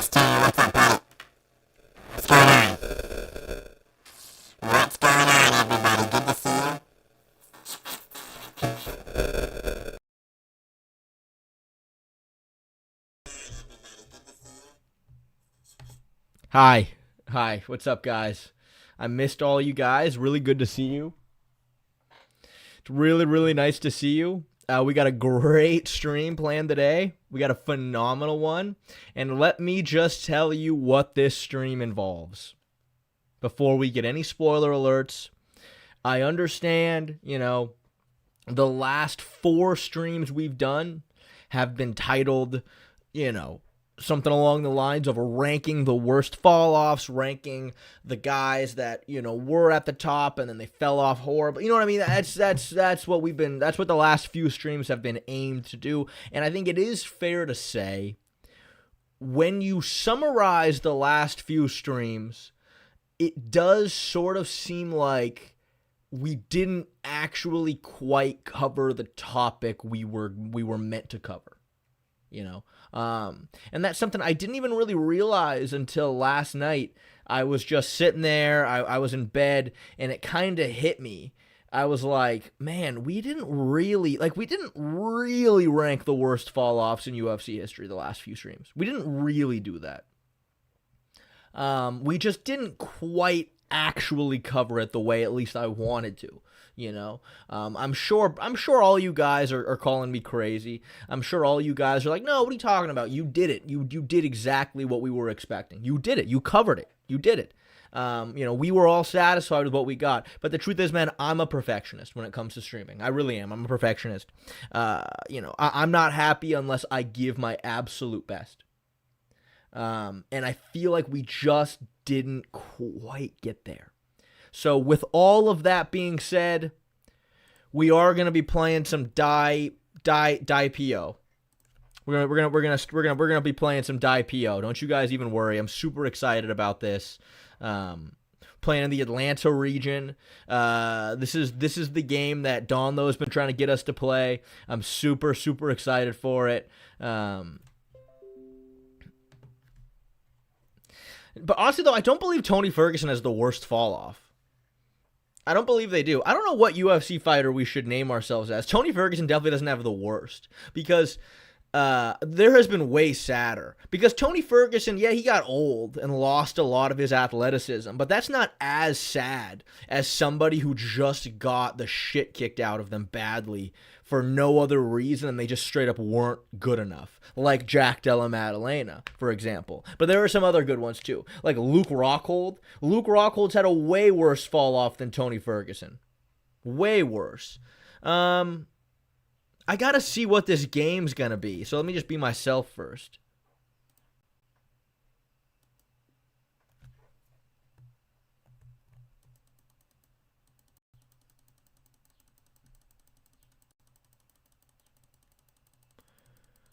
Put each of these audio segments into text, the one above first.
What's up, buddy? What's going on? What's going on, everybody? Good to see you. Hi, what's up, guys? I missed all you guys. Really good to see you. It's really nice to see you. We got a great stream planned today. We got a phenomenal one. And let me just tell you what this stream involves. Before we get any spoiler alerts, I understand, the last 4 streams we've done have been titled, something along the lines of ranking the worst fall-offs, ranking the guys that, were at the top and then they fell off horrible. You know what I mean? That's what that's what the last few streams have been aimed to do. And I think it is fair to say, when you summarize the last few streams, it does sort of seem like we didn't actually quite cover the topic we were meant to cover. And that's something I didn't even really realize until last night. I was just sitting there, I was in bed, and it kind of hit me. I was like, man, we didn't really rank the worst fall-offs in UFC history the last few streams. We didn't really do that. We just didn't quite actually cover it the way at least I wanted to. I'm sure all you guys are calling me crazy. I'm sure all you guys are like, no, what are you talking about? You did it. You did exactly what we were expecting. You did it. You covered it. You did it. We were all satisfied with what we got. But the truth is, man, I'm a perfectionist when it comes to streaming. I really am. I'm a perfectionist. I'm not happy unless I give my absolute best. And I feel like we just didn't quite get there. So with all of that being said, we are going to be playing some die PO. We're gonna be playing some die PO. Don't you guys even worry. I'm super excited about this. Playing in the Atlanta region. This is the game that Donlo's been trying to get us to play. I'm super excited for it. But honestly, though, I don't believe Tony Ferguson has the worst fall-off. I don't believe they do. I don't know what UFC fighter we should name ourselves as. Tony Ferguson definitely doesn't have the worst, because there has been way sadder. Because Tony Ferguson, yeah, he got old and lost a lot of his athleticism, but that's not as sad as somebody who just got the shit kicked out of them badly for no other reason, and they just straight up weren't good enough. Like Jack Della Maddalena, for example. But there are some other good ones too. Like Luke Rockhold. Luke Rockhold's had a way worse fall off than Tony Ferguson. Way worse. I gotta see what this game's gonna be. So let me just be myself first.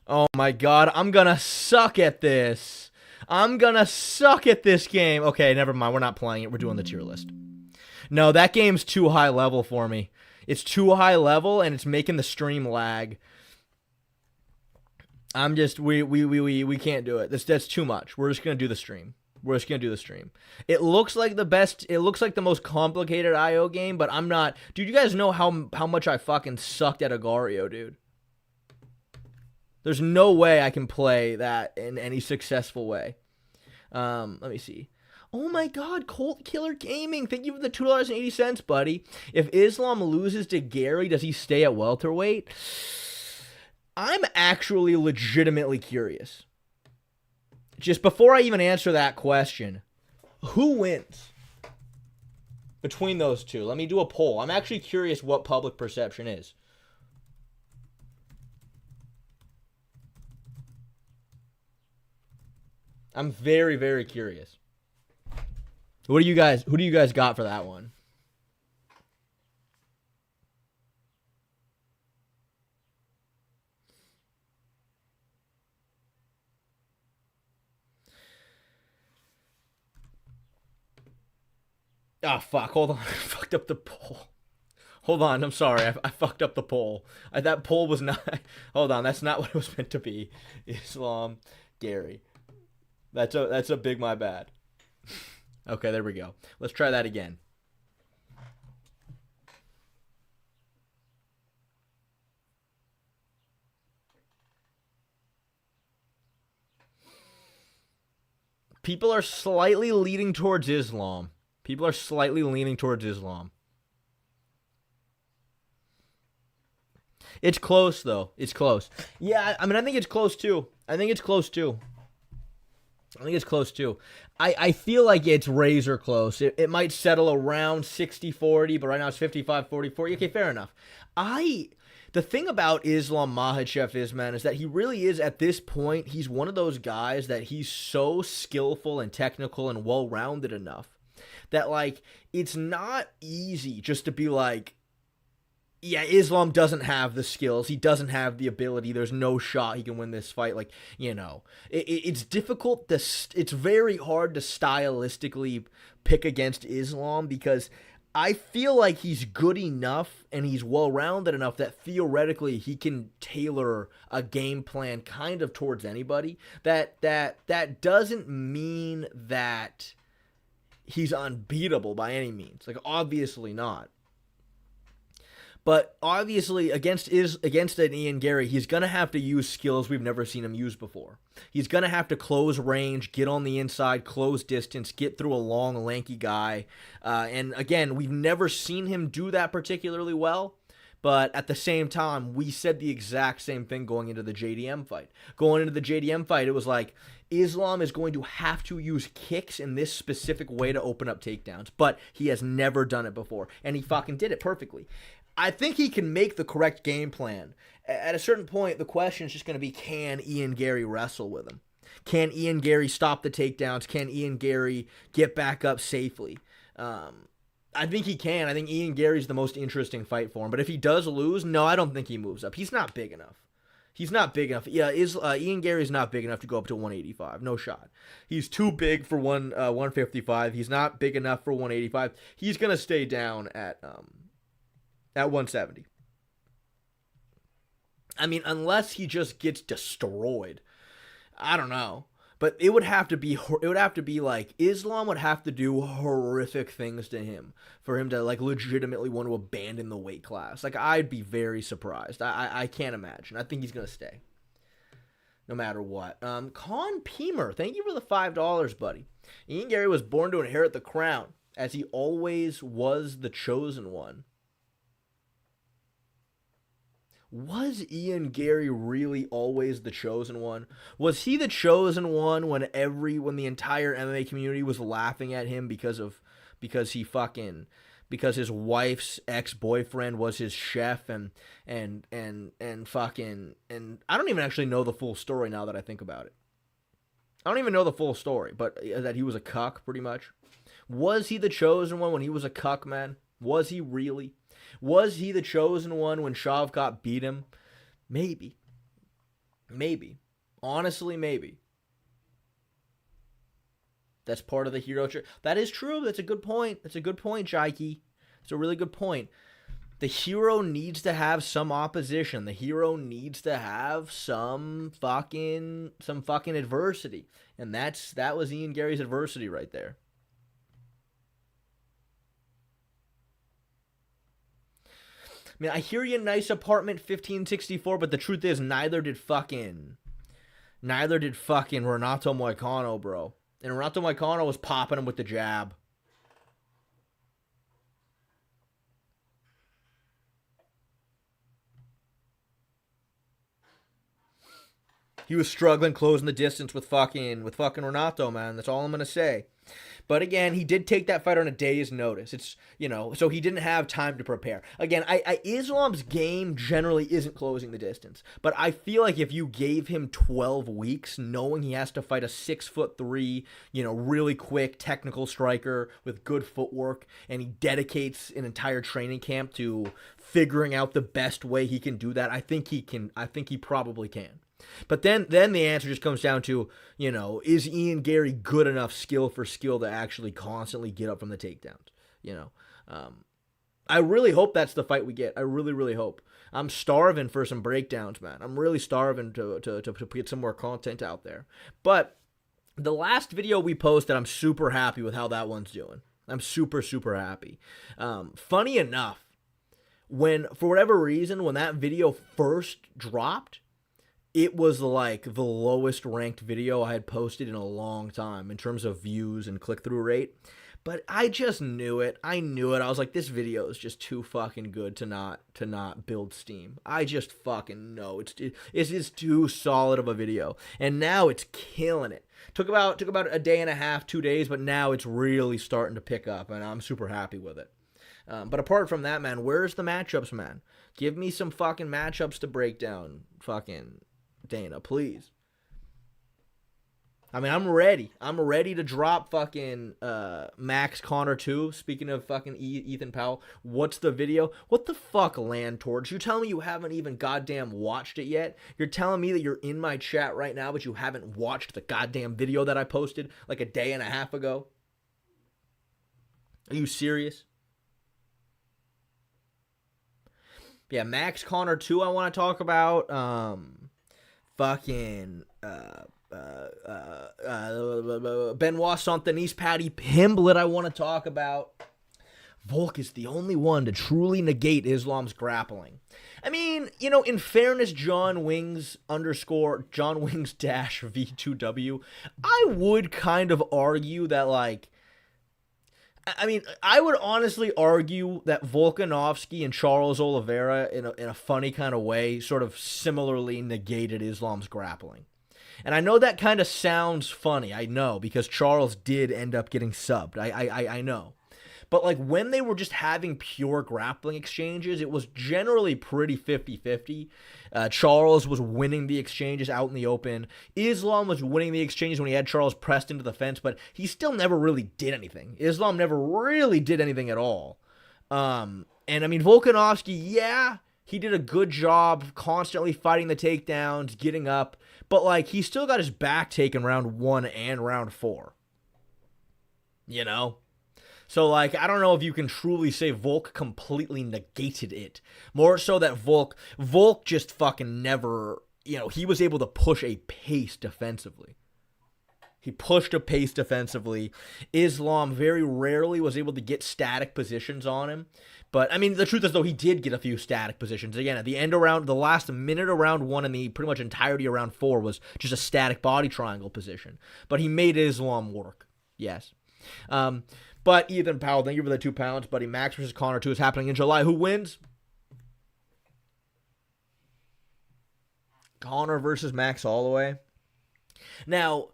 Oh my god, I'm gonna suck at this. I'm gonna suck at this game. Okay, never mind. We're not playing it. We're doing the tier list. No, that game's too high level for me. It's too high level, and it's making the stream lag. I'm just, we can't do it. That's too much. We're just gonna do the stream. It looks like the most complicated IO game, but I'm not. Dude, you guys know how much I fucking sucked at Agario, dude. There's no way I can play that in any successful way. Let me see. Oh my god, Colt Killer Gaming. Thank you for the $2.80, buddy. If Islam loses to Gary, does he stay at welterweight? I'm actually legitimately curious. Just before I even answer that question, who wins between those two? Let me do a poll. I'm actually curious what public perception is. I'm very curious. Who do you guys got for that one? Oh, fuck. Hold on. I fucked up the poll. Hold on. I'm sorry. I fucked up the poll. That poll was not... Hold on. That's not what it was meant to be. Islam, Gary. That's a big my bad. Okay, there we go. Let's try that again. People are slightly leaning towards Islam. People are slightly leaning towards Islam. It's close, though. It's close. Yeah, I mean, I think it's close, too. I think it's close, too. I feel like it's razor close. It might settle around 60-40, but right now it's 55-44. Okay, fair enough. The thing about Islam Makhachev is, man, is that he really is, at this point, he's one of those guys that he's so skillful and technical and well-rounded enough that, like, it's not easy just to be like, yeah, Islam doesn't have the skills. He doesn't have the ability. There's no shot he can win this fight. Like, you know, it's difficult. It's very hard to stylistically pick against Islam because I feel like he's good enough and he's well-rounded enough that theoretically he can tailor a game plan kind of towards anybody. That doesn't mean that he's unbeatable by any means. Like, obviously not. But obviously, against an Ian Garry, he's going to have to use skills we've never seen him use before. He's going to have to close range, get on the inside, close distance, get through a long, lanky guy. And again, we've never seen him do that particularly well. But at the same time, we said the exact same thing going into the JDM fight. Going into the JDM fight, it was like, Islam is going to have to use kicks in this specific way to open up takedowns. But he has never done it before. And he fucking did it perfectly. I think he can make the correct game plan. At a certain point, the question is just going to be, can Ian Garry wrestle with him? Can Ian Garry stop the takedowns? Can Ian Garry get back up safely? I think he can. I think Ian Garry's the most interesting fight for him. But if he does lose, no, I don't think he moves up. He's not big enough. Yeah, Ian Garry's not big enough to go up to 185. No shot. He's too big for 155. He's not big enough for 185. He's going to stay down at 170. I mean, unless he just gets destroyed. I don't know. But it would have to be like, Islam would have to do horrific things to him for him to, like, legitimately want to abandon the weight class. Like, I'd be very surprised. I can't imagine. I think he's going to stay. No matter what. Con Pemer, thank you for the $5, buddy. Ian Garry was born to inherit the crown, as he always was the chosen one. Was Ian Garry really always the chosen one? Was he the chosen one when the entire MMA community was laughing at him because his wife's ex-boyfriend was his chef and I don't even actually know the full story now that I think about it. I don't even know the full story, but that he was a cuck pretty much. Was he the chosen one when he was a cuck, man? Was he really? Was he the chosen one when Shavkat beat him? Maybe. Honestly, maybe. That's part of the hero. That is true. That's a good point. Jaiki. It's a really good point. The hero needs to have some opposition. The hero needs to have some fucking adversity. And that was Ian Garry's adversity right there. I mean, I hear you, nice apartment, 1564, but the truth is, neither did fucking Renato Moicano, bro. And Renato Moicano was popping him with the jab. He was struggling closing the distance with fucking Renato, man. That's all I'm gonna say. But again, he did take that fight on a day's notice. It's, so he didn't have time to prepare. Again, Islam's game generally isn't closing the distance. But I feel like if you gave him 12 weeks, knowing he has to fight a 6'3", really quick technical striker with good footwork, and he dedicates an entire training camp to figuring out the best way he can do that, I think he probably can. But then the answer just comes down to, is Ian Garry good enough skill for skill to actually constantly get up from the takedowns? I really hope that's the fight we get. I really, really hope. I'm starving for some breakdowns, man. I'm really starving to get some more content out there. But The last video we posted, I'm super happy with how that one's doing. I'm super, super happy. Funny enough, for whatever reason, when that video first dropped, it was like the lowest ranked video I had posted in a long time in terms of views and click-through rate. But I just knew it. I knew it. I was like, this video is just too fucking good to not build steam. I just fucking know it's just too solid of a video. And now it's killing it. Took about a day and a half, 2 days, but now it's really starting to pick up, and I'm super happy with it. But apart from that, man, where's the matchups, man? Give me some fucking matchups to break down, fucking Dana, please. I mean, I'm ready. I'm ready to drop fucking Max Conor 2. Speaking of fucking Ethan Powell, what's the video? What the fuck, Land Torch? You telling me you haven't even goddamn watched it yet? You're telling me that you're in my chat right now, but you haven't watched the goddamn video that I posted like a day and a half ago? Are you serious? Yeah, Max Conor 2 I want to talk about. Benoit Saint-Denis, Paddy Pimblett I want to talk about. Volk is the only one to truly negate Islam's grappling. I mean, you know, in fairness, John Wings dash V2W, I would kind of argue that, like, I mean, I would honestly argue that Volkanovski and Charles Oliveira, in a funny kind of way, sort of similarly negated Islam's grappling. And I know that kind of sounds funny, I know, because Charles did end up getting subbed. I know. But, like, when they were just having pure grappling exchanges, it was generally pretty 50-50. Charles was winning the exchanges out in the open. Islam was winning the exchanges when he had Charles pressed into the fence, but he still never really did anything. Islam never really did anything at all. And, I mean, Volkanovski, yeah, he did a good job constantly fighting the takedowns, getting up, but, like, he still got his back taken round 1 and round 4. You know? So, like, I don't know if you can truly say Volk completely negated it. More so that Volk just fucking never, you know, he was able to push a pace defensively. He pushed a pace defensively. Islam very rarely was able to get static positions on him. But, I mean, the truth is, though, he did get a few static positions. Again, at the end around, the last minute of round 1 and the pretty much entirety of round 4 was just a static body triangle position. But he made Islam work. Yes. But Ethan Powell, thank you for the 2 pounds, buddy. Max versus Conor 2 is happening in July. Who wins? Conor versus Max Holloway. Now,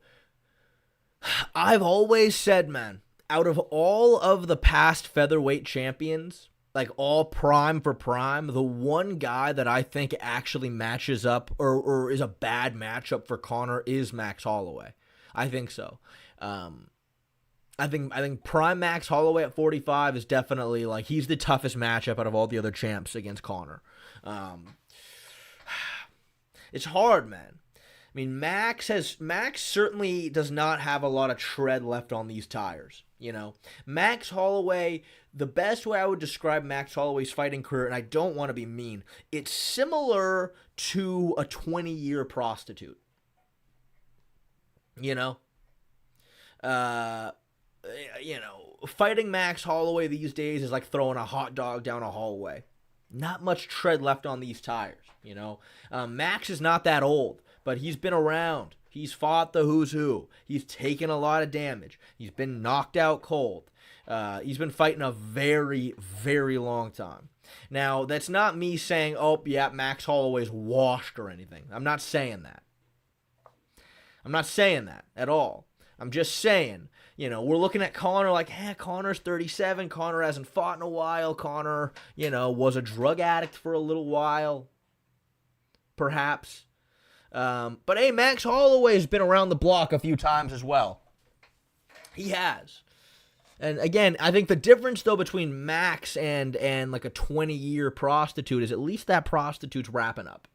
I've always said, man, out of all of the past featherweight champions, like all prime for prime, the one guy that I think actually matches up or is a bad matchup for Conor is Max Holloway. I think so. I think prime Max Holloway at 45 is definitely, like, he's the toughest matchup out of all the other champs against Conor. It's hard, man. I mean, Max certainly does not have a lot of tread left on these tires, you know. Max Holloway, the best way I would describe Max Holloway's fighting career, and I don't want to be mean, it's similar to a 20-year prostitute. You know? Fighting Max Holloway these days is like throwing a hot dog down a hallway. Not much tread left on these tires, you know. Max is not that old, but he's been around. He's fought the who's who. He's taken a lot of damage. He's been knocked out cold. He's been fighting a very, very long time. Now, that's not me saying, oh, yeah, Max Holloway's washed or anything. I'm not saying that. I'm not saying that at all. I'm just saying, you know, we're looking at Conor like, Conor's 37. Conor hasn't fought in a while. Conor, you know, was a drug addict for a little while, perhaps. But, hey, Max Holloway's been around the block a few times as well. He has. And, again, I think the difference, though, between Max and like a 20-year prostitute is at least that prostitute's wrapping up.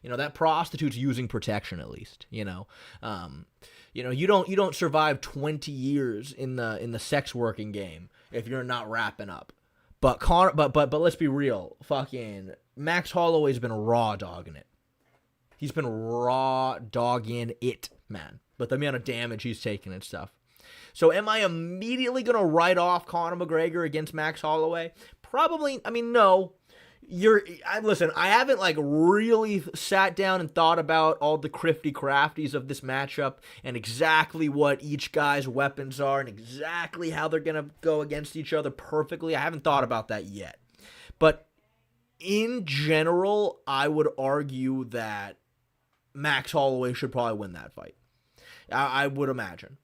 You know, that prostitute's using protection at least, you know. You know, you don't survive 20 years in the sex working game if you're not wrapping up. But Conor, but let's be real. Fucking Max Holloway's been raw dogging it. He's been raw dogging it, man. but the amount of damage he's taken and stuff. So am I immediately going to write off Conor McGregor against Max Holloway? Probably. I mean, no. Listen, I haven't like really sat down and thought about all the crafties of this matchup and exactly what each guy's weapons are and exactly how they're going to go against each other perfectly. I haven't thought about that yet. But in general, I would argue that Max Holloway should probably win that fight. I would imagine.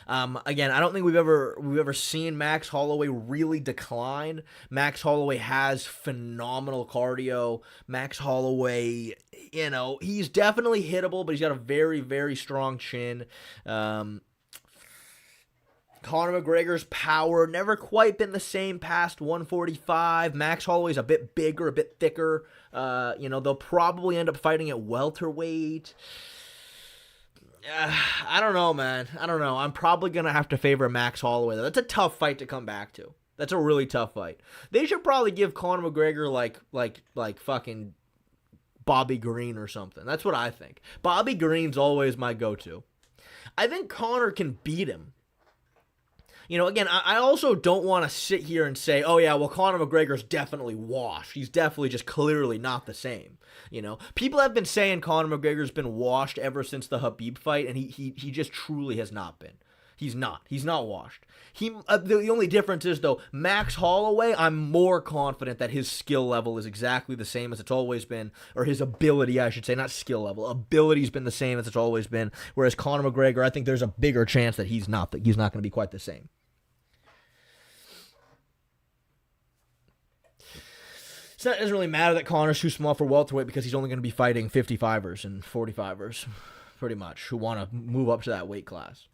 Again, I don't think we've ever seen Max Holloway really decline. Max Holloway has phenomenal cardio. Max Holloway, he's definitely hittable, but he's got a very, very strong chin. Conor McGregor's power never quite been the same past 145. Max Holloway's a bit bigger, a bit thicker. They'll probably end up fighting at welterweight. I don't know, man. I don't know. I'm probably going to have to favor Max Holloway. That's a tough fight to come back to. That's a really tough fight. They should probably give Conor McGregor like fucking Bobby Green or something. That's what I think. Bobby Green's always my go-to. I think Conor can beat him. Again, I also don't want to sit here and say, oh yeah, well, Conor McGregor's definitely washed. He's definitely just clearly not the same. People have been saying Conor McGregor's been washed ever since the Khabib fight, and he just truly has not been. He's not washed. The only difference is, though, Max Holloway, I'm more confident that his skill level is exactly the same as it's always been, or his ability, I should say, not skill level. Ability's been the same as it's always been, whereas Conor McGregor, I think there's a bigger chance that he's not going to be quite the same. So it doesn't really matter that Conor's too small for welterweight because he's only going to be fighting 55ers and 45ers, pretty much, who want to move up to that weight class.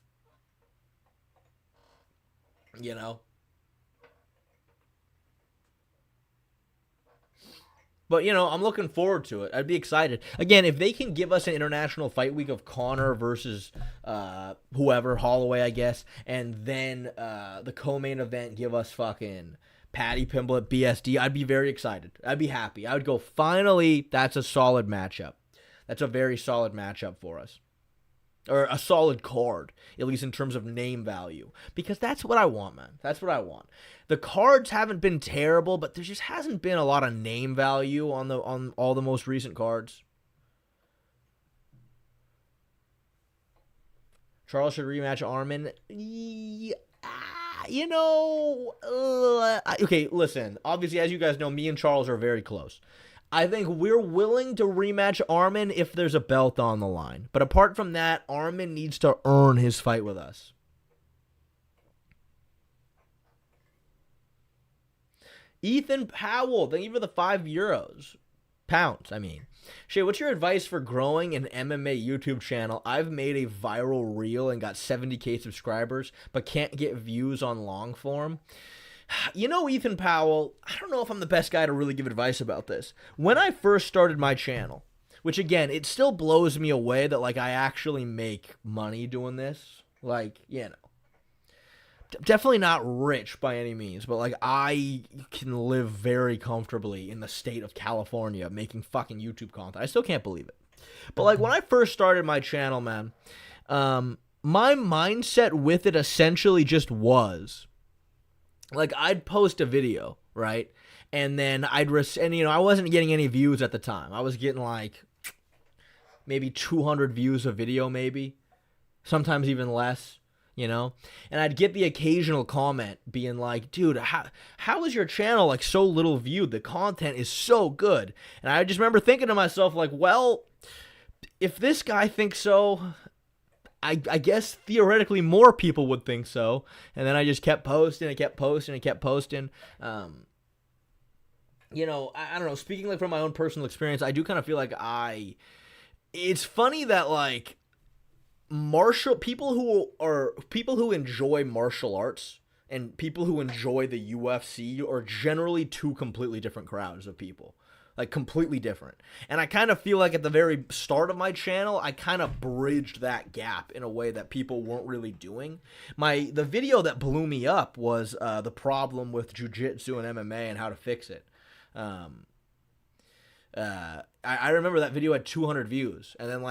But, I'm looking forward to it. I'd be excited. Again, if they can give us an international fight week of Conor versus whoever, Holloway, I guess, and then the co-main event give us fucking Paddy Pimblett, BSD, I'd be very excited. I'd be happy. I would go, finally, that's a solid matchup. That's a very solid matchup for us. Or a solid card, at least in terms of name value. Because that's what I want, man. That's what I want. The cards haven't been terrible, but there just hasn't been a lot of name value on all the most recent cards. Charles should rematch Armin. Okay, listen. Obviously, as you guys know, me and Charles are very close. I think we're willing to rematch Armin if there's a belt on the line. But apart from that, Armin needs to earn his fight with us. Ethan Powell, thank you for the €5. Pounds, I mean. Shay, what's your advice for growing an MMA YouTube channel? I've made a viral reel and got 70K subscribers, but can't get views on long form. Ethan Powell, I don't know if I'm the best guy to really give advice about this. When I first started my channel, which again, it still blows me away that I actually make money doing this. Definitely not rich by any means, but I can live very comfortably in the state of California making fucking YouTube content. I still can't believe it. But when I first started my channel, man, my mindset with it essentially just was I'd post a video, right? And then I wasn't getting any views at the time. I was getting maybe 200 views a video, maybe. Sometimes even less. And I'd get the occasional comment being dude, how is your channel so little viewed? The content is so good. And I just remember thinking to myself well, if this guy thinks so, I guess theoretically more people would think so. And then I just kept posting and kept posting and kept posting. I don't know, speaking from my own personal experience, I do kind of feel it's funny that people who enjoy martial arts and people who enjoy the UFC are generally two completely different crowds of people. Completely different. And I kind of feel at the very start of my channel, I kind of bridged that gap in a way that people weren't really doing. The video that blew me up was the problem with jiu-jitsu and MMA and how to fix it. I remember that video had 200 views, and then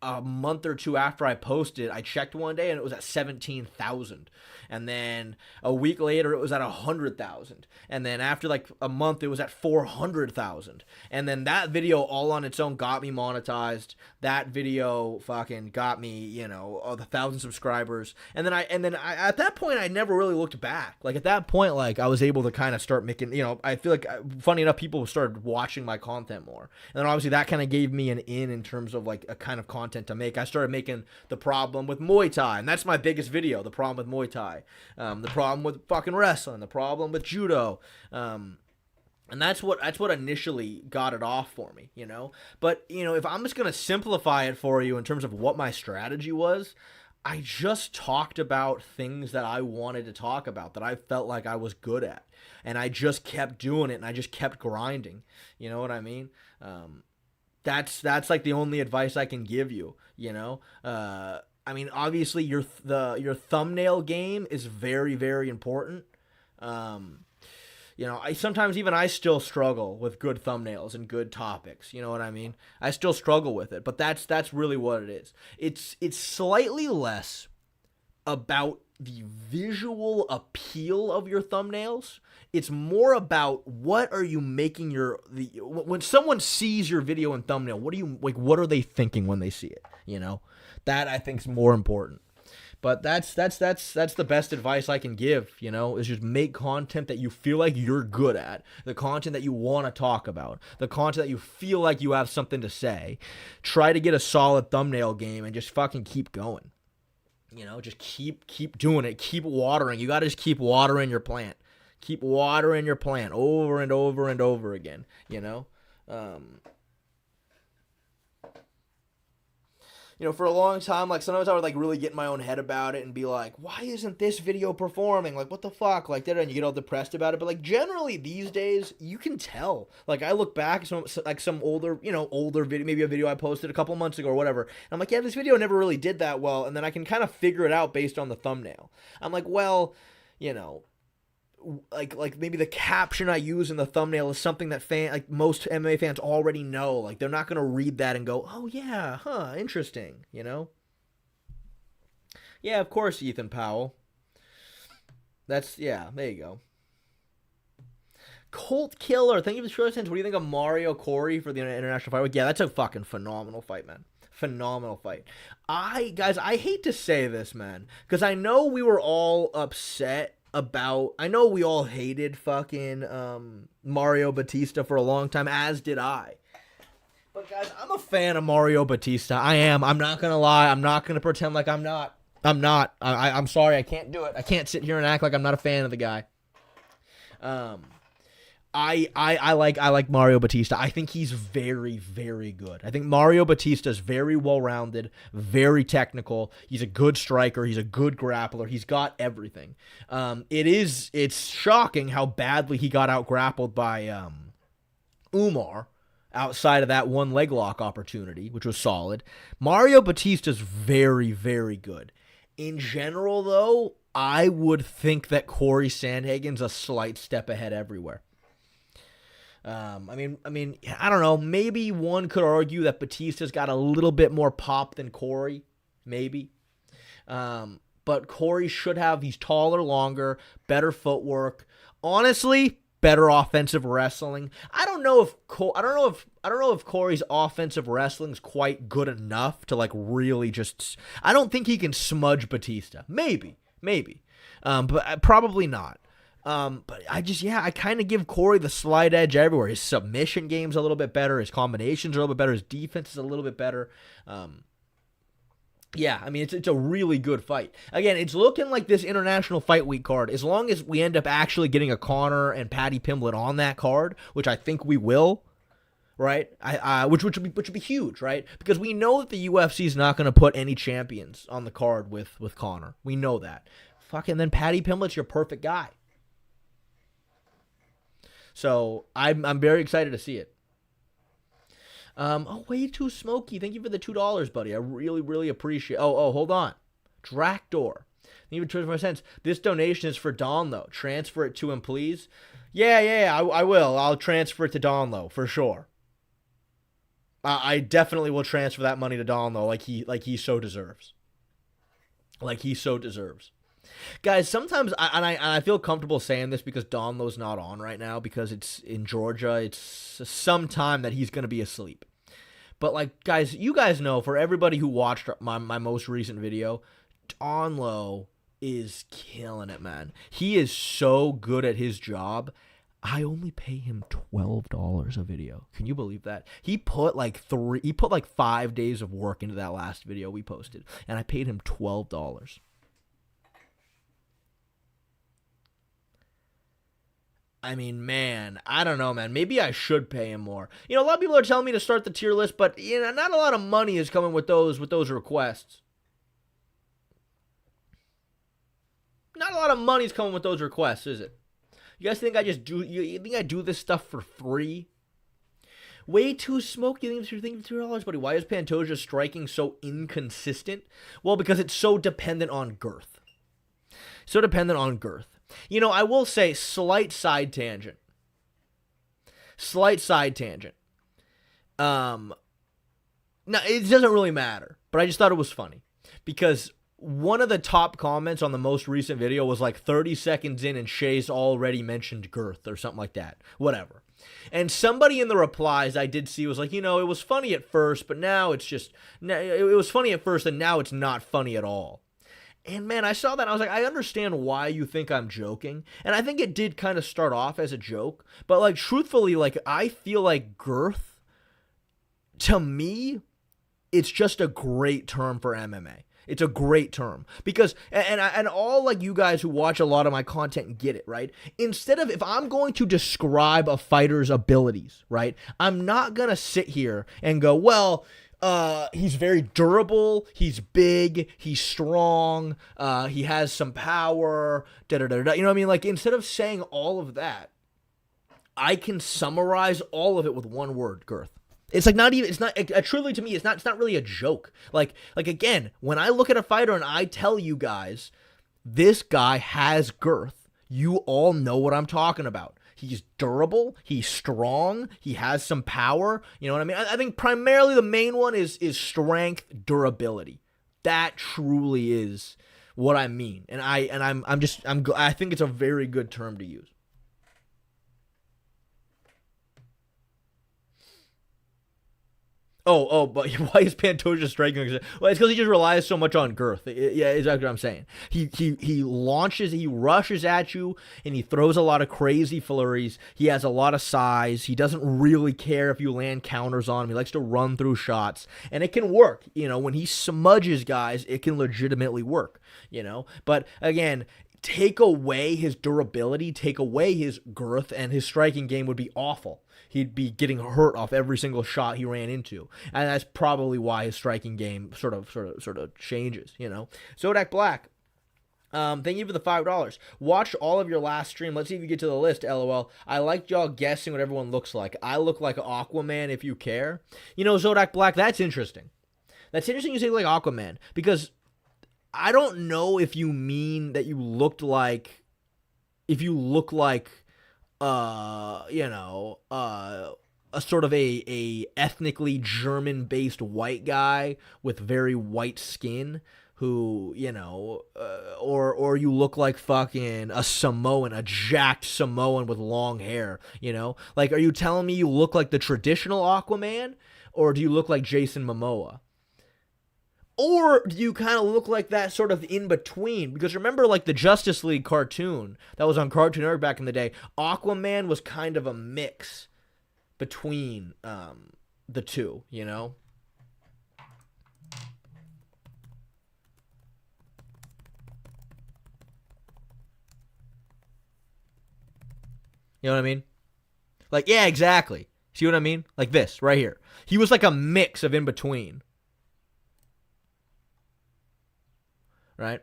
a month or two after I posted, I checked one day and it was at 17,000. And then a week later, it was at 100,000. And then after like a month, it was at 400,000. And then that video all on its own got me monetized. That video fucking got me, 1,000 subscribers. And then I at that point, I never really looked back. Like at that point, like I was able to kind of start making, I feel like, funny enough, people started watching my content more. And then obviously that kind of gave me an in terms of like a kind of content to make. I started making the problem with Muay Thai, and that's my biggest video, the problem with Muay Thai. The problem with fucking wrestling, the problem with judo, and that's what initially got it off for me, But if I'm just gonna simplify it for you in terms of what my strategy was, I just talked about things that I wanted to talk about, that I felt like I was good at, and I just kept doing it, and I just kept grinding. You know what I mean? That's like the only advice I can give you. I mean, obviously your thumbnail game is very, very important. I sometimes even I still struggle with good thumbnails and good topics. You know what I mean? I still struggle with it, but that's really what it is. It's slightly less about the visual appeal of your thumbnails. It's more about what are you making when someone sees your video and thumbnail, what are they thinking when they see it? That I think is more important. But that's the best advice I can give, is just make content that you feel like you're good at, the content that you want to talk about, the content that you feel like you have something to say. Try to get a solid thumbnail game and just fucking keep going. Just keep doing it. Keep watering. You got to just keep watering your plant. Keep watering your plant over and over and over again, for a long time, like, sometimes I would, like, really get in my own head about it and be like, why isn't this video performing? Like, what the fuck? Like, and you get all depressed about it. But, like, generally these days, you can tell. Like, I look back at some older video, maybe a video I posted a couple months ago or whatever. And I'm like, yeah, this video never really did that well. And then I can kind of figure it out based on the thumbnail. I'm like, well, like maybe the caption I use in the thumbnail is something that most MMA fans already know. Like, they're not going to read that and go, oh yeah, interesting, Yeah, of course, Ethan Powell. There you go. Colt Killer, thank you for the show. What do you think of Mario Corey for the international fight? Yeah, that's a fucking phenomenal fight, man. Phenomenal fight. I hate to say this, man, because I know we were all upset I know we all hated fucking Mario Bautista for a long time, as did I. But guys, I'm a fan of Mario Bautista. I am. I'm not gonna lie. I'm not gonna pretend like I'm not. I'm sorry. I can't do it. I can't sit here and act like I'm not a fan of the guy. I like Mario Bautista. I think he's very, very good. I think Mario Bautista is very well-rounded, very technical. He's a good striker. He's a good grappler. He's got everything. It's shocking how badly he got out-grappled by Umar outside of that one leg lock opportunity, which was solid. Mario Bautista's very, very good. In general, though, I would think that Corey Sandhagen's a slight step ahead everywhere. I mean, I don't know. Maybe one could argue that Bautista's got a little bit more pop than Corey, maybe. But Corey he's taller, longer, better footwork. Honestly, better offensive wrestling. I don't know if Corey's offensive wrestling is quite good enough to like really just. I don't think he can smudge Bautista. Maybe, but probably not. But I kind of give Corey the slight edge everywhere. His submission game's a little bit better. His combinations are a little bit better. His defense is a little bit better. It's a really good fight. Again, it's looking like this International Fight Week card, as long as we end up actually getting a Conor and Paddy Pimblett on that card, which I think we will, right? Which would be huge, right? Because we know that the UFC is not going to put any champions on the card with Conor. We know that. Fucking then Paddy Pimblett's your perfect guy. So I'm very excited to see it. Way too smoky. Thank you for the $2, buddy. I really, really appreciate. Oh, hold on. Dractor. Thank you for 25 cents. This donation is for Don, though. Transfer it to him, please. Yeah. I will. I'll transfer it to Don, though, for sure. I definitely will transfer that money to Don though, like he so deserves. Like he so deserves. Guys, sometimes I feel comfortable saying this because Donlo's not on right now because it's in Georgia. It's some time that he's going to be asleep. But like, guys, you guys know, for everybody who watched my most recent video, Donlo is killing it, man. He is so good at his job. I only pay him $12 a video. Can you believe that? He put like 5 days of work into that last video we posted, and I paid him $12. I mean, man, I don't know, man. Maybe I should pay him more. You know, a lot of people are telling me to start the tier list, but you know, not a lot of money is coming with those requests. Not a lot of money is coming with those requests, is it? You guys think I just do? You think I do this stuff for free? Way too smoky. You think it's $3, buddy? Why is Pantoja striking so inconsistent? Well, because it's so dependent on girth. So dependent on girth. You know, I will say, slight side tangent. Now, it doesn't really matter, but I just thought it was funny. Because one of the top comments on the most recent video was like 30 seconds in and Shay's already mentioned girth or something like that. Whatever. And somebody in the replies I did see was like, you know, it was funny at first, but now it's just, it was funny at first and now it's not funny at all. And man, I saw that and I was like, I understand why you think I'm joking. And I think it did kind of start off as a joke. But like, truthfully, like, I feel like girth, to me, it's just a great term for MMA. It's a great term. Because, and all like you guys who watch a lot of my content get it, right? Instead of, if I'm going to describe a fighter's abilities, right? I'm not going to sit here and go, well, he's very durable, he's big, he's strong, he has some power, da-da-da-da. You know what I mean? Like, instead of saying all of that, I can summarize all of it with one word: girth. It's like truly to me, it's not really a joke. Like again, when I look at a fighter and I tell you guys, this guy has girth, you all know what I'm talking about. He's durable, he's strong, he has some power. You know what I mean? I think primarily the main one is strength, durability. That truly is what I mean. And I think it's a very good term to use. But why is Pantoja striking? Well, it's because he just relies so much on girth. Yeah, exactly what I'm saying. He rushes at you, and he throws a lot of crazy flurries. He has a lot of size. He doesn't really care if you land counters on him. He likes to run through shots, and it can work. You know, when he smudges guys, it can legitimately work. You know, but again, take away his durability, take away his girth, and his striking game would be awful. He'd be getting hurt off every single shot he ran into. And that's probably why his striking game sort of changes, you know. Zodak Black, thank you for the $5. Watch all of your last stream. Let's see if you get to the list, LOL. I liked y'all guessing what everyone looks like. I look like Aquaman if you care. You know, Zodak Black, that's interesting. That's interesting you say like Aquaman, because I don't know if you mean that you looked like, a sort of a ethnically German-based white guy with very white skin who, you know, or you look like fucking a Samoan, a jacked Samoan with long hair, you know? Like, are you telling me you look like the traditional Aquaman, or do you look like Jason Momoa? Or do you kind of look like that sort of in between? Because remember, like the Justice League cartoon that was on Cartoon Network back in the day, Aquaman was kind of a mix between the two, you know? You know what I mean? Like, yeah, exactly. See what I mean? Like this, right here. He was like a mix of in between. Right?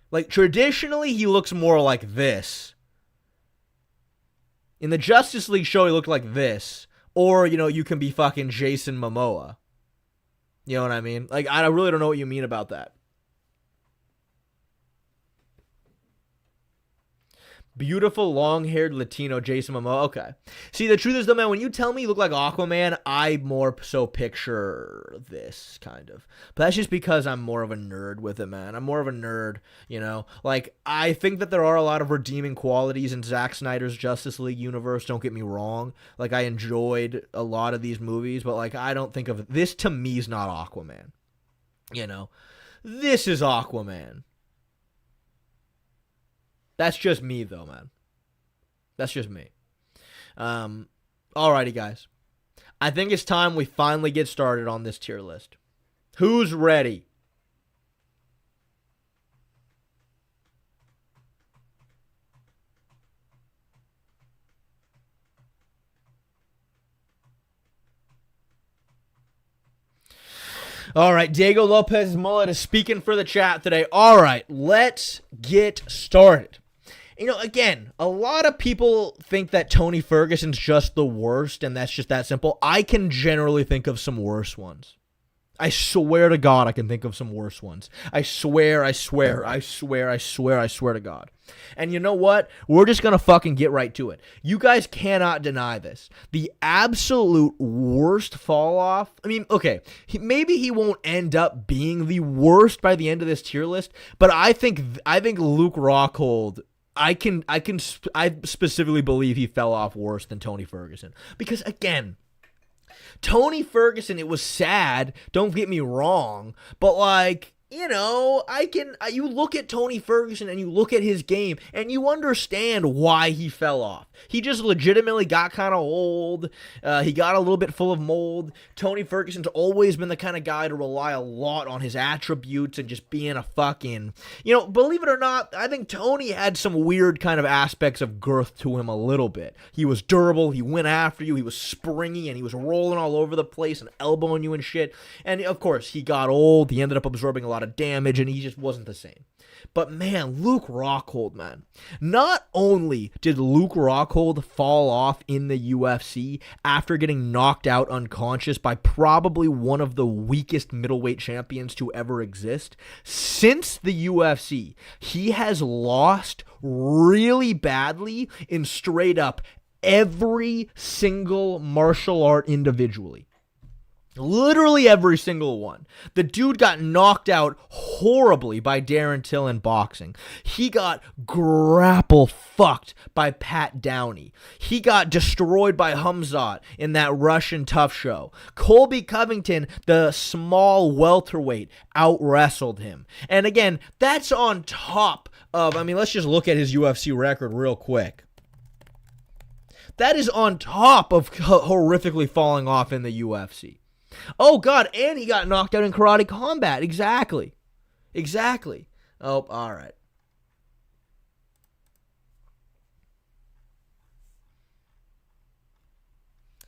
Like, traditionally, he looks more like this. In the Justice League show, he looked like this. Or, you know, you can be fucking Jason Momoa. You know what I mean? Like, I really don't know what you mean about that. Beautiful, long-haired Latino Jason Momoa. Okay. See, the truth is, though, man, when you tell me you look like Aquaman, I more so picture this, kind of. But that's just because I'm more of a nerd with it, man. I'm more of a nerd, you know? Like, I think that there are a lot of redeeming qualities in Zack Snyder's Justice League universe, don't get me wrong. Like, I enjoyed a lot of these movies, but, like, I don't think of... This, to me, is not Aquaman. You know? This is Aquaman. That's just me, though, man. That's just me. Alrighty, guys. I think it's time we finally get started on this tier list. Who's ready? All right, Diego Lopez's mullet is speaking for the chat today. All right, let's get started. You know, again, a lot of people think that Tony Ferguson's just the worst, and that's just that simple. I can generally think of some worse ones. I swear to God, I can think of some worse ones. I swear to God. And you know what? We're just going to fucking get right to it. You guys cannot deny this. The absolute worst fall off. I mean, okay, maybe he won't end up being the worst by the end of this tier list, but I think Luke Rockhold, I specifically believe he fell off worse than Tony Ferguson. Because again, Tony Ferguson, it was sad, don't get me wrong, but like, you know, you look at Tony Ferguson and you look at his game and you understand why he fell off. He just legitimately got kind of old. He got a little bit full of mold. Tony Ferguson's always been the kind of guy to rely a lot on his attributes and just being a fucking, you know, believe it or not, I think Tony had some weird kind of aspects of girth to him a little bit. He was durable. He went after you. He was springy and he was rolling all over the place and elbowing you and shit. And of course, he got old. He ended up absorbing a lot of damage and he just wasn't the same. But man, Luke Rockhold, man. Not only did Luke Rockhold fall off in the UFC after getting knocked out unconscious by probably one of the weakest middleweight champions to ever exist, since the UFC, he has lost really badly in straight up every single martial art individually. Literally every single one. The dude got knocked out horribly by Darren Till in boxing. He got grapple fucked by Pat Downey. He got destroyed by Hamzat in that Russian tough show. Colby Covington, the small welterweight, out-wrestled him. And again, that's on top of, I mean, let's just look at his UFC record real quick. That is on top of horrifically falling off in the UFC. Oh, God, and he got knocked out in Karate Combat. Exactly. Oh, all right.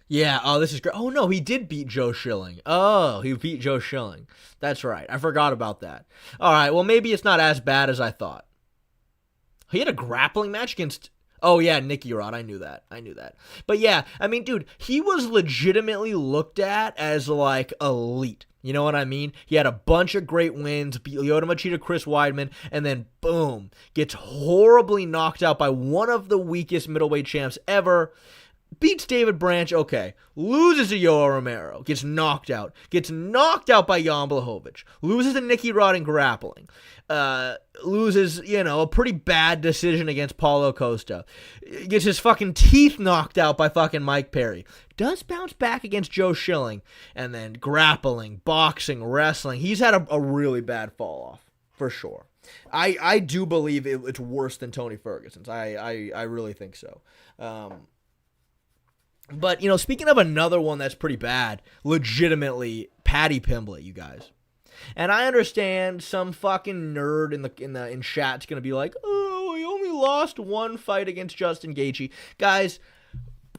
Yeah, oh, this is great. Oh, no, he did beat Joe Schilling. Oh, he beat Joe Schilling. That's right. I forgot about that. All right, well, maybe it's not as bad as I thought. He had a grappling match against... Oh, yeah, Nicky Rod. I knew that. But yeah, I mean, dude, he was legitimately looked at as, like, elite. You know what I mean? He had a bunch of great wins, beat Lyoto Machida, Chris Weidman, and then, boom, gets horribly knocked out by one of the weakest middleweight champs ever. Beats David Branch, okay. Loses to Yoel Romero. Gets knocked out by Jan Blachowicz. Loses to Nicky Rod in grappling. Loses, you know, a pretty bad decision against Paulo Costa. Gets his fucking teeth knocked out by fucking Mike Perry. Does bounce back against Joe Schilling. And then grappling, boxing, wrestling. He's had a really bad fall off, for sure. I do believe it's worse than Tony Ferguson's. I really think so. But, you know, speaking of another one that's pretty bad, legitimately, Paddy Pimblett, you guys. And I understand some fucking nerd in chat's gonna be like, oh, he only lost one fight against Justin Gaethje. Guys,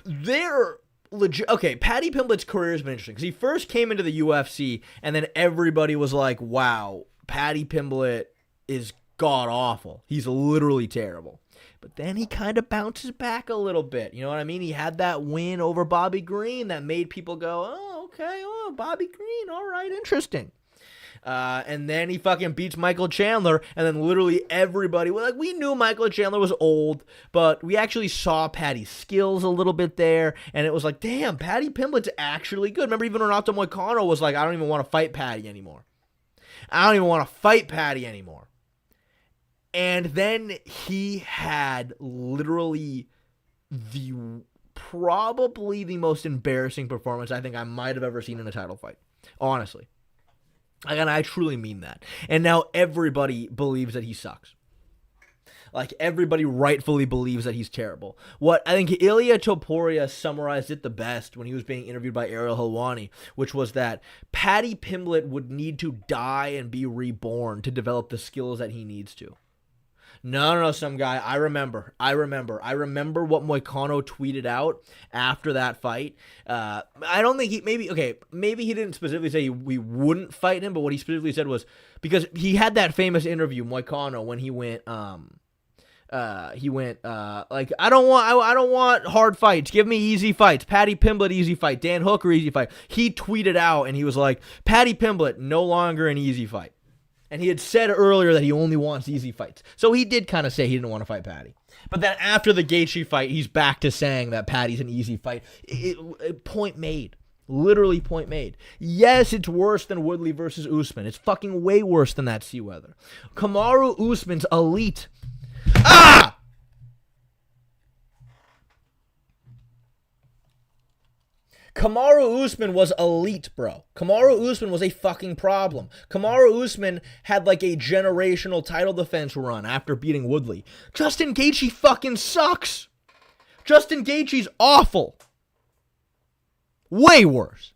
they're legit. Okay, Paddy Pimblett's career has been interesting because he first came into the UFC, and then everybody was like, wow, Paddy Pimblett is god awful. He's literally terrible. But then he kind of bounces back a little bit. You know what I mean? He had that win over Bobby Green that made people go, oh, okay, oh, Bobby Green, all right, interesting. And then he fucking beats Michael Chandler, and then literally everybody, we knew Michael Chandler was old, but we actually saw Paddy's skills a little bit there, and it was like, damn, Paddy Pimblett's actually good. Remember, even Ronda Rousey was like, I don't even want to fight Paddy anymore. And then he had literally probably the most embarrassing performance I think I might have ever seen in a title fight. Honestly. And I truly mean that. And now everybody believes that he sucks. Like, everybody rightfully believes that he's terrible. What I think Ilia Topuria summarized it the best when he was being interviewed by Ariel Helwani, which was that Paddy Pimblett would need to die and be reborn to develop the skills that he needs to. No, some guy. I remember what Moicano tweeted out after that fight. I don't think maybe he didn't specifically say we wouldn't fight him, but what he specifically said was, because he had that famous interview, Moicano, when he went, like, I don't want hard fights. Give me easy fights. Paddy Pimblett, easy fight. Dan Hooker, easy fight. He tweeted out and he was like, Paddy Pimblett, no longer an easy fight. And he had said earlier that he only wants easy fights. So he did kind of say he didn't want to fight Paddy. But then after the Gaethje fight, he's back to saying that Paddy's an easy fight. Point made. Literally point made. Yes, it's worse than Woodley versus Usman. It's fucking way worse than that C-Weather. Kamaru Usman's elite. Ah! Kamaru Usman was elite, bro. Kamaru Usman was a fucking problem. Kamaru Usman had like a generational title defense run after beating Woodley. Justin Gaethje fucking sucks. Justin Gaethje's awful. Way worse.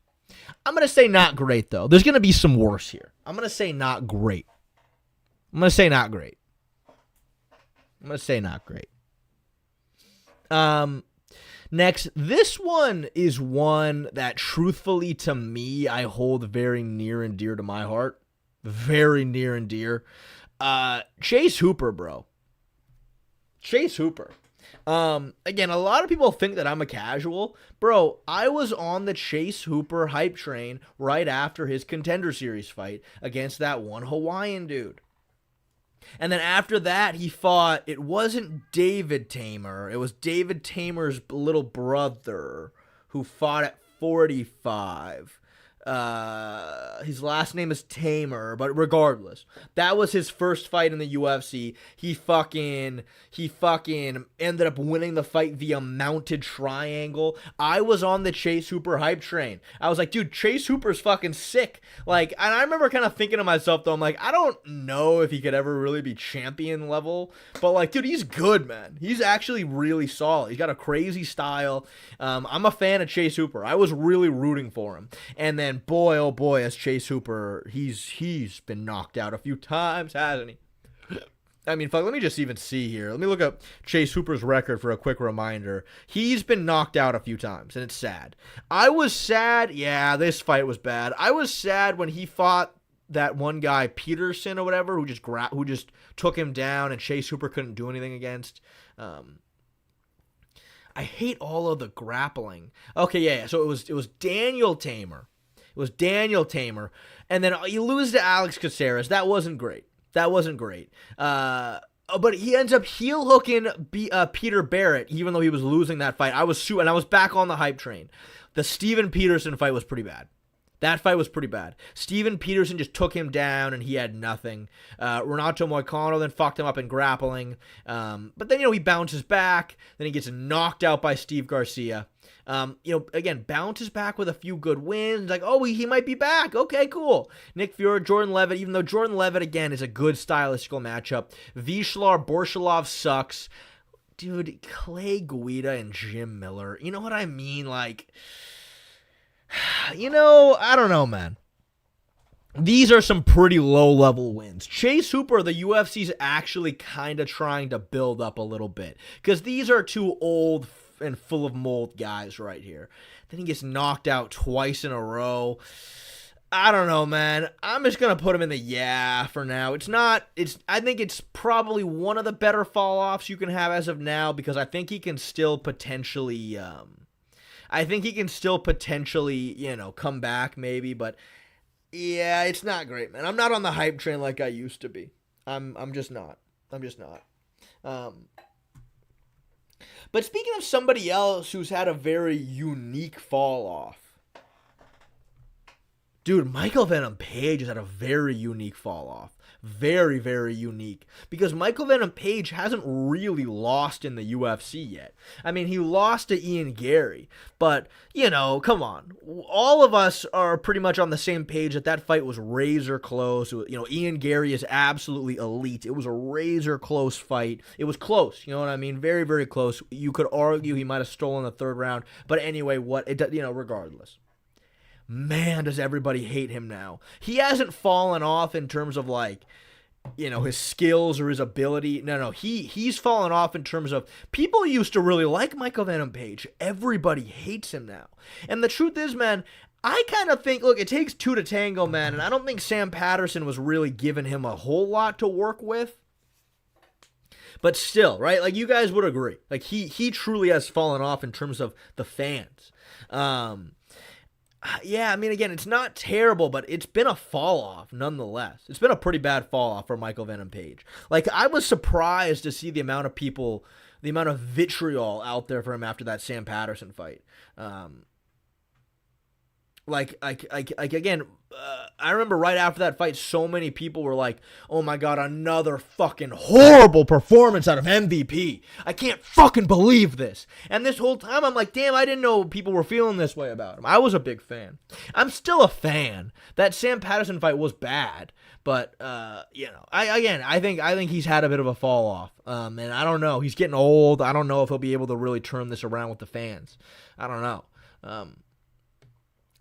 I'm going to say not great, though. There's going to be some worse here. I'm going to say not great. Next, this one is one that, truthfully, to me, I hold very near and dear to my heart. Very near and dear. Chase Hooper, bro. Chase Hooper. Again, a lot of people think that I'm a casual. Bro, I was on the Chase Hooper hype train right after his Contender Series fight against that one Hawaiian dude. And then after that, he fought, it wasn't David Tamer. It was David Tamer's little brother who fought at 45. His last name is Tamer, but regardless, that was his first fight in the UFC. He fucking ended up winning the fight via mounted triangle. I was on the Chase Hooper hype train. I was like, dude, Chase Hooper's fucking sick. Like, and I remember kind of thinking to myself, though, I'm like, I don't know if he could ever really be champion level, but like, dude, he's good, man. He's actually really solid. He's got a crazy style. I'm a fan of Chase Hooper. I was really rooting for him. And then, boy, oh boy, as Chase Hooper, he's been knocked out a few times, hasn't he? I mean, fuck, let me just even see here. Let me look up Chase Hooper's record for a quick reminder. He's been knocked out a few times, and it's sad. I was sad. Yeah, this fight was bad. I was sad when he fought that one guy, Peterson or whatever, who just took him down, and Chase Hooper couldn't do anything against. I hate all of the grappling. Okay, yeah. So it was Daniel Tamer. It was Daniel Tamer. And then you lose to Alex Caceres. That wasn't great. But he ends up heel hooking Peter Barrett, even though he was losing that fight. I was back on the hype train. The Steven Peterson fight was pretty bad. That fight was pretty bad. Steven Peterson just took him down, and he had nothing. Renato Moicano then fucked him up in grappling. But then, he bounces back. Then he gets knocked out by Steve Garcia. Again, bounces back with a few good wins. Like, oh, he might be back. Okay, cool. Nick Fury, Jordan Levitt, even though Jordan Levitt, again, is a good stylistical matchup. Vishlar Borshelov sucks. Dude, Clay Guida and Jim Miller. You know what I mean? Like, I don't know, man. These are some pretty low-level wins. Chase Hooper, the UFC's actually kind of trying to build up a little bit, because these are two old and full of mold guys right here. Then he gets knocked out twice in a row. I don't know, man. I'm just going to put him in the for now. I think it's probably one of the better fall-offs you can have as of now, because I think he can still potentially come back maybe, but Yeah, it's not great, man. I'm not on the hype train like I used to be. I'm just not. I'm just not. But speaking of somebody else who's had a very unique fall off, dude, Michael Venom Page has had a very unique fall off. Very, very unique. Because Michael Venom Page hasn't really lost in the UFC yet. I mean, he lost to Ian Garry. But, you know, come on. All of us are pretty much on the same page that that fight was razor close. You know, Ian Garry is absolutely elite. It was a razor close fight. It was close, you know what I mean? Very, very close. You could argue he might have stolen the third round. But anyway, regardless. Man, does everybody hate him now. He hasn't fallen off in terms of, like, you know, his skills or his ability. No, he's fallen off in terms of people used to really like Michael Venom Page. Everybody hates him now. And the truth is, man, I kind of think, look, it takes two to tango, man, and I don't think Sam Patterson was really giving him a whole lot to work with. But still, right? Like, you guys would agree. Like, he truly has fallen off in terms of the fans. Yeah, I mean, again, it's not terrible, but it's been a fall-off nonetheless. It's been a pretty bad fall-off for Michael Venom Page. Like, I was surprised to see the amount of people, the amount of vitriol out there for him after that Sam Patterson fight. Again, I remember right after that fight, so many people were like, oh my God, another fucking horrible performance out of MVP. I can't fucking believe this. And this whole time, I'm like, damn, I didn't know people were feeling this way about him. I was a big fan. I'm still a fan. That Sam Patterson fight was bad. But, you know, I think he's had a bit of a fall off. And I don't know. He's getting old. I don't know if he'll be able to really turn this around with the fans. I don't know.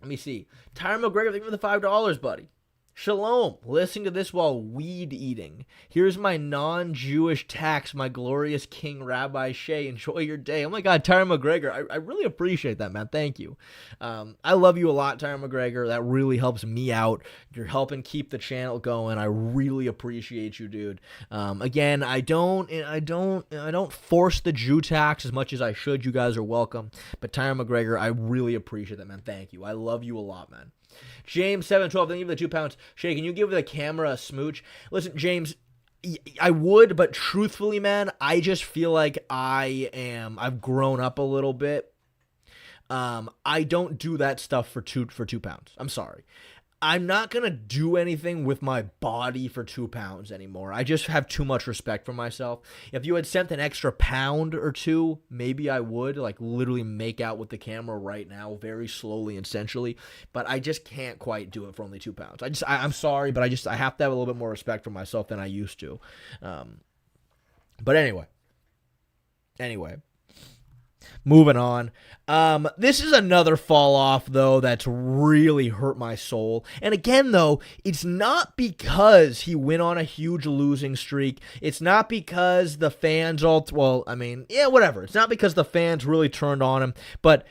Let me see. Tyron McGregor, thank you for the $5, buddy. Shalom. Listening to this while weed eating. Here's my non-Jewish tax, my glorious King Rabbi Shea. Enjoy your day. Oh my God, Tyron McGregor. I really appreciate that, man. Thank you. I love you a lot, Tyron McGregor. That really helps me out. You're helping keep the channel going. I really appreciate you, dude. Again, I don't force the Jew tax as much as I should. You guys are welcome. But Tyron McGregor, I really appreciate that, man. Thank you. I love you a lot, man. James 712, thank you for the £2. Shay, can you give the camera a smooch? Listen, James, I would, but truthfully, man, I just feel like I've grown up a little bit. I don't do that stuff for £2. I'm sorry. I'm not going to do anything with my body for £2 anymore. I just have too much respect for myself. If you had sent an extra £1 or $2, maybe I would, like, literally make out with the camera right now, very slowly and sensually. But I just can't quite do it for only £2. I'm sorry, but I have to have a little bit more respect for myself than I used to. But anyway. Moving on. This is another fall off, though, that's really hurt my soul. And again, though, it's not because he went on a huge losing streak. It's not because the fans whatever. It's not because the fans really turned on him. But,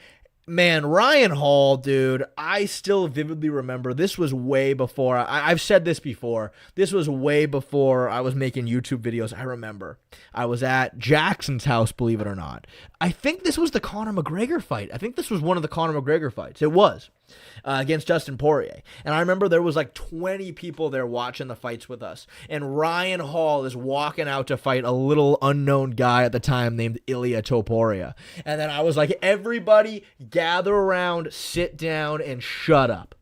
man, Ryan Hall, dude, I still vividly remember. This was way before. I've said this before. This was way before I was making YouTube videos. I remember. I was at Jackson's house, believe it or not. I think this was the Conor McGregor fight. I think this was one of the Conor McGregor fights. It was. Against Dustin Poirier. And I remember there was like 20 people there watching the fights with us. And Ryan Hall is walking out to fight a little unknown guy at the time named Ilia Topuria. And then I was like, everybody gather around, sit down, and shut up.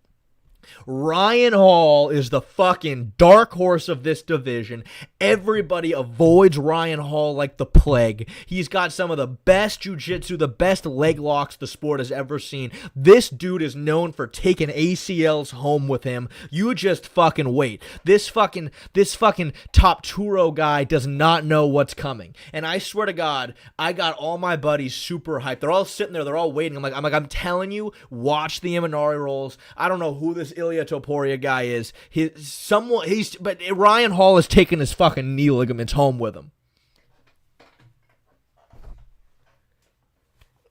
Ryan Hall is the fucking dark horse of this division. Everybody avoids Ryan Hall like the plague. He's got some of the best jiu-jitsu, the best leg locks the sport has ever seen. This dude is known for taking ACLs home with him. You just fucking wait. This fucking Top Turo guy does not know what's coming. And I swear to God, I got all my buddies super hyped. They're all sitting there. They're all waiting. I'm telling you, watch the Imanari rolls. I don't know who this Ilia Topuria guy is. But Ryan Hall is taking his fucking knee ligaments home with him.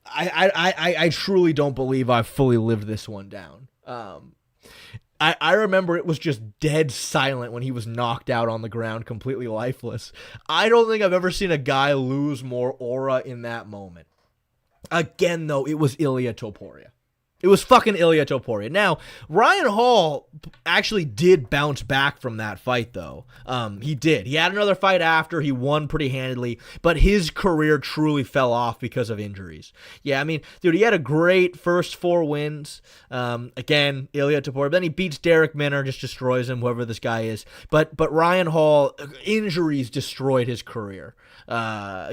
I truly don't believe I've fully lived this one down. I remember it was just dead silent when he was knocked out on the ground, completely lifeless. I don't think I've ever seen a guy lose more aura in that moment. Again, though, it was Ilia Topuria. It was fucking Ilia Topuria. Now, Ryan Hall actually did bounce back from that fight, though. He did. He had another fight after. He won pretty handily, but his career truly fell off because of injuries. Yeah, I mean, dude, he had a great first 4 wins. Again, Ilia Topuria. But then he beats Derek Minner, just destroys him, whoever this guy is. But Ryan Hall, injuries destroyed his career.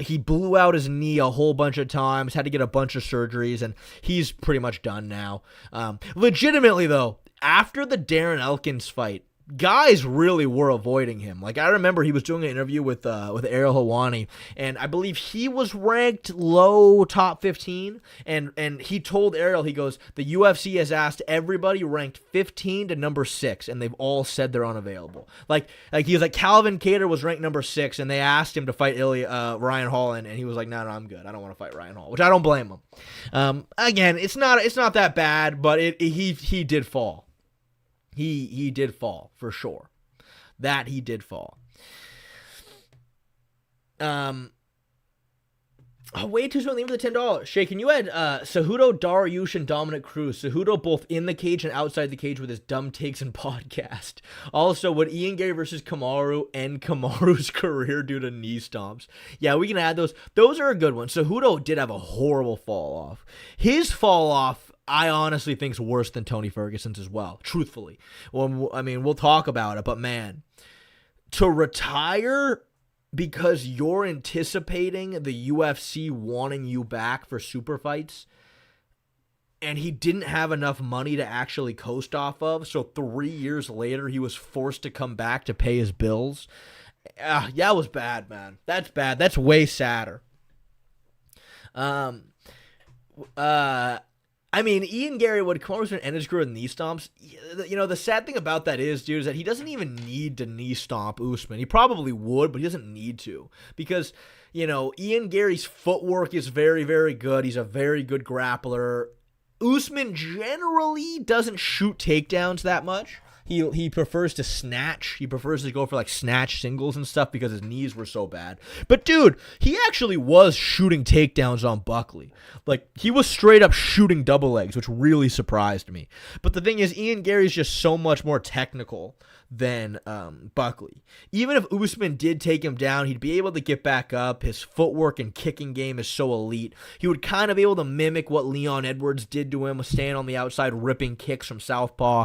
He blew out his knee a whole bunch of times, had to get a bunch of surgeries, and he's pretty much done now. Legitimately, though, after the Darren Elkins fight, guys really were avoiding him. Like, I remember he was doing an interview with Ariel Helwani, and I believe he was ranked low top 15, and he told Ariel, he goes, the UFC has asked everybody ranked 15 to number 6, and they've all said they're unavailable. Like he was like, Calvin Kattar was ranked number 6, and they asked him to fight Ryan Hall, and he was like, no, I'm good. I don't want to fight Ryan Hall, which I don't blame him. Again, it's not that bad, but he did fall. He did fall, for sure. That he did fall. Way too soon, leave for the $10. Shaken, you had Cejudo, Dariush, and Dominic Cruz. Cejudo both in the cage and outside the cage with his dumb takes and podcast. Also, would Ian Garry versus Kamaru end Kamaru's career due to knee stomps? Yeah, we can add those. Those are a good one. Cejudo did have a horrible fall off. His fall off, I honestly think, is worse than Tony Ferguson's as well, truthfully. Well, I mean, we'll talk about it, but man, to retire because you're anticipating the UFC wanting you back for super fights, and he didn't have enough money to actually coast off of, so 3 years later he was forced to come back to pay his bills. That was bad, man. That's bad. That's way sadder. I mean, Ian Garry would come over and end his career with knee stomps. You know, the sad thing about that is, dude, is that he doesn't even need to knee stomp Usman. He probably would, but he doesn't need to. Because, you know, Ian Garry's footwork is very, very good. He's a very good grappler. Usman generally doesn't shoot takedowns that much. He prefers to snatch. He prefers to go for like snatch singles and stuff because his knees were so bad. But dude, he actually was shooting takedowns on Buckley. Like, he was straight up shooting double legs, which really surprised me. But the thing is, Ian Garry's just so much more technical than Buckley. Even if Usman did take him down, he'd be able to get back up. His footwork and kicking game is so elite. He would kind of be able to mimic what Leon Edwards did to him, staying on the outside, ripping kicks from southpaw.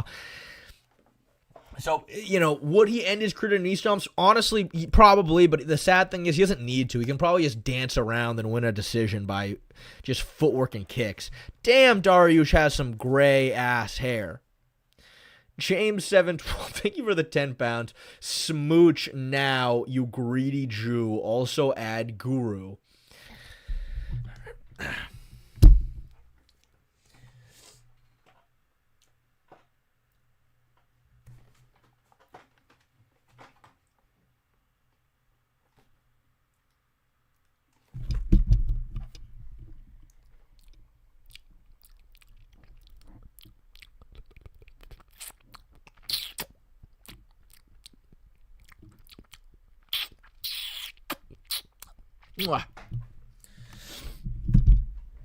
So, you know, would he end his career in knee stomps? Honestly, probably, but the sad thing is he doesn't need to. He can probably just dance around and win a decision by just footwork and kicks. Damn, Dariush has some gray-ass hair. James 712, thank you for the 10 pounds. Smooch now, you greedy Jew. Also add Guru.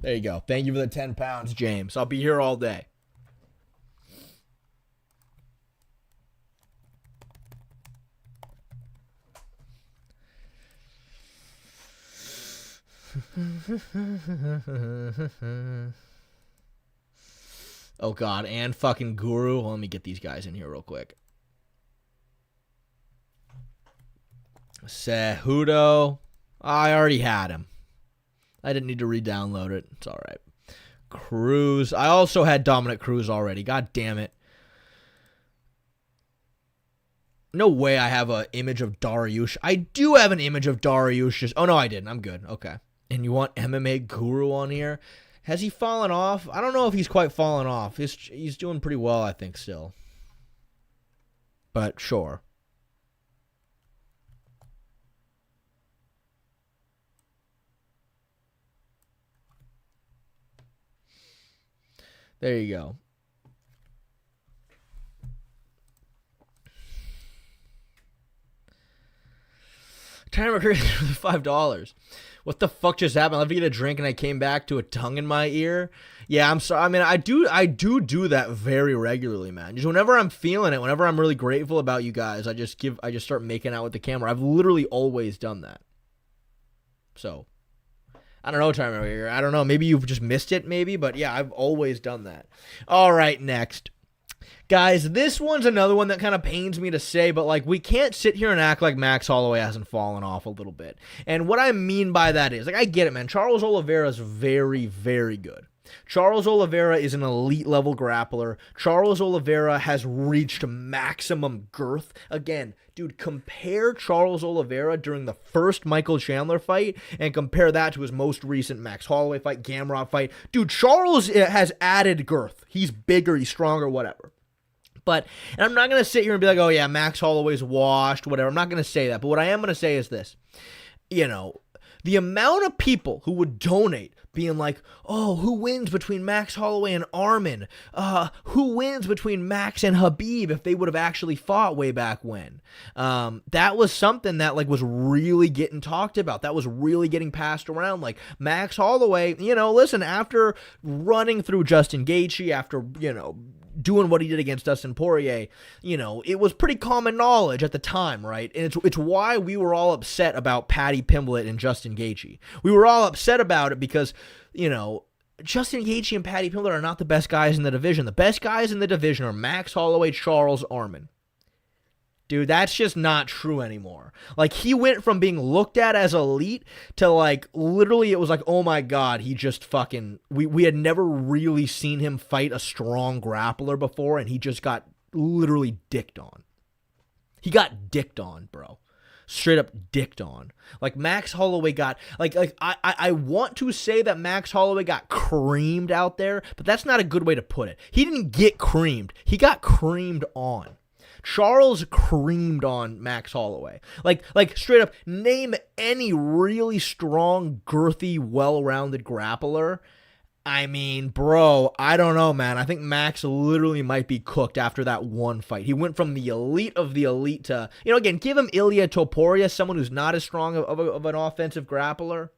There you go. Thank you for the 10 pounds, James. I'll be here all day. Oh, God. And fucking Guru. Well, let me get these guys in here real quick. Cejudo. I already had him. I didn't need to re-download it. It's all right. Cruz. I also had Dominic Cruz already. God damn it. No way I have an image of Dariush. I do have an image of Dariush. Oh, no, I didn't. I'm good. Okay. And you want MMA Guru on here? Has he fallen off? I don't know if he's quite fallen off. He's doing pretty well, I think, still. But sure. There you go. Tyron McGregor $5. What the fuck just happened? I left to get a drink and I came back to a tongue in my ear. Yeah, I'm sorry. I mean, I do that very regularly, man. Just whenever I'm feeling it, whenever I'm really grateful about you guys, I just start making out with the camera. I've literally always done that. So, I don't know, Tyron McGregor. I don't know. Maybe you've just missed it, maybe. But yeah, I've always done that. All right, next. Guys, this one's another one that kind of pains me to say, but like we can't sit here and act like Max Holloway hasn't fallen off a little bit. And what I mean by that is, like, I get it, man. Charles Oliveira is very, very good. Charles Oliveira is an elite level grappler. Charles Oliveira has reached maximum girth. Again, dude, compare Charles Oliveira during the first Michael Chandler fight and compare that to his most recent Max Holloway fight, Gamrot fight. Dude, Charles has added girth. He's bigger, he's stronger, whatever. But, and I'm not going to sit here and be like, oh yeah, Max Holloway's washed, whatever. I'm not going to say that. But what I am going to say is this. You know, the amount of people who would donate being like, oh, who wins between Max Holloway and Arman? Who wins between Max and Khabib if they would have actually fought way back when? That was something that like was really getting talked about. That was really getting passed around. Like Max Holloway, you know, listen, after running through Justin Gaethje, after, you know, doing what he did against Dustin Poirier, you know, it was pretty common knowledge at the time, right? And it's why we were all upset about Paddy Pimblett and Justin Gaethje. We were all upset about it because, you know, Justin Gaethje and Paddy Pimblett are not the best guys in the division. The best guys in the division are Max Holloway, Charles, Arman. Dude, that's just not true anymore. Like, he went from being looked at as elite to, like, literally it was like, oh my God, he just fucking... We had never really seen him fight a strong grappler before, and he just got literally dicked on. He got dicked on, bro. Straight up dicked on. Like, Max Holloway got... I want to say that Max Holloway got creamed out there, but that's not a good way to put it. He didn't get creamed. He got creamed on. Charles creamed on Max Holloway. Like straight up, name any really strong, girthy, well-rounded grappler. I mean, bro, I don't know, man. I think Max literally might be cooked after that one fight. He went from the elite of the elite to, you know, again, give him Ilia Topuria, someone who's not as strong of an offensive grappler.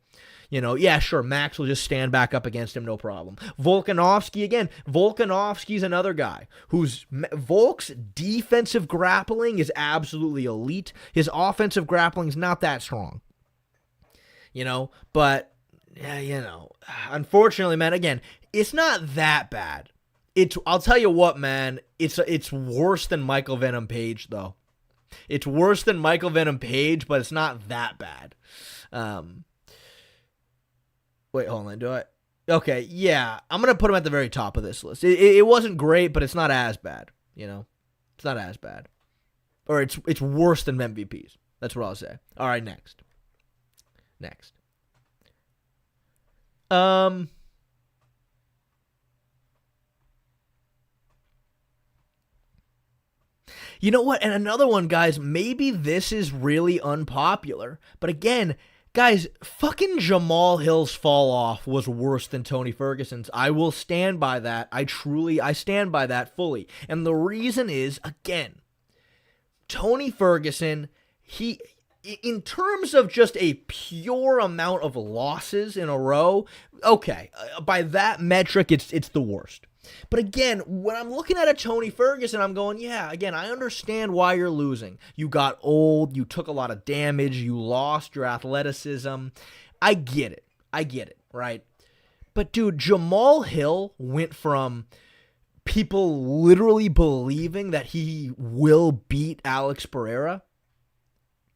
You know, yeah, sure, Max will just stand back up against him, no problem. Volkanovski, again, Volkanovski's another guy Volk's defensive grappling is absolutely elite. His offensive grappling is not that strong. You know, but, yeah, you know, unfortunately, man, again, it's not that bad. I'll tell you what, man, it's worse than Michael Venom Page, though. It's worse than Michael Venom Page, but it's not that bad. Wait, hold on, do I? Okay, yeah, I'm going to put him at the very top of this list. It wasn't great, but it's not as bad, you know? It's not as bad. Or it's worse than MVPs. That's what I'll say. All right, next. You know what? And another one, guys, maybe this is really unpopular, but again, guys, fucking Jamahal Hill's fall off was worse than Tony Ferguson's. I will stand by that. I stand by that fully. And the reason is, again, Tony Ferguson, he, in terms of just a pure amount of losses in a row, okay, by that metric, it's the worst. But again, when I'm looking at a Tony Ferguson, I'm going, yeah, again, I understand why you're losing. You got old, you took a lot of damage, you lost your athleticism. I get it, right? But dude, Jamahal Hill went from people literally believing that he will beat Alex Pereira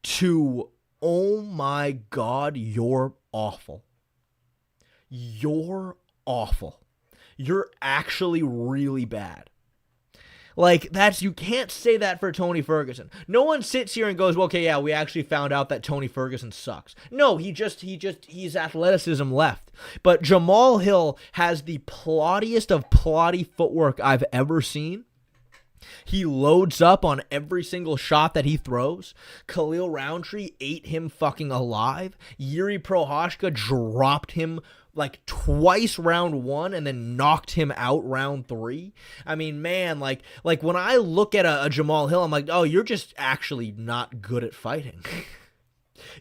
to, oh my God, you're awful. You're awful. You're actually really bad. Like, you can't say that for Tony Ferguson. No one sits here and goes, well, okay, yeah, we actually found out that Tony Ferguson sucks. No, his athleticism left. But Jamahal Hill has the plottiest of plotty footwork I've ever seen. He loads up on every single shot that he throws. Khalil Roundtree ate him fucking alive. Yuri Prohashka dropped him like twice round one and then knocked him out round three. I mean, man, like when I look at a Jamahal Hill, I'm like, oh, you're just actually not good at fighting.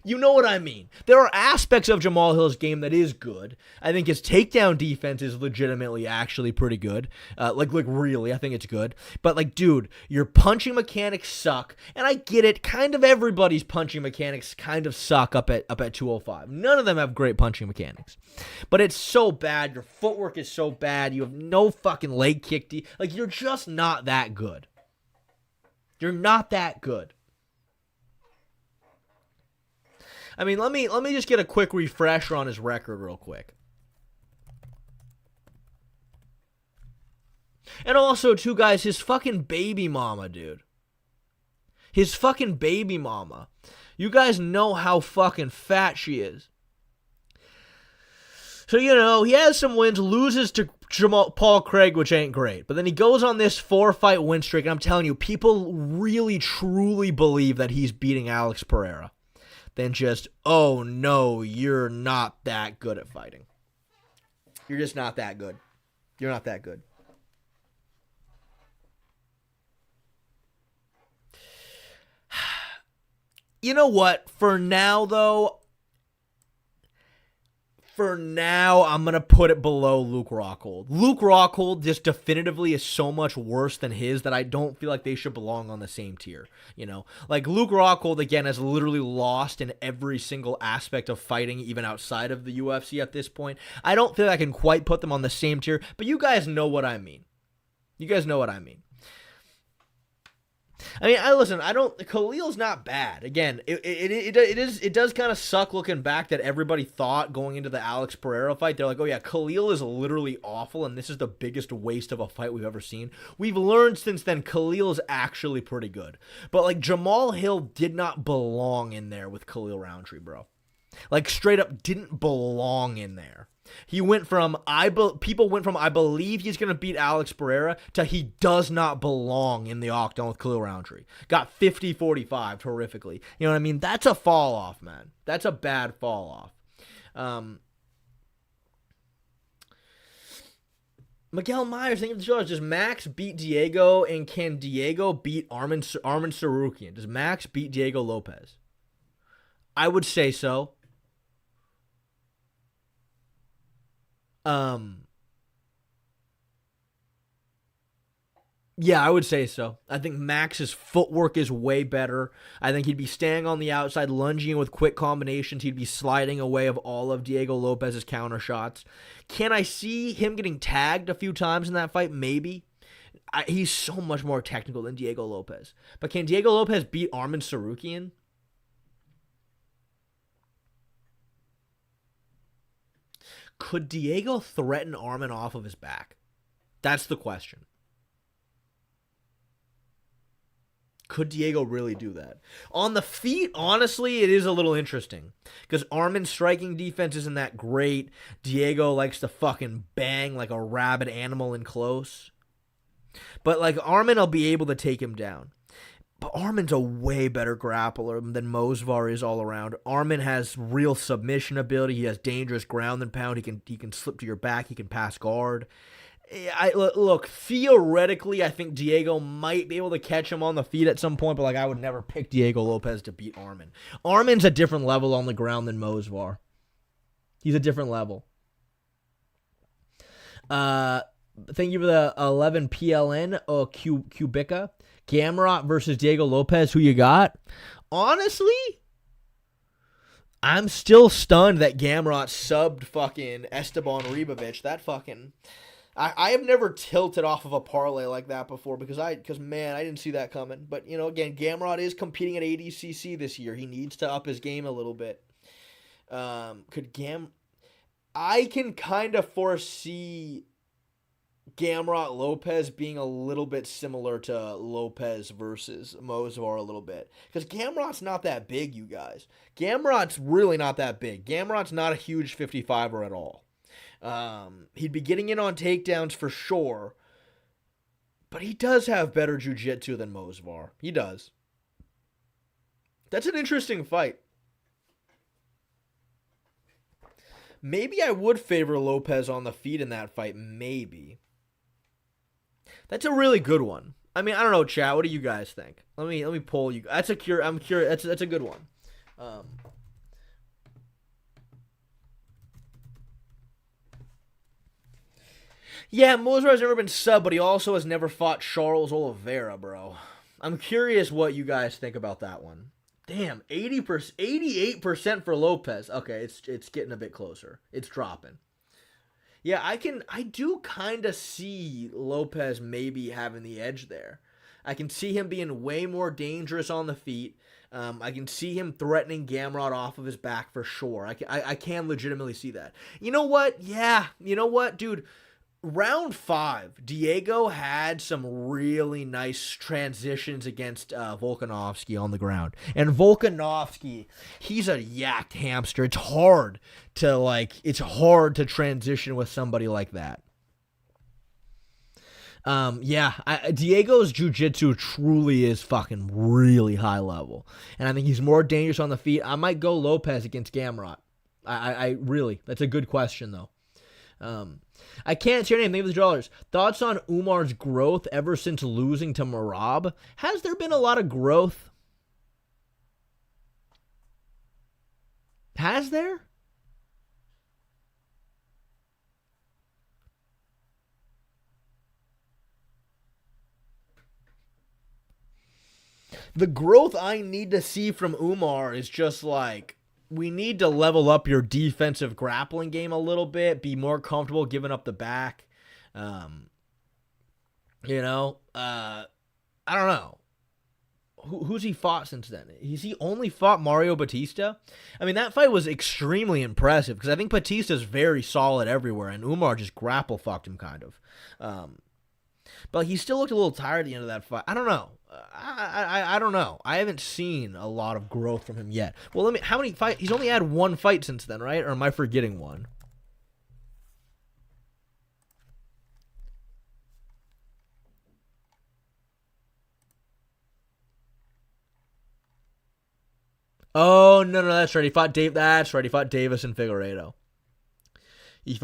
You know what I mean. There are aspects of Jamahal Hill's game that is good. I think his takedown defense is legitimately actually pretty good. Like really, I think it's good. But like, dude, your punching mechanics suck. And I get it. Kind of everybody's punching mechanics kind of suck up at 205. None of them have great punching mechanics. But it's so bad. Your footwork is so bad. You have no fucking leg kick. Like, you're just not that good. You're not that good. I mean, let me just get a quick refresher on his record real quick. And also, too, guys, his fucking baby mama, dude. His fucking baby mama. You guys know how fucking fat she is. So, you know, he has some wins, loses to Paul Craig, which ain't great. But then he goes on this 4-fight win streak, and I'm telling you, people really, truly believe that he's beating Alex Pereira. Than just, oh no, you're not that good at fighting. You're just not that good. You're not that good. You know what? For now, I'm going to put it below Luke Rockhold. Luke Rockhold just definitively is so much worse than his that I don't feel like they should belong on the same tier. You know, like Luke Rockhold, again, has literally lost in every single aspect of fighting, even outside of the UFC at this point. I don't feel like I can quite put them on the same tier, but you guys know what I mean. You guys know what I mean. I mean, Khalil's not bad. Again, it does kind of suck looking back that everybody thought going into the Alex Pereira fight, they're like, oh yeah, Khalil is literally awful and this is the biggest waste of a fight we've ever seen. We've learned since then Khalil is actually pretty good. But like Jamahal Hill did not belong in there with Khalil Roundtree, bro. Like straight up didn't belong in there. He went from, I believe he's going to beat Alex Pereira to he does not belong in the octagon with Khalil Roundtree. Got 50-45 terrifically. You know what I mean? That's a fall off, man. That's a bad fall off. Miguel Myers, thinking of the show, does Max beat Diego and can Diego beat Armin Sarukian? Does Max beat Diego Lopez? I would say so. Yeah, I would say so. I think Max's footwork is way better. I think he'd be staying on the outside, lunging with quick combinations. He'd be sliding away of all of Diego Lopez's counter shots. Can I see him getting tagged a few times in that fight? Maybe. He's so much more technical than Diego Lopez. But can Diego Lopez beat Armin Sarukian? Could Diego threaten Armin off of his back? That's the question. Could Diego really do that? On the feet, honestly, it is a little interesting. Because Armin's striking defense isn't that great. Diego likes to fucking bang like a rabid animal in close. But like Armin will be able to take him down. But Armin's a way better grappler than Mosvar is all around. Armin has real submission ability. He has dangerous ground and pound. He can slip to your back. He can pass guard. Look, theoretically, I think Diego might be able to catch him on the feet at some point, but like I would never pick Diego Lopez to beat Armin. Armin's a different level on the ground than Mosvar. He's a different level. Thank you for the 11 PLN Kubica. Gamrot versus Diego Lopez, who you got? Honestly, I'm still stunned that Gamrot subbed fucking Esteban Ribovic. That fucking... I have never tilted off of a parlay like that before because man, I didn't see that coming. But, you know, again, Gamrot is competing at ADCC this year. He needs to up his game a little bit. I can kind of foresee Gamrot Lopez being a little bit similar to Lopez versus Mosvar a little bit. Because Gamrot's not that big, you guys. Gamrot's really not that big. Gamrot's not a huge 55er at all. He'd be getting in on takedowns for sure. But he does have better jiu-jitsu than Mosvar. He does. That's an interesting fight. Maybe I would favor Lopez on the feet in that fight. Maybe. That's a really good one. I mean, I don't know, chat. What do you guys think? Let me poll you. I'm curious. That's a good one. Yeah, Mozart's never been sub, but he also has never fought Charles Oliveira, bro. I'm curious what you guys think about that one. Damn, 80%, 88% for Lopez. Okay, it's getting a bit closer. It's dropping. Yeah, I do kind of see Lopez maybe having the edge there. I can see him being way more dangerous on the feet. I can see him threatening Gamrot off of his back for sure. I can legitimately see that. You know what? Yeah, you know what, dude? Round 5, Diego had some really nice transitions against Volkanovski on the ground. And Volkanovski, he's a yacked hamster. It's hard to transition with somebody like that. Diego's jiu-jitsu truly is fucking really high level. And I think he's more dangerous on the feet. I might go Lopez against Gamrot. I really, that's a good question though. I can't see your name. Thank you for the dollars. Thoughts on Umar's growth ever since losing to Merab? Has there been a lot of growth? Has there? The growth I need to see from Umar is just like, we need to level up your defensive grappling game a little bit, be more comfortable giving up the back. I don't know. Who's he fought since then? Has he only fought Mario Bautista? I mean, that fight was extremely impressive because I think Batista's very solid everywhere, and Umar just grapple fucked him kind of. But he still looked a little tired at the end of that fight. I don't know. I don't know. I haven't seen a lot of growth from him yet. Well, how many fights? He's only had one fight since then, right? Or am I forgetting one? Oh, no, that's right. That's right. He fought Davis and Figueiredo. This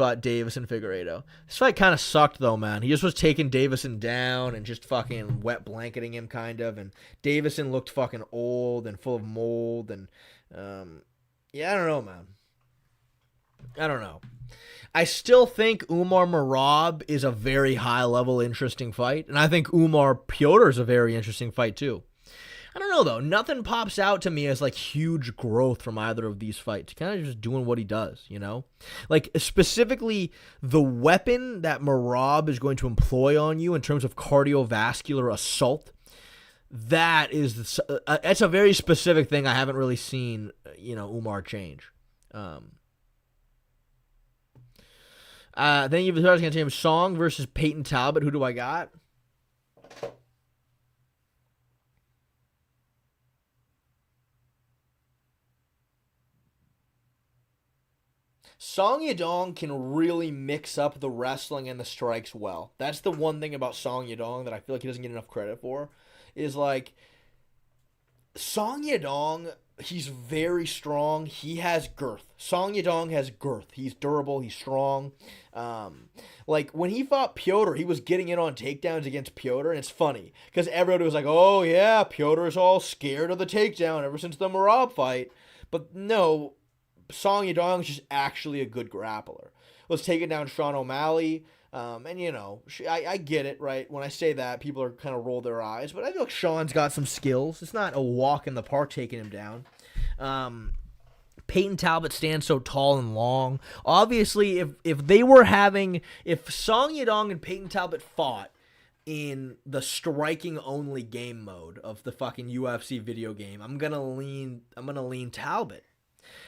fight kind of sucked, though, man. He just was taking Davison down and just fucking wet blanketing him, kind of. And Davison looked fucking old and full of mold. And, I don't know, man. I don't know. I still think Umar Merab is a very high-level, interesting fight. And I think Umar Piotr is a very interesting fight, too. I don't know, though. Nothing pops out to me as, like, huge growth from either of these fights. Kind of just doing what he does, you know? Like, specifically, the weapon that Merab is going to employ on you in terms of cardiovascular assault, that's a very specific thing I haven't really seen, Umar change. Then you've going to name Song versus Peyton Talbot. Who do I got? Song Yadong can really mix up the wrestling and the strikes well. That's the one thing about Song Yadong that I feel like he doesn't get enough credit for. Is like, Song Yadong, he's very strong. He has girth. Song Yadong has girth. He's durable. He's strong. Like, when he fought Piotr, he was getting in on takedowns against Piotr, and it's funny. Because everybody was like, oh yeah, Piotr's all scared of the takedown ever since the Merab fight. But no, Song Yadong is just actually a good grappler. Was taking down Sean O'Malley, I get it, right? When I say that, people are kind of roll their eyes, but I feel like Sean's got some skills. It's not a walk in the park taking him down. Peyton Talbot stands so tall and long. Obviously, if Song Yadong and Peyton Talbot fought in the striking only game mode of the fucking UFC video game, I'm gonna lean Talbot.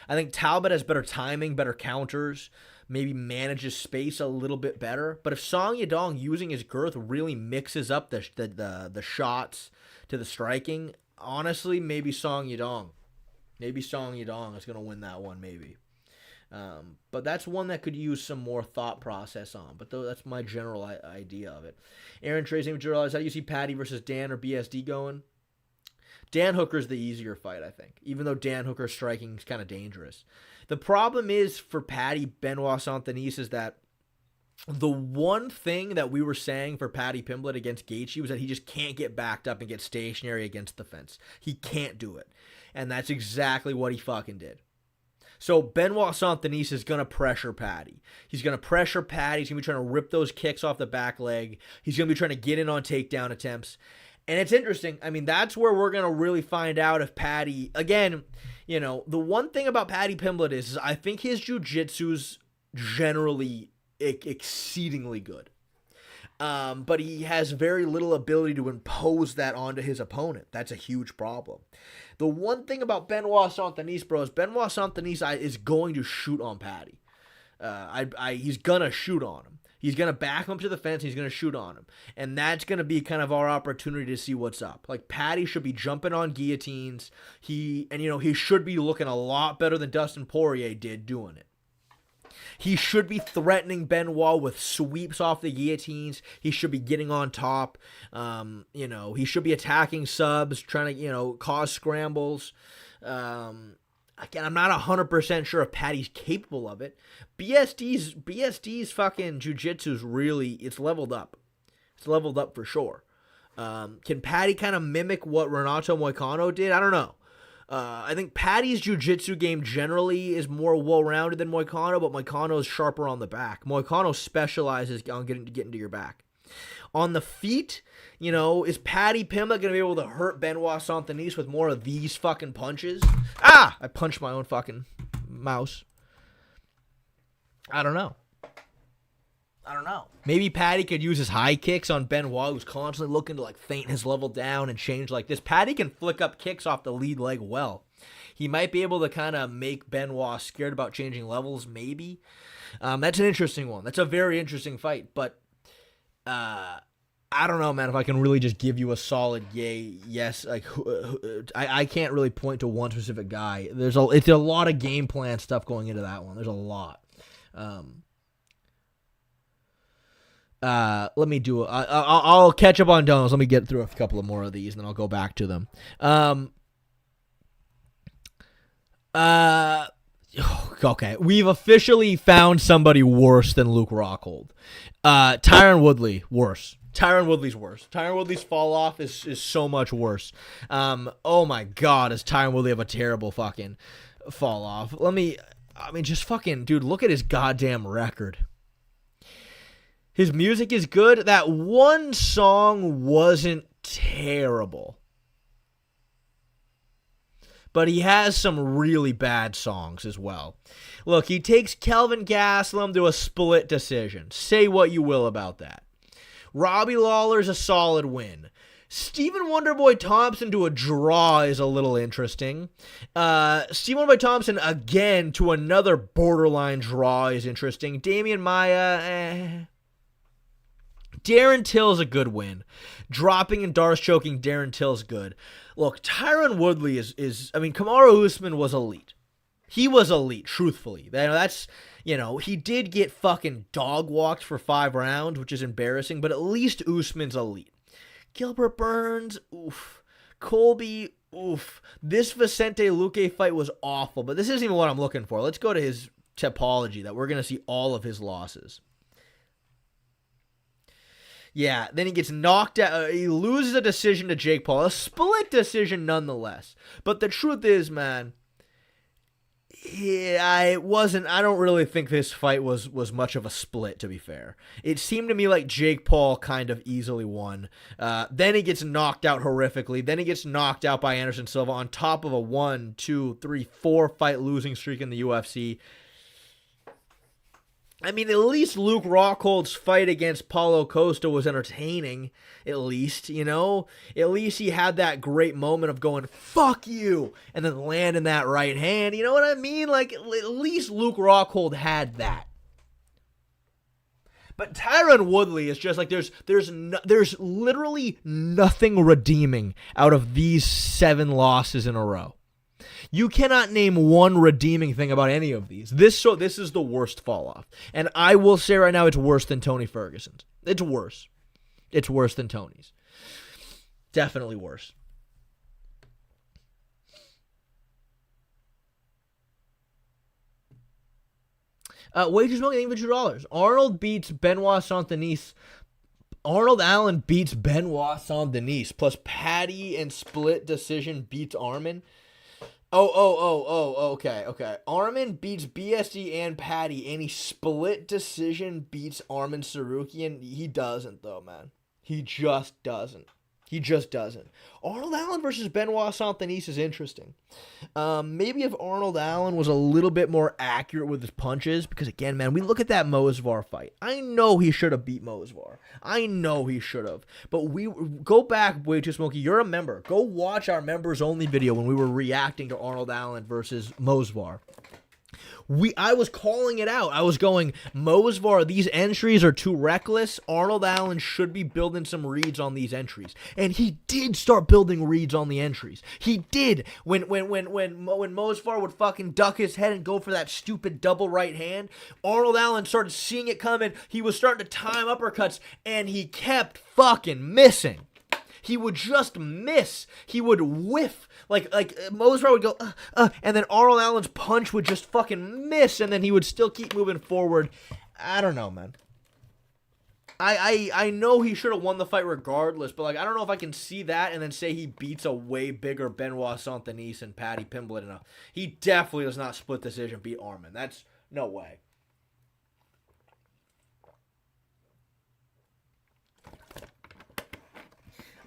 I think Talbot has better timing, better counters, maybe manages space a little bit better. But if Song Yadong, using his girth, really mixes up the shots to the striking, honestly, maybe Song Yadong. Maybe Song Yadong is going to win that one, maybe. But that's one that could use some more thought process on. But that's my general idea of it. Aaron Tracy, how do you see Paddy versus Dan or BSD going? Dan Hooker's the easier fight, I think, even though Dan Hooker's striking is kind of dangerous. The problem is for Paddy Benoit Saint-Denis is that the one thing that we were saying for Paddy Pimblett against Gaethje was that he just can't get backed up and get stationary against the fence. He can't do it. And that's exactly what he fucking did. So Benoit Saint-Denis is going to pressure Paddy. He's going to pressure Paddy. He's going to be trying to rip those kicks off the back leg. He's going to be trying to get in on takedown attempts. And it's interesting. I mean, that's where we're going to really find out if Paddy, again, you know, the one thing about Paddy Pimblett is I think his jiu-jitsu's generally exceedingly good. But he has very little ability to impose that onto his opponent. That's a huge problem. The one thing about Benoit Saint-Denis, bro, is Benoit Saint-Denis is going to shoot on Paddy. He's going to shoot on him. He's going to back him up to the fence. He's going to shoot on him. And that's going to be kind of our opportunity to see what's up. Like, Paddy should be jumping on guillotines. He should be looking a lot better than Dustin Poirier did doing it. He should be threatening Benoit with sweeps off the guillotines. He should be getting on top. He should be attacking subs, trying to, cause scrambles. Again, I'm not 100% sure if Paddy's capable of it. BSD's fucking jiu-jitsu is really, it's leveled up. It's leveled up for sure. Can Paddy kind of mimic what Renato Moicano did? I don't know. I think Paddy's jiu-jitsu game generally is more well-rounded than Moicano, but Moicano is sharper on the back. Moicano specializes on getting to your back. On the feet, is Paddy Pimblett going to be able to hurt Benoit Saint-Denis with more of these fucking punches? Ah! I punched my own fucking mouse. I don't know. Maybe Paddy could use his high kicks on Benoit, who's constantly looking to feint his level down and change like this. Paddy can flick up kicks off the lead leg well. He might be able to kind of make Benoit scared about changing levels, maybe. That's an interesting one. That's a very interesting fight, but I don't know, man, if I can really just give you a solid yay, yes. I can't really point to one specific guy. It's a lot of game plan stuff going into that one. There's a lot. Let me do it. I'll catch up on donos. Let me get through a couple of more of these, and then I'll go back to them. Okay, we've officially found somebody worse than Luke Rockhold. Tyron Woodley, worse. Tyron Woodley's worse. Tyron Woodley's fall off is so much worse. Oh my God, does Tyron Woodley have a terrible fucking fall off? Just fucking, dude, look at his goddamn record. His music is good. That one song wasn't terrible. But he has some really bad songs as well. Look, he takes Kelvin Gastelum to a split decision. Say what you will about that. Robbie Lawler's a solid win. Stephen Wonderboy Thompson to a draw is a little interesting. Stephen Wonderboy Thompson again to another borderline draw is interesting. Damian Maia, Darren Till's a good win. Dropping and Darce choking Darren Till's good. Look, Tyron Woodley is Kamaru Usman was elite. He was elite, truthfully. He did get fucking dog walked for 5 rounds, which is embarrassing, but at least Usman's elite. Gilbert Burns, oof. Colby, oof. This Vicente Luque fight was awful, but this isn't even what I'm looking for. Let's go to his topology that we're going to see all of his losses. Yeah, then he gets knocked out. He loses a decision to Jake Paul. A split decision nonetheless. But the truth is, man, I don't really think this fight was much of a split, to be fair. It seemed to me like Jake Paul kind of easily won. Then he gets knocked out horrifically. Then he gets knocked out by Anderson Silva on top of a 1, 2, 3, 4 fight losing streak in the UFC. At least Luke Rockhold's fight against Paulo Costa was entertaining, at least, At least he had that great moment of going, fuck you, and then landing that right hand, you know what I mean? At least Luke Rockhold had that. But Tyron Woodley is just there's literally nothing redeeming out of these 7 losses in a row. You cannot name one redeeming thing about any of these. This is the worst fall off. And I will say right now it's worse than Tony Ferguson's. It's worse. It's worse than Tony's. Definitely worse. Wages smoking $2. Arnold beats Benoit Saint-Denis. Arnold Allen beats Benoit Saint-Denis. Plus Paddy and split decision beats Armin. Okay. Arman beats BSD and Paddy, and he split decision beats Arman Sarukian. He doesn't, though, man. He just doesn't. He just doesn't. Arnold Allen versus Benoit Saint-Denis is interesting. Maybe if Arnold Allen was a little bit more accurate with his punches, because again, man, we look at that Mosvar fight. I know he should have beat Mosvar. I know he should have. But we go back, Way Too Smoky. You're a member. Go watch our members only video when we were reacting to Arnold Allen versus Mosvar. I was calling it out. I was going, Mosvar, these entries are too reckless. Arnold Allen should be building some reads on these entries. And he did start building reads on the entries. He did. When Mosvar would fucking duck his head and go for that stupid double right hand, Arnold Allen started seeing it coming. He was starting to time uppercuts, and he kept fucking missing. He would just miss. He would whiff. Like Mosvar would go, and then Arnold Allen's punch would just fucking miss, and then he would still keep moving forward. I don't know, man. I know he should have won the fight regardless, but like I don't know if I can see that and then say he beats a way bigger Benoit Saint-Denis and Paddy Pimblett enough. He definitely does not split decision beat Arman. That's no way.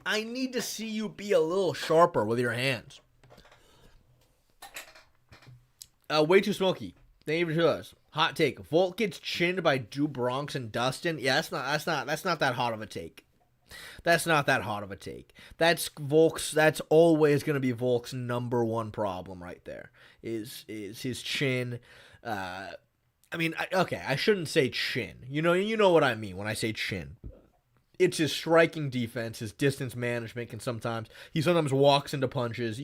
I need to see you be a little sharper with your hands. Way Too Smoky. Thank you for us. Hot take. Volk gets chinned by Drew Bronx and Dustin. Yeah, that's not that hot of a take. That's not that hot of a take. That's always gonna be Volk's number one problem right there. Is his chin. I shouldn't say chin. You know what I mean when I say chin. It's his striking defense, his distance management he sometimes walks into punches,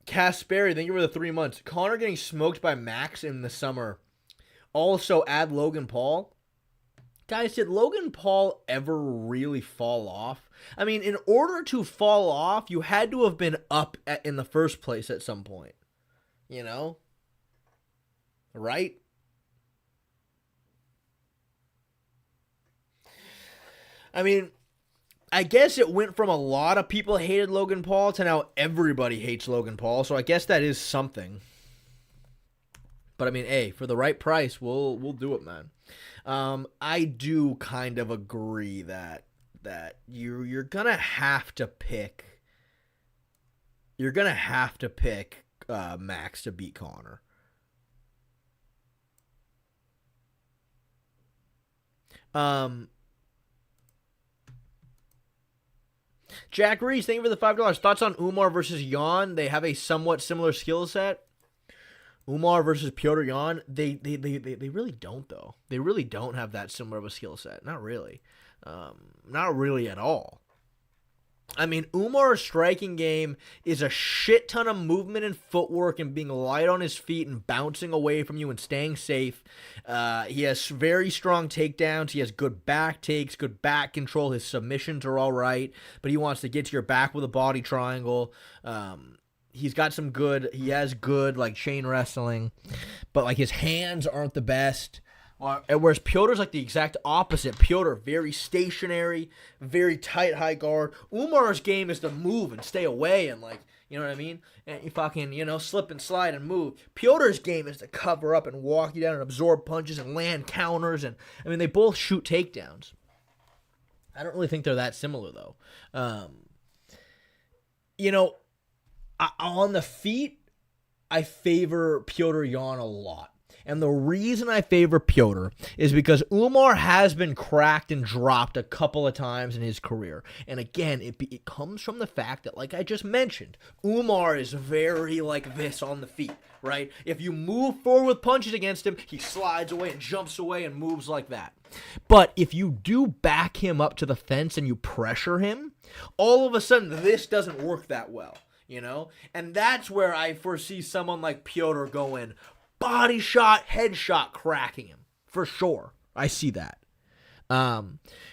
Kasperi, thank you for the 3 months. Conor getting smoked by Max in the summer. Also add Logan Paul. Guys, did Logan Paul ever really fall off? I mean, in order to fall off, you had to have been up in the first place at some point. Right? I mean, I guess it went from a lot of people hated Logan Paul to now everybody hates Logan Paul, so I guess that is something. But I mean, hey, for the right price, we'll do it, man. I do kind of agree that you're gonna have to pick. You're gonna have to pick Max to beat Conor. Jack Reese, thank you for the $5. Thoughts on Umar versus Jan? They have a somewhat similar skill set. Umar versus Petr Yan, they really don't, though. They really don't have that similar of a skill set. Not really. Not really at all. I mean, Umar's striking game is a shit ton of movement and footwork and being light on his feet and bouncing away from you and staying safe. He has very strong takedowns. He has good back takes, good back control. His submissions are all right, but he wants to get to your back with a body triangle. He has good like chain wrestling, but like his hands aren't the best. Whereas Piotr's like the exact opposite. Petr, very stationary, very tight high guard. Umar's game is to move and stay away and like, you know what I mean? And you fucking, slip and slide and move. Piotr's game is to cover up and walk you down and absorb punches and land counters. And I mean, they both shoot takedowns. I don't really think they're that similar though. On the feet, I favor Petr Yan a lot. And the reason I favor Petr is because Umar has been cracked and dropped a couple of times in his career. And again, it comes from the fact that, like I just mentioned, Umar is very like this on the feet, right? If you move forward with punches against him, he slides away and jumps away and moves like that. But if you do back him up to the fence and you pressure him, all of a sudden this doesn't work that well, And that's where I foresee someone like Petr going body shot, headshot, cracking him. For sure. I see that.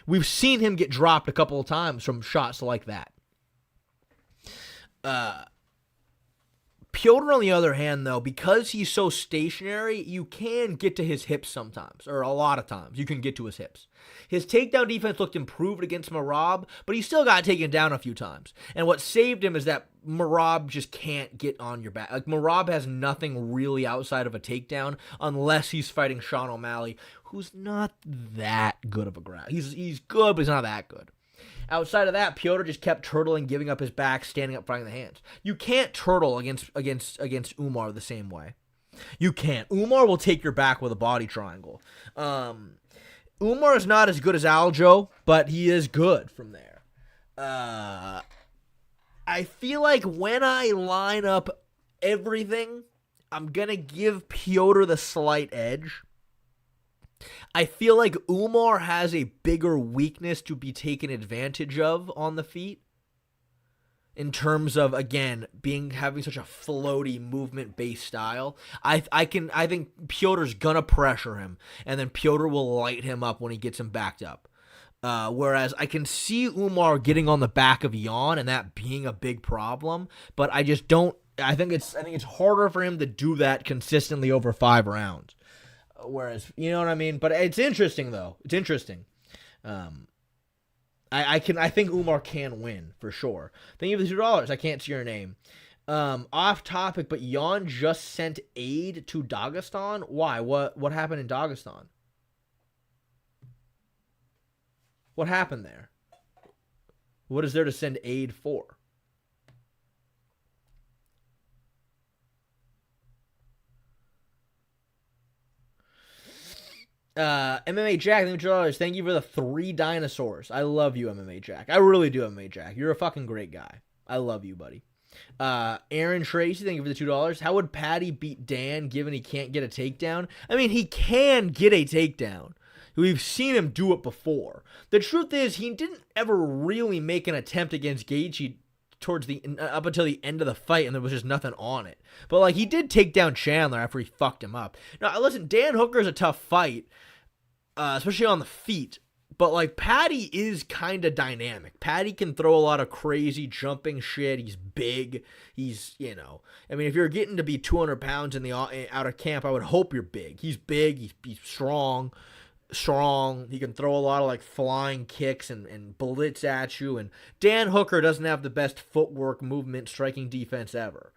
We've seen him get dropped a couple of times from shots like that. Piotr, on the other hand, though, because he's so stationary, you can get to his hips sometimes, or a lot of times. You can get to his hips. His takedown defense looked improved against Merab, but he still got taken down a few times. And what saved him is that Merab just can't get on your back. Like, Merab has nothing really outside of a takedown unless he's fighting Sean O'Malley, who's not that good of a grappler. He's good, but he's not that good. Outside of that, Piotr just kept turtling, giving up his back, standing up, fighting the hands. You can't turtle against Umar the same way. You can't. Umar will take your back with a body triangle. Umar is not as good as Aljo, but he is good from there. I feel like when I line up everything, I'm going to give Piotr the slight edge. I feel like Umar has a bigger weakness to be taken advantage of on the feet in terms of, again, having such a floaty movement-based style. I think Piotr's gonna pressure him, and then Piotr will light him up when he gets him backed up. Whereas I can see Umar getting on the back of Jan and that being a big problem, but I just don't. I think it's harder for him to do that consistently over 5 rounds. Whereas, you know what I mean? But it's interesting, though. It's interesting. I think Umar can win, for sure. Thank you for the $2. I can't see your name. Off topic, but Jan just sent aid to Dagestan? Why? What happened in Dagestan? What happened there? What is there to send aid for? MMA Jack, thank you for the 3 dinosaurs. I love you, MMA Jack. I really do, MMA Jack. You're a fucking great guy. I love you, buddy. Aaron Tracy, thank you for the $2. How would Paddy beat Dan given he can't get a takedown? I mean, he can get a takedown. We've seen him do it before. The truth is, he didn't ever really make an attempt against Gaethje up until the end of the fight, and there was just nothing on it. But, like, he did take down Chandler after he fucked him up. Now, listen, Dan Hooker's a tough fight, especially on the feet. But, like, Paddy is kind of dynamic. Paddy can throw a lot of crazy jumping shit. He's big. He's, I mean, if you're getting to be 200 pounds out of camp, I would hope you're big. He's big. He's strong. He can throw a lot of, like, flying kicks and blitz at you. And Dan Hooker doesn't have the best footwork, movement, striking defense ever.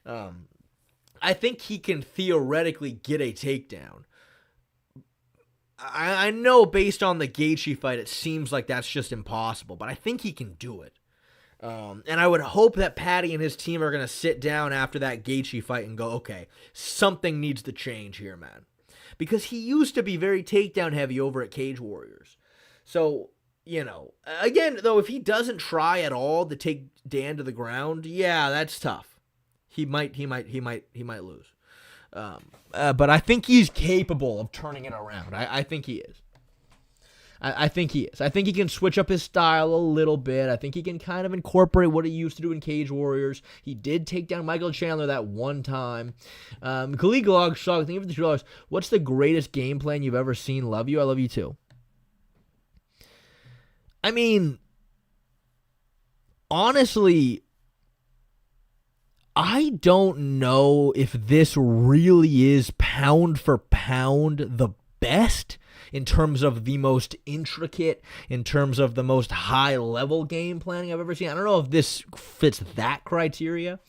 I think he can theoretically get a takedown. I know based on the Gaethje fight, it seems like that's just impossible, but I think he can do it. And I would hope that Paddy and his team are going to sit down after that Gaethje fight and go, okay, something needs to change here, man. Because he used to be very takedown heavy over at Cage Warriors. So, again, though, if he doesn't try at all to take Dan to the ground, yeah, that's tough. He might lose. But I think he's capable of turning it around. I think he is. I think he is. I think he can switch up his style a little bit. I think he can kind of incorporate what he used to do in Cage Warriors. He did take down Michael Chandler that one time. Khalid Logshog, thank you for the $2. What's the greatest game plan you've ever seen? Love you. I love you too. I mean, honestly, I don't know if this really is pound for pound the best in terms of the most intricate, in terms of the most high-level game planning I've ever seen. I don't know if this fits that criteria,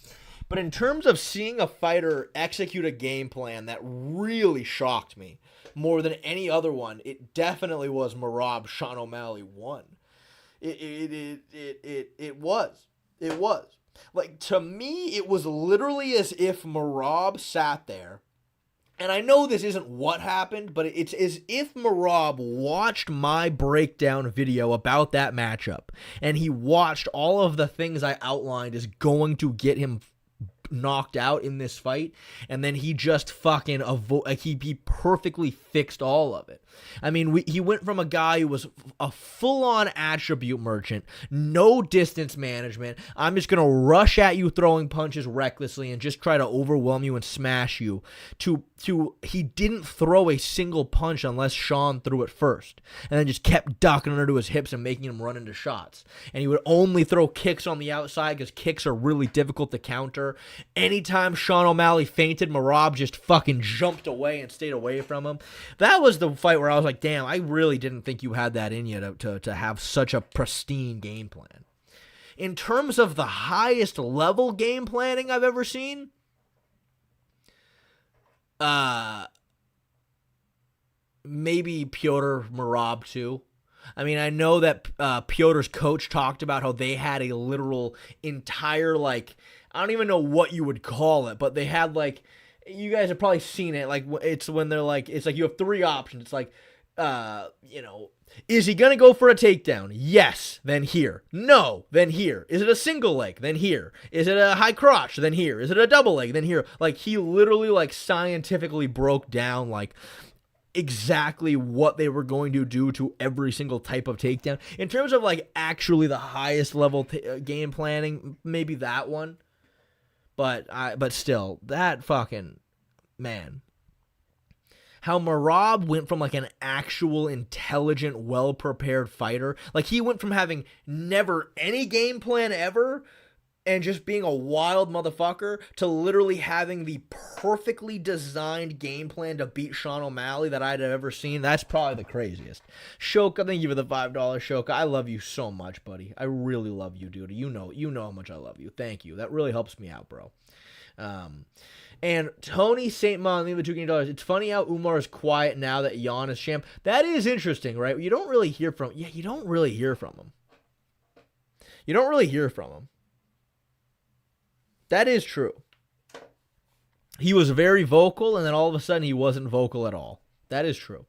but in terms of seeing a fighter execute a game plan that really shocked me more than any other one, it definitely was Merab Sean O'Malley 1. It was. Like, to me, it was literally as if Merab sat there. And I know this isn't what happened, but it's as if Merab watched my breakdown video about that matchup, and he watched all of the things I outlined as going to get him knocked out in this fight, and then he just fucking he perfectly fixed all of it. I mean, he went from a guy who was a full-on attribute merchant, no distance management. I'm just going to rush at you throwing punches recklessly and just try to overwhelm you and smash you, to he didn't throw a single punch unless Sean threw it first, and then just kept ducking under to his hips and making him run into shots. And he would only throw kicks on the outside because kicks are really difficult to counter. Anytime Sean O'Malley feinted, Merab just fucking jumped away and stayed away from him. That was the fight where I was like, damn, I really didn't think you had that in you to have such a pristine game plan. In terms of the highest level game planning I've ever seen, maybe Pyotr Merab too. I mean, I know that Pyotr's coach talked about how they had a literal entire, like, I don't even know what you would call it, but they had, like, you guys have probably seen it, like, it's when they're like, it's like you have three options. It's like, is he going to go for a takedown? Yes, then here. No, then here. Is it a single leg? Then here. Is it a high crotch? Then here. Is it a double leg? Then here. Like, he literally, like, scientifically broke down, like, exactly what they were going to do to every single type of takedown. In terms of, like, actually the highest level game planning, maybe that one. But still, that fucking, man. How Merab went from, like, an actual intelligent, well-prepared fighter. Like, he went from having never any game plan ever and just being a wild motherfucker to literally having the perfectly designed game plan to beat Sean O'Malley that I'd have ever seen. That's probably the craziest. Shoka, thank you for the $5, Shoka. I love you so much, buddy. I really love you, dude. You know how much I love you. Thank you. That really helps me out, bro. And Tony St. Mon, leave the $2 Canadian. It's funny how Umar is quiet now that Jan is champ. That is interesting, right? You don't really hear from him. Yeah, you don't really hear from him. You don't really hear from him. That is true. He was very vocal, and then all of a sudden he wasn't vocal at all. That is true.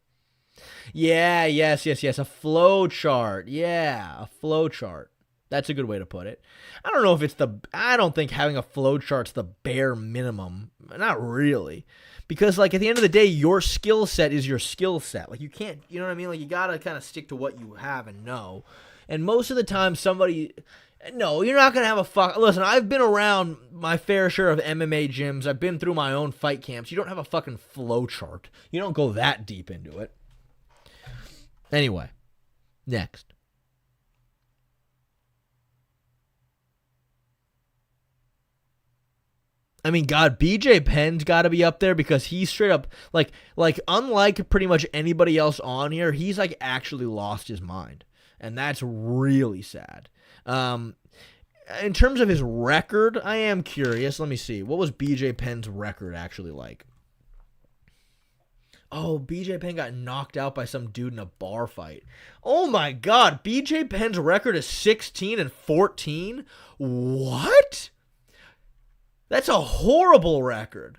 Yeah, yes. A flow chart. Yeah, a flow chart. That's a good way to put it. I don't know if it's I don't think having a flow chart's the bare minimum. Not really. Because, like, at the end of the day, your skill set is your skill set. Like, you can't, you know what I mean? Like, you gotta kind of stick to what you have and know. And most of the time, no, you're not going to have listen, I've been around my fair share of MMA gyms. I've been through my own fight camps. You don't have a fucking flow chart. You don't go that deep into it. Anyway, next. I mean, God, BJ Penn's got to be up there because he's straight up, like unlike pretty much anybody else on here, he's, like, actually lost his mind. And that's really sad. In terms of his record, I am curious. Let me see. What was BJ Penn's record actually like? Oh, BJ Penn got knocked out by some dude in a bar fight. Oh my God. BJ Penn's record is 16-14? What? That's a horrible record.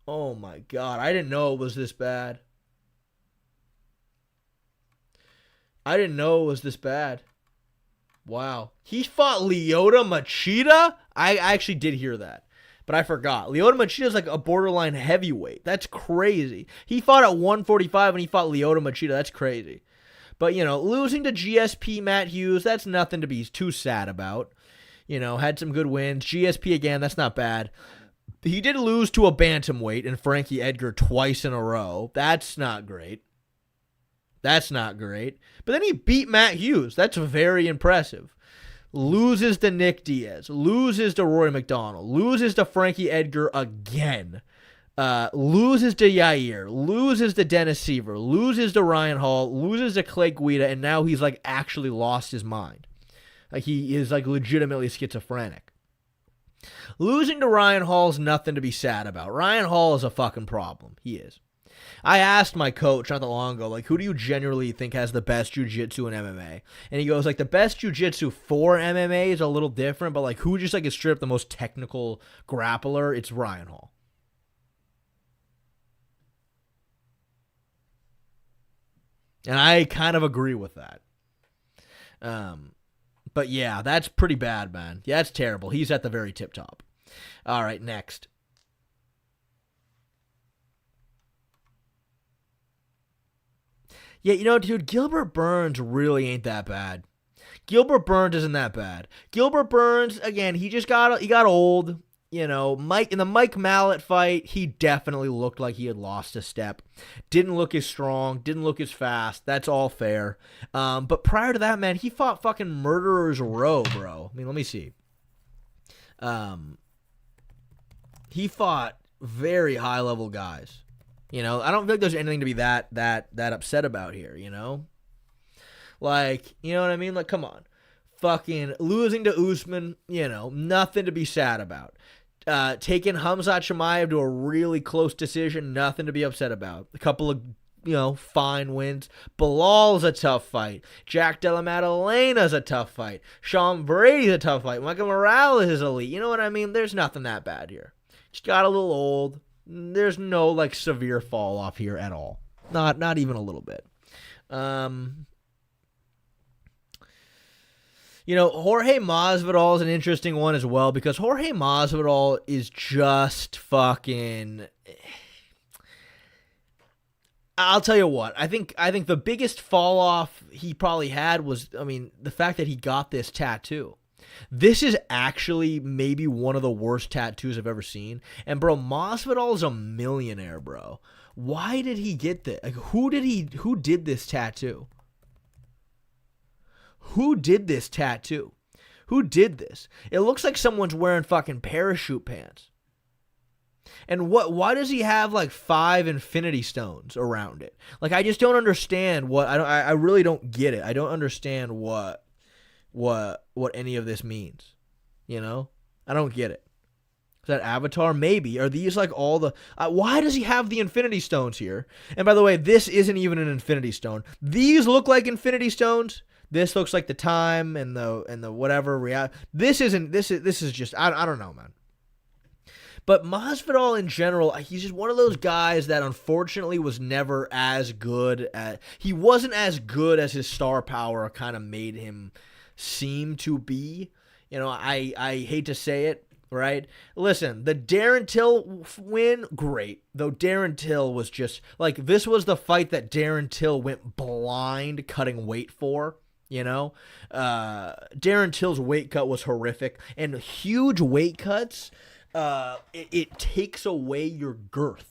Oh my God. I didn't know it was this bad. Wow. He fought Lyoto Machida? I actually did hear that, but I forgot. Lyoto Machida is like a borderline heavyweight. That's crazy. He fought at 145 and he fought Lyoto Machida. That's crazy. But, losing to GSP Matt Hughes, that's nothing to be too sad about. Had some good wins. GSP again, that's not bad. He did lose to a bantamweight and Frankie Edgar twice in a row. That's not great. But then he beat Matt Hughes. That's very impressive. Loses to Nick Diaz. Loses to Rory McDonald. Loses to Frankie Edgar again. Loses to Yair. Loses to Dennis Seaver. Loses to Ryan Hall. Loses to Clay Guida. And now he's, like, actually lost his mind. Like, he is, like, legitimately schizophrenic. Losing to Ryan Hall's nothing to be sad about. Ryan Hall is a fucking problem. He is. I asked my coach not that long ago, like, who do you generally think has the best jiu-jitsu in MMA? And he goes, like, the best jiu-jitsu for MMA is a little different, but, like, who just, like, is straight up the most technical grappler? It's Ryan Hall. And I kind of agree with that. But, yeah, that's pretty bad, man. Yeah, that's terrible. He's at the very tip top. All right, next. Yeah, dude, Gilbert Burns really ain't that bad. Gilbert Burns isn't that bad. Gilbert Burns, again, he got old. Mike in the Mike Mallet fight, he definitely looked like he had lost a step. Didn't look as strong, didn't look as fast. That's all fair. But prior to that, man, he fought fucking Murderers Row, bro. I mean, let me see. He fought very high level guys. I don't feel like there's anything to be that upset about here. Like, you know what I mean? Like, come on. Fucking losing to Usman, nothing to be sad about. Taking Khamzat Chimaev to a really close decision, nothing to be upset about. A couple of, fine wins. Bilal's a tough fight. Jack Della Maddalena's a tough fight. Sean Brady's a tough fight. Michael Morales is elite. You know what I mean? There's nothing that bad here. Just got a little old. There's no, like, severe fall off here at all. Not even a little bit. Jorge Masvidal is an interesting one as well because Jorge Masvidal is just fucking. I'll tell you what. I think the biggest fall off he probably had was, the fact that he got this tattoo. This is actually maybe one of the worst tattoos I've ever seen. And bro, Masvidal is a millionaire, bro. Why did he get this? Like, who did this tattoo? Who did this tattoo? Who did this? It looks like someone's wearing fucking parachute pants. And why does he have like 5 infinity stones around it? Like, I just don't understand I really don't get it. I don't understand what any of this means. I don't get it. Is that Avatar? Maybe. Are these like all the why does he have the infinity stones here? And by the way, this isn't even an infinity stone. These look like infinity stones. This looks like the time and the whatever This is just I don't know, man. But Masvidal in general, he's just one of those guys that unfortunately was never as good he wasn't as good as his star power kind of made him seem to be. I hate to say it, right? Listen, the Darren Till win, great. Though Darren Till was just like, this was the fight that Darren Till went blind cutting weight for. Darren Till's weight cut was horrific, and huge weight cuts, it takes away your girth.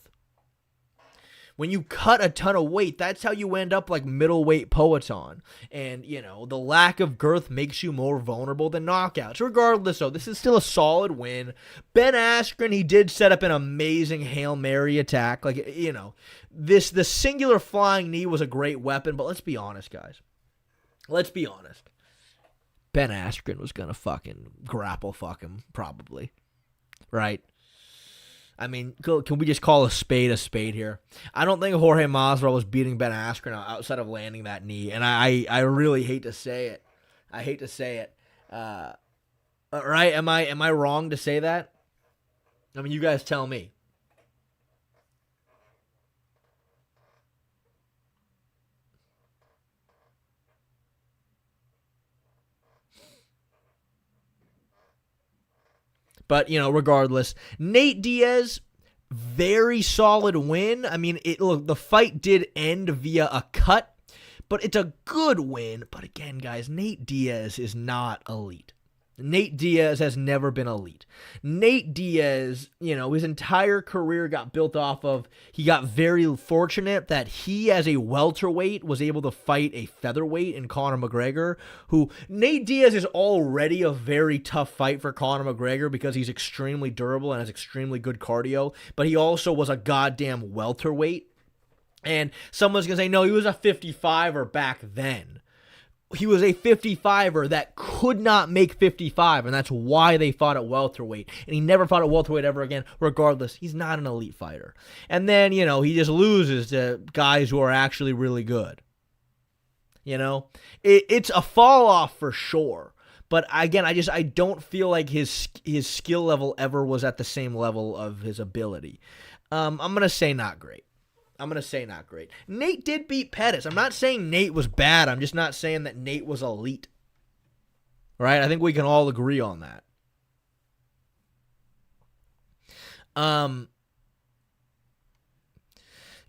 When you cut a ton of weight, that's how you end up like middleweight Poeton. And, the lack of girth makes you more vulnerable than knockouts. Regardless, though, this is still a solid win. Ben Askren, he did set up an amazing Hail Mary attack. Like, the singular flying knee was a great weapon, but let's be honest, guys. Let's be honest. Ben Askren was going to fucking grapple fuck him, probably. Right? I mean, can we just call a spade here? I don't think Jorge Masvidal was beating Ben Askren outside of landing that knee, and I really hate to say it. I hate to say it. Right? Am I wrong to say that? I mean, you guys tell me. But, regardless, Nate Diaz, very solid win. I mean, look, the fight did end via a cut, but it's a good win. But again, guys, Nate Diaz is not elite. Nate Diaz has never been elite. Nate Diaz, his entire career got built off of, he got very fortunate that he, as a welterweight, was able to fight a featherweight in Conor McGregor, who, Nate Diaz is already a very tough fight for Conor McGregor because he's extremely durable and has extremely good cardio, but he also was a goddamn welterweight. And someone's going to say, no, he was a 55er back then. He was a 55er that could not make 55, and that's why they fought at welterweight. And he never fought at welterweight ever again. Regardless, he's not an elite fighter. And then, he just loses to guys who are actually really good. It's a fall off for sure. But again, I don't feel like his skill level ever was at the same level of his ability. I'm going to say not great. Nate did beat Pettis. I'm not saying Nate was bad. I'm just not saying that Nate was elite. Right? I think we can all agree on that.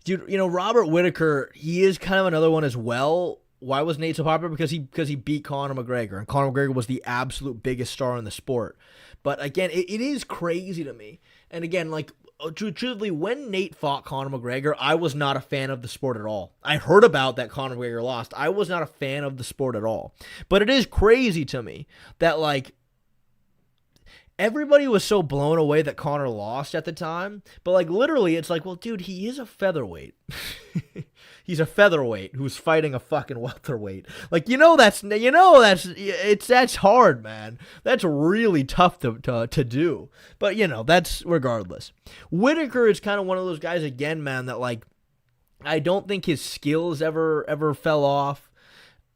Dude, Robert Whittaker, he is kind of another one as well. Why was Nate so popular? Because he beat Conor McGregor, and Conor McGregor was the absolute biggest star in the sport. But again, it is crazy to me. And again, like, truthfully, when Nate fought Conor McGregor, I was not a fan of the sport at all. I heard about that Conor McGregor lost. I was not a fan of the sport at all. But it is crazy to me that, like, everybody was so blown away that Conor lost at the time. But, like, literally, it's like, well, dude, he is a featherweight. He's a featherweight who's fighting a fucking welterweight. Like, that's hard, man. That's really tough to do. But, that's regardless. Whittaker is kind of one of those guys again, man, that, like, I don't think his skills ever fell off.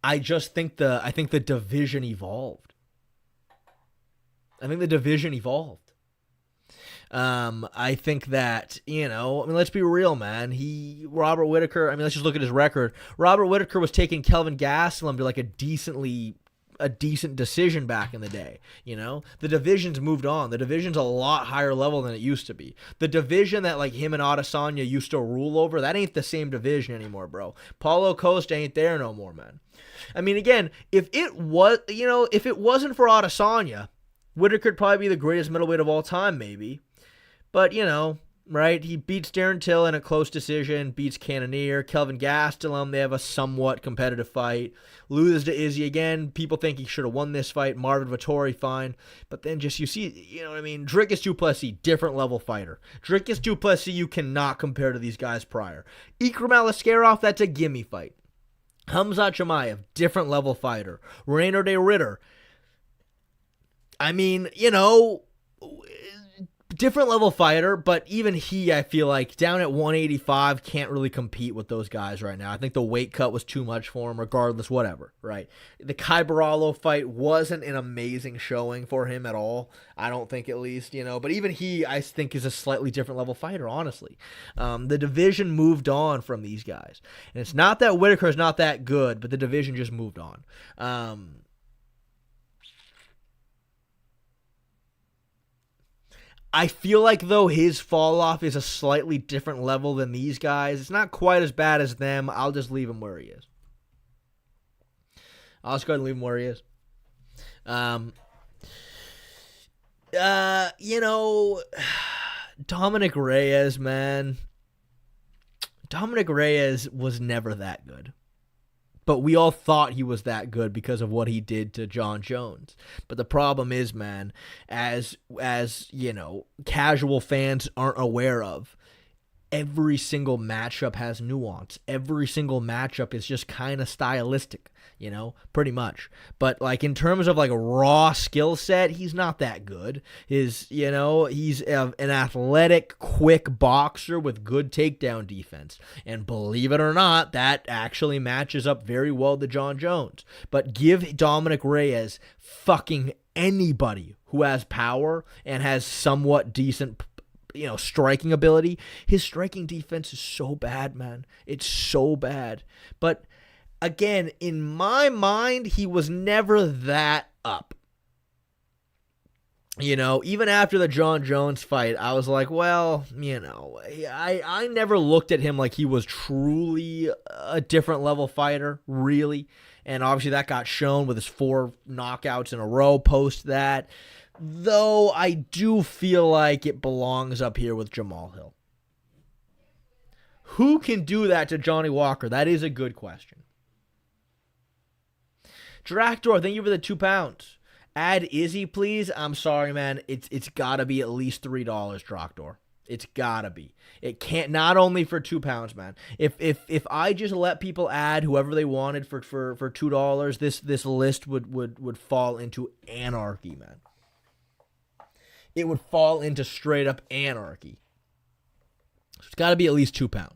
I just think the division evolved. I think that, let's be real, man. Robert Whittaker, let's just look at his record. Robert Whittaker was taking Kelvin Gastelum to like a decent decision back in the day. The division's moved on. The division's a lot higher level than it used to be. The division that like him and Adesanya used to rule over, that ain't the same division anymore, bro. Paulo Costa ain't there no more, man. Again, if it wasn't for Adesanya, Whittaker'd probably be the greatest middleweight of all time, maybe. But, right? He beats Darren Till in a close decision, beats Cannonier. Kelvin Gastelum, they have a somewhat competitive fight. Loses to Izzy again. People think he should have won this fight. Marvin Vettori, fine. But then you see, Dricus du Plessis, different level fighter. Dricus du Plessis, you cannot compare to these guys prior. Ikram Aliskerov, that's a gimme fight. Khamzat Chimaev, different level fighter. Reiner de Ritter, different level fighter, but even he, I feel like, down at 185, can't really compete with those guys right now. I think the weight cut was too much for him, regardless, whatever, right? The Kai Barallo fight wasn't an amazing showing for him at all, I don't think, at least, but even he, I think, is a slightly different level fighter, honestly. The division moved on from these guys. And it's not that Whittaker's not that good, but the division just moved on. I feel like, though, his fall off is a slightly different level than these guys. It's not quite as bad as them. I'll just leave him where he is. I'll just go ahead and leave him where he is. Dominic Reyes, man. Dominic Reyes was never that good. But we all thought he was that good because of what he did to John Jones. But the problem is, man, as casual fans aren't aware of, every single matchup has nuance. Every single matchup is just kind of stylistic, pretty much. But like in terms of like a raw skill set, he's not that good. He's an athletic, quick boxer with good takedown defense. And believe it or not, that actually matches up very well to John Jones. But give Dominic Reyes fucking anybody who has power and has somewhat decent striking ability. His striking defense is so bad, man. It's so bad. But again, in my mind, he was never that up. Even after the John Jones fight, I was like, well, I never looked at him like he was truly a different level fighter, really. And obviously that got shown with his 4 knockouts in a row post that. Though I do feel like it belongs up here with Jamahal Hill. Who can do that to Johnny Walker? That is a good question. Dractor, thank you for the 2 pounds. Add Izzy, please. I'm sorry, man. It's got to be at least $3, Dractor. It's got to be. It can't, not only for 2 pounds, man. If I just let people add whoever they wanted for $2, this list would fall into anarchy, man. It would fall into straight up anarchy. So it's got to be at least 2 pounds.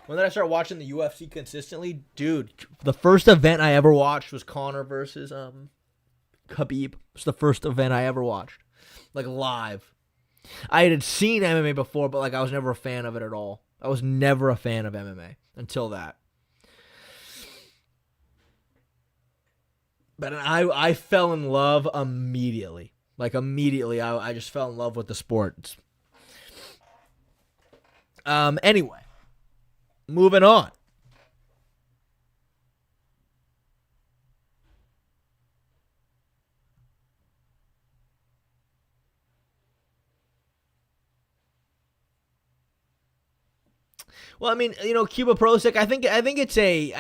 When did I start watching the UFC consistently? Dude, the first event I ever watched was Conor versus Khabib. It's the first event I ever watched. Like, live. I had seen MMA before, but like I was never a fan of it at all. I was never a fan of MMA until that. But I fell in love immediately. Like, immediately, I just fell in love with the sport. Anyway, Moving on. Well, I mean, Cuba Prosic, I think it's a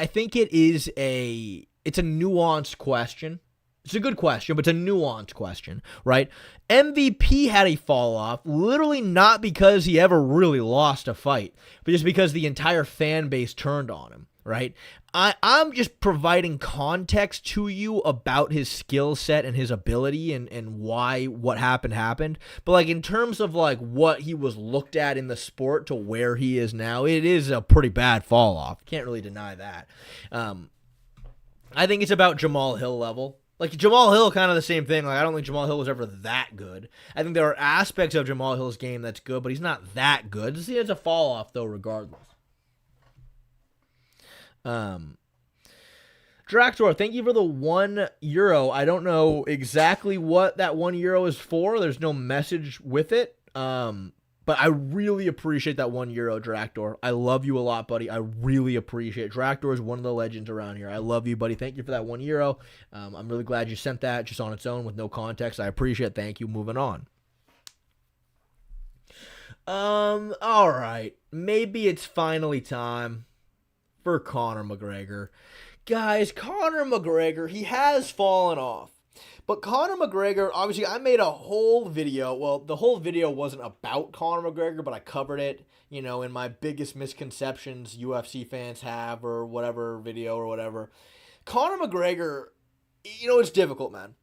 nuanced question. It's a good question, but it's a nuanced question, right? MVP had a fall off, literally not because he ever really lost a fight, but just because the entire fan base turned on him, right? I'm just providing context to you about his skill set and his ability and why what happened. But like in terms of like what he was looked at in the sport to where he is now, it is a pretty bad fall off. Can't really deny that. I think it's about Jamahal Hill level. Like Jamahal Hill, kind of the same thing. Like I don't think Jamahal Hill was ever that good. I think there are aspects of Jamahal Hill's game that's good, but he's not that good. It's a fall off though, regardless. Dractor, thank you for the €1. I don't know exactly what that €1 is for. There's no message with it. But I really appreciate that €1, Dractor. I love you a lot, buddy. I really appreciate it. Dractor is one of the legends around here. I love you, buddy. Thank you for that €1. I'm really glad you sent that just on its own with no context. I appreciate it. Thank you. Moving on. All right. Maybe it's finally time for Conor McGregor. Guys, Conor McGregor, he has fallen off. But Conor McGregor, obviously, I made a whole video. Well, the whole video wasn't about Conor McGregor, but I covered it, in my biggest misconceptions UFC fans have or whatever video or whatever. Conor McGregor, it's difficult, man.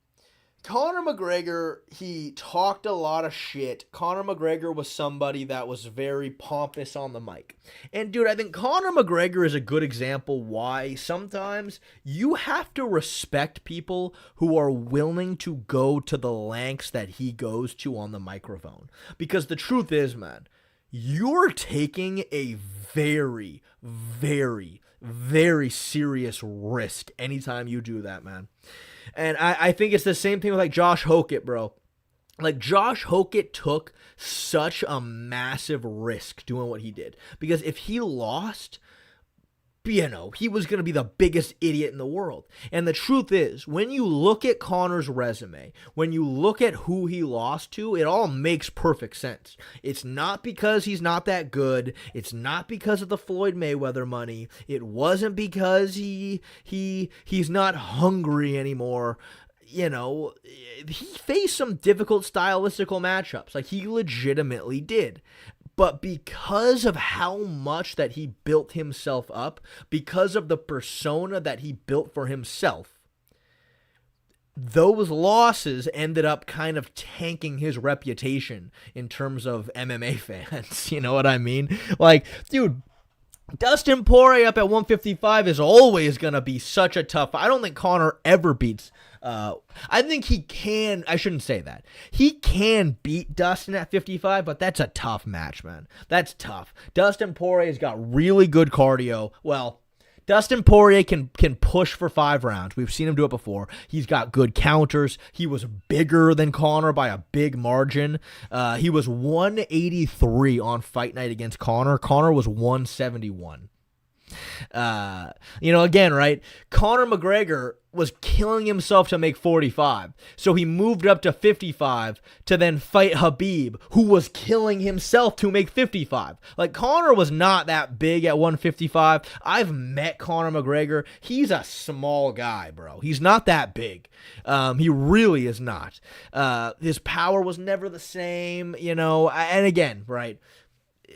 Conor McGregor, he talked a lot of shit. Conor McGregor was somebody that was very pompous on the mic. And, dude, I think Conor McGregor is a good example why sometimes you have to respect people who are willing to go to the lengths that he goes to on the microphone. Because the truth is, man, you're taking a very, very, very serious risk anytime you do that, man. And I think it's the same thing with like Josh Hokett, bro. Like Josh Hokett took such a massive risk doing what he did. Because if he lost, he was going to be the biggest idiot in the world. And the truth is, when you look at Conor's resume, when you look at who he lost to, it all makes perfect sense. It's not because he's not that good. It's not because of the Floyd Mayweather money. It wasn't because he's not hungry anymore. He faced some difficult stylistical matchups. Like, he legitimately did. But because of how much that he built himself up, because of the persona that he built for himself, those losses ended up kind of tanking his reputation in terms of MMA fans. You know what I mean? Like, dude, Dustin Poirier up at 155 is always going to be such a tough. I don't think Conor ever beats. I think he can. I shouldn't say that. He can beat Dustin at 55, but that's a tough match, man. That's tough. Dustin Poirier's got really good cardio. Well, Dustin Poirier can push for 5 rounds. We've seen him do it before. He's got good counters. He was bigger than Conor by a big margin. He was 183 on Fight Night against Conor. Conor was 171. Again, right? Conor McGregor was killing himself to make 45. So he moved up to 55 to then fight Khabib, who was killing himself to make 55. Like, Conor was not that big at 155. I've met Conor McGregor. He's a small guy, bro. He's not that big. He really is not. His power was never the same, and again, right?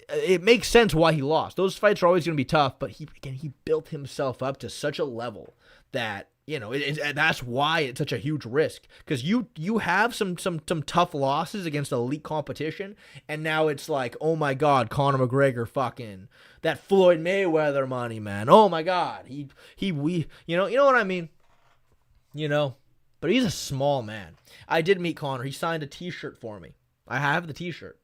It makes sense why he lost. Those fights are always going to be tough, but he built himself up to such a level that, that's why it's such a huge risk. Because you have some tough losses against elite competition, and now it's like, oh my God, Conor McGregor, fucking that Floyd Mayweather money, man. Oh my God, we you know what I mean, But he's a small man. I did meet Conor. He signed a T-shirt for me. I have the T-shirt.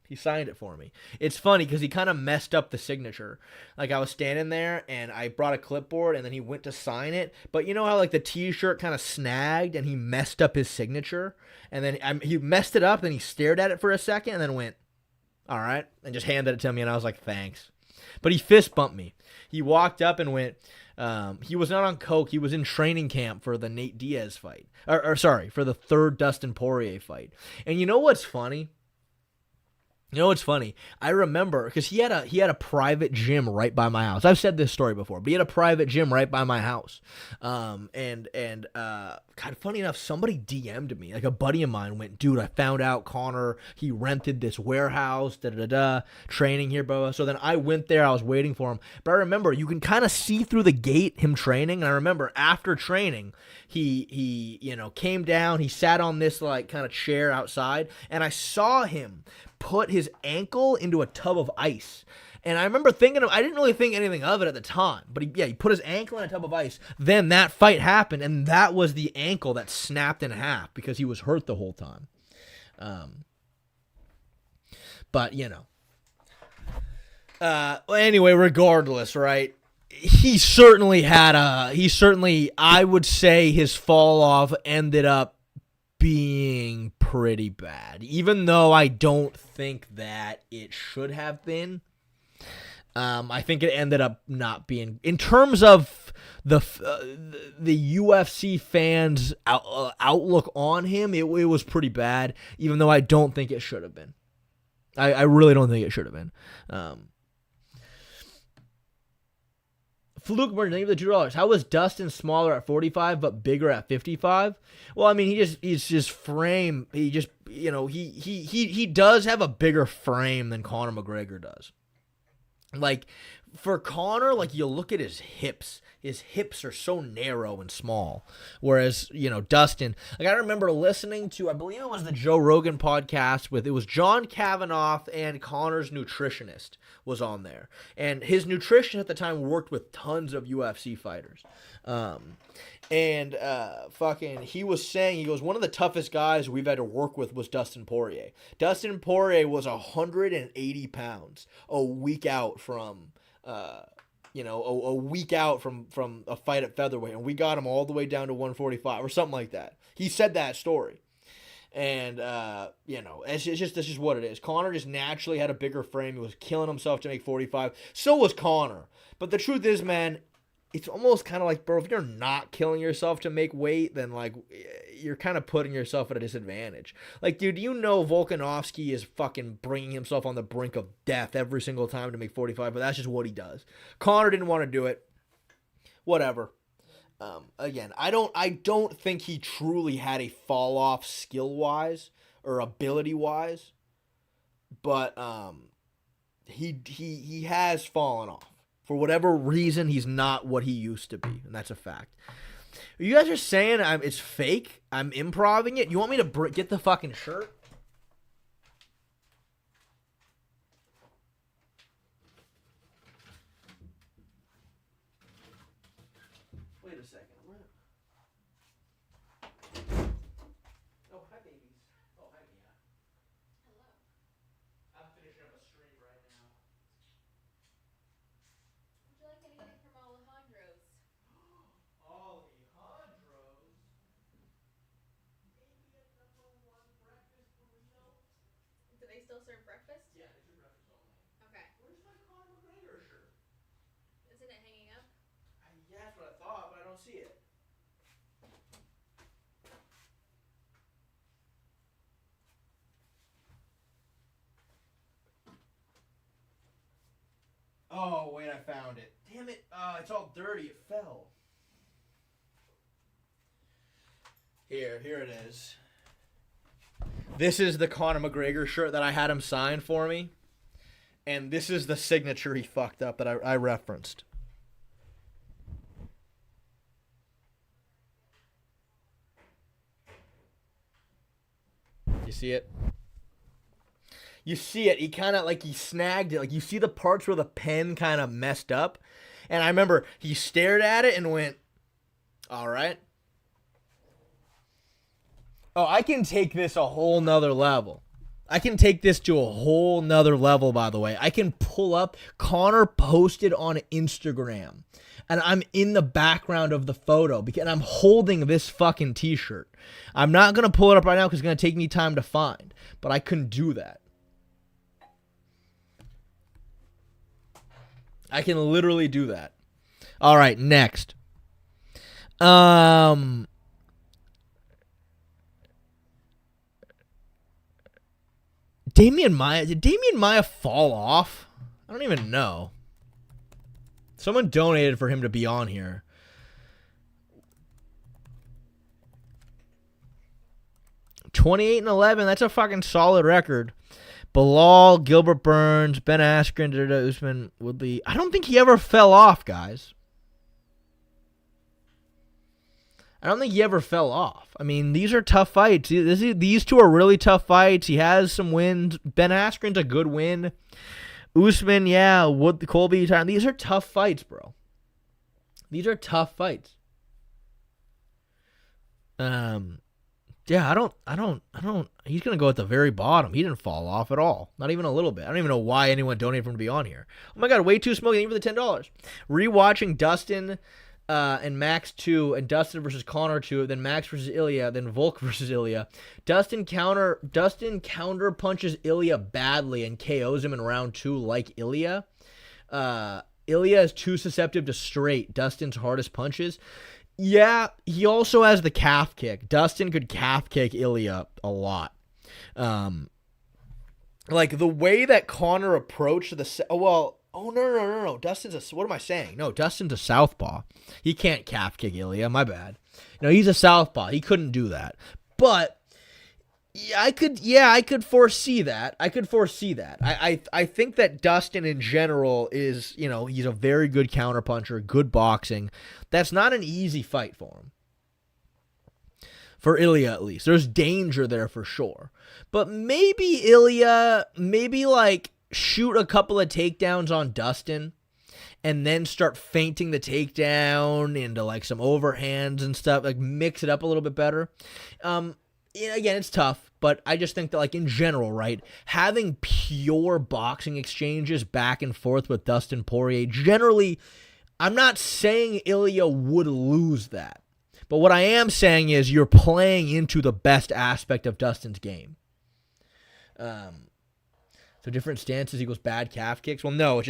He signed it for me. It's funny because he kind of messed up the signature. Like, I was standing there and I brought a clipboard and then he went to sign it. But you know how like the T-shirt kind of snagged and he messed up his signature? And then he messed it up and he stared at it for a second and then went, all right, and just handed it to me and I was like, thanks. But he fist bumped me. He walked up and went, he was not on coke. He was in training camp for the Nate Diaz fight. For the third Dustin Poirier fight. And you know what's funny? I remember because he had a private gym right by my house. I've said this story before, but he had a private gym right by my house. God, funny enough, somebody DM'd me. Like a buddy of mine went, dude, I found out Conor, he rented this warehouse, training here, blah. So then I went there. I was waiting for him. But I remember you can kind of see through the gate him training. And I remember after training, he came down. He sat on this like kind of chair outside, and I saw him put his ankle into a tub of ice. And I remember thinking, I didn't really think anything of it at the time, but he put his ankle in a tub of ice. Then that fight happened, and that was the ankle that snapped in half because he was hurt the whole time. But anyway, regardless, right? He certainly, I would say his fall off ended up being pretty bad, even though I don't think that it should have been. I think it ended up not being, in terms of the UFC fans' outlook on him, it was pretty bad, even though I don't think it should have been. I really don't think it should have been. Fluke Merchant, thank you for the $2. How was Dustin smaller at 45 but bigger at 55? Well, I mean, he's just frame. He just, he does have a bigger frame than Conor McGregor does. Like, for Conor, like, you look at his hips. His hips are so narrow and small. Whereas, Dustin, like, I remember listening to, I believe it was the Joe Rogan podcast it was John Kavanaugh and Conor's nutritionist was on there. And his nutritionist at the time worked with tons of UFC fighters. He was saying, he goes, one of the toughest guys we've had to work with was Dustin Poirier. Dustin Poirier was 180 pounds a week out from, a week out from a fight at featherweight, and we got him all the way down to 145 or something like that. He said that story. And, it's just, this is what it is. Conor just naturally had a bigger frame. He was killing himself to make 45. So was Conor. But the truth is, man, it's almost kind of like, bro, if you're not killing yourself to make weight, then, like, you're kind of putting yourself at a disadvantage. Like, dude, Volkanovski is fucking bringing himself on the brink of death every single time to make 45, but that's just what he does. Conor didn't want to do it. Whatever. Again, I don't think he truly had a fall off skill-wise or ability-wise, but he has fallen off. For whatever reason, he's not what he used to be, and that's a fact. You guys are saying it's fake? I'm improving it? You want me to get the fucking shirt? Wait a second. Oh, hi, babies. Oh, hi, Mia. Hello. I'm finishing up a stream right now. Would you like anything from Alejandro's? Alejandro's? Maybe a #1 breakfast burrito? Do they still serve breakfast? Yeah, they do breakfast only. Okay. Where's my Conor McGregor shirt? Isn't it hanging up? Yeah, that's what I thought, but I don't see it. Oh, wait, I found it. Damn it. It's all dirty. It fell. Here it is. This is the Conor McGregor shirt that I had him sign for me. And this is the signature he fucked up that I referenced. You see it? You see it. He kind of, like, he snagged it. Like, you see the parts where the pen kind of messed up. And I remember he stared at it and went, all right. Oh, I can take this a whole nother level. I can take this to a whole nother level, by the way. I can pull up. Conor posted on Instagram. And I'm in the background of the photo. And I'm holding this fucking t-shirt. I'm not going to pull it up right now because it's going to take me time to find. But I couldn't do that. I can literally do that. All right, next. Damian Maia. Did Damian Maia fall off? I don't even know. Someone donated for him to be on here. $28-11. That's a fucking solid record. Bilal, Gilbert Burns, Ben Askren, Usman, Woodley. I don't think he ever fell off, guys. I don't think he ever fell off. I mean, these are tough fights. These two are really tough fights. He has some wins. Ben Askren's a good win. Usman, yeah. Colby, Tyron. These are tough fights, bro. These are tough fights. Yeah, I don't. He's gonna go at the very bottom. He didn't fall off at all. Not even a little bit. I don't even know why anyone donated for him to be on here. Oh my god, way too smoky. Thank you for the $10. Rewatching Dustin and Max 2, and Dustin versus Conor 2, then Max versus Ilya, then Volk versus Ilya. Dustin counter punches Ilya badly and KOs him in round 2 like Ilya. Ilya is too susceptible to straight, Dustin's hardest punches. Yeah, he also has the calf kick. Dustin could calf kick Ilya a lot. Like the way that Conor approached the no. Dustin's what am I saying? No, Dustin's a southpaw. He can't calf kick Ilya. My bad. No, he's a southpaw. He couldn't do that. But I could foresee that. I think that Dustin in general is, he's a very good counterpuncher, good boxing. That's not an easy fight for him. For Ilya, at least. There's danger there for sure. But maybe Ilya, shoot a couple of takedowns on Dustin and then start feinting the takedown into some overhands and stuff, mix it up a little bit better. Again, it's tough, but I just think that in general, right, having pure boxing exchanges back and forth with Dustin Poirier, generally, I'm not saying Ilya would lose that. But what I am saying is you're playing into the best aspect of Dustin's game. So different stances equals bad calf kicks? Well, no,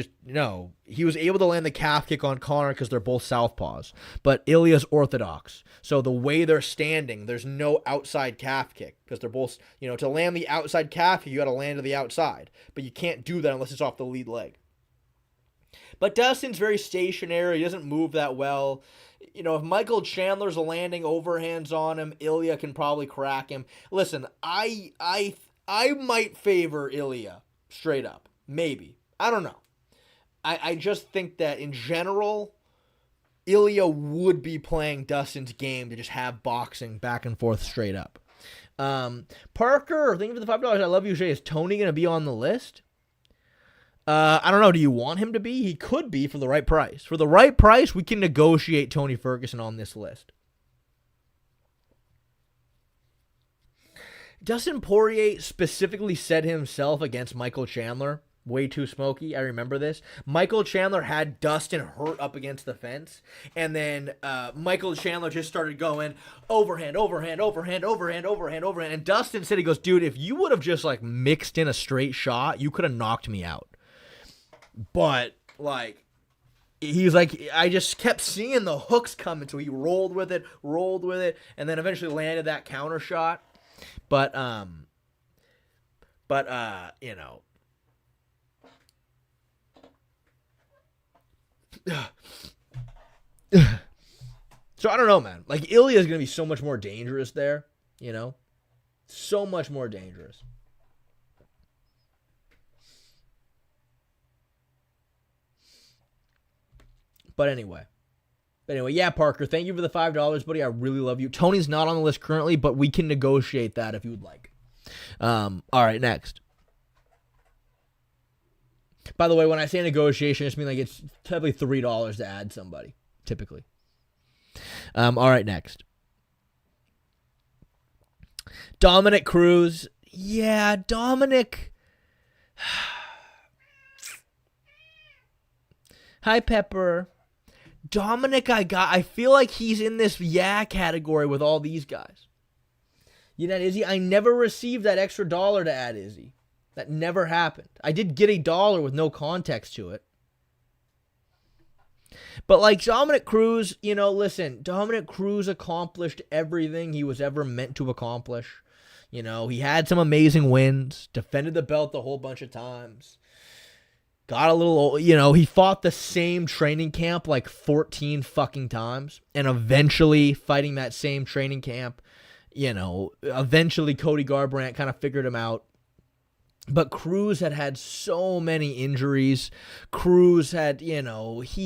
he was able to land the calf kick on Conor because they're both southpaws. But Ilya's orthodox. So the way they're standing, there's no outside calf kick because they're both, to land the outside calf kick, you got to land to the outside. But you can't do that unless it's off the lead leg. But Dustin's very stationary. He doesn't move that well. If Michael Chandler's landing overhands on him, Ilya can probably crack him. Listen, I might favor Ilya. Straight up. Maybe. I don't know. I just think that in general, Ilya would be playing Dustin's game to just have boxing back and forth straight up. Parker, thank you for the $5. I love you, Jay. Is Tony going to be on the list? I don't know. Do you want him to be? He could be for the right price. For the right price, we can negotiate Tony Ferguson on this list. Dustin Poirier specifically said himself against Michael Chandler, way too smoky. I remember this. Michael Chandler had Dustin hurt up against the fence, and then Michael Chandler just started going overhand. And Dustin said, he goes, dude, if you would have just mixed in a straight shot, you could have knocked me out. But he's I just kept seeing the hooks coming, so he rolled with it, and then eventually landed that counter shot. But so I don't know, man. Ilya is going to be so much more dangerous there, so much more dangerous. But anyway, yeah, Parker, thank you for the $5, buddy. I really love you. Tony's not on the list currently, but we can negotiate that if you would like. All right, next. By the way, when I say negotiation, I just mean it's typically $3 to add somebody, typically. All right, next. Dominic Cruz. Yeah, Dominic. Hi, Pepper. Dominic, I feel like he's in this category with all these guys. Izzy, I never received that extra $1 to add Izzy. That never happened. I did get $1 with no context to it. But like Dominic Cruz, listen, Dominic Cruz accomplished everything he was ever meant to accomplish. He had some amazing wins, defended the belt a whole bunch of times. Got a little, he fought the same training camp like 14 fucking times. And eventually fighting that same training camp, eventually Cody Garbrandt kind of figured him out. But Cruz had so many injuries. Cruz had, I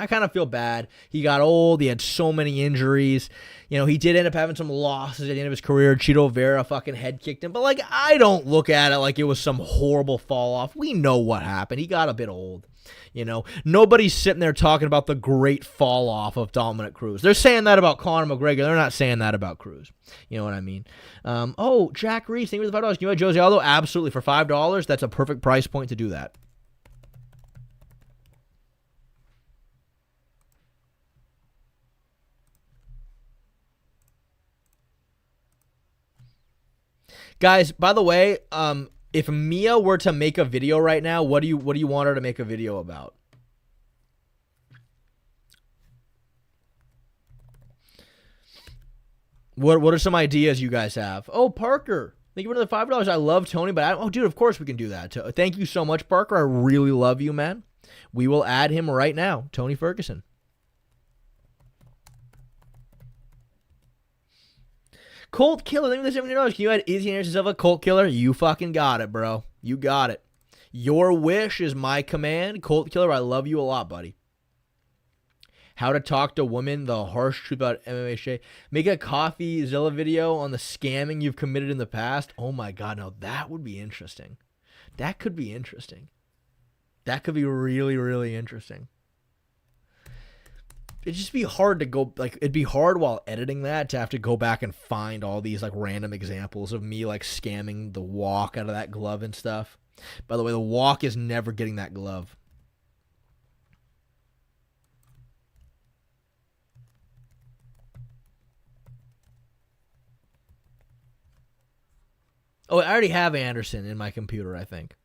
kind of feel bad. He got old. He had so many injuries. He did end up having some losses at the end of his career. Chito Vera fucking head kicked him. But, like, I don't look at it like it was some horrible fall off. We know what happened. He got a bit old. Nobody's sitting there talking about the great fall off of Dominic Cruz. They're saying that about Conor McGregor. They're not saying that about Cruz. You know what I mean? Jack Reese, thank you for the $5. Can you add Jose Aldo? Absolutely. For $5, that's a perfect price point to do that. Guys, by the way, if Mia were to make a video right now, what do you want her to make a video about? What are some ideas you guys have? Oh, Parker, thank you for the $5. I love Tony, but dude, of course we can do that. Thank you so much, Parker. I really love you, man. We will add him right now, Tony Ferguson. Colt Killer, thank you for the $70. Can you add Izzy Anderson Silva, Colt Killer? You fucking got it, bro. You got it. Your wish is my command. Colt Killer, I love you a lot, buddy. How to talk to women, the harsh truth about MMA shit. Make a Coffee Zilla video on the scamming you've committed in the past. Oh my God, no, that would be interesting. That could be interesting. That could be really, really interesting. It'd just be hard to go, like, it'd be hard while editing that to have to go back and find all these, like, random examples of me, like, scamming the walk out of that glove and stuff. By the way, the walk is never getting that glove. Oh, I already have Anderson in my computer, I think.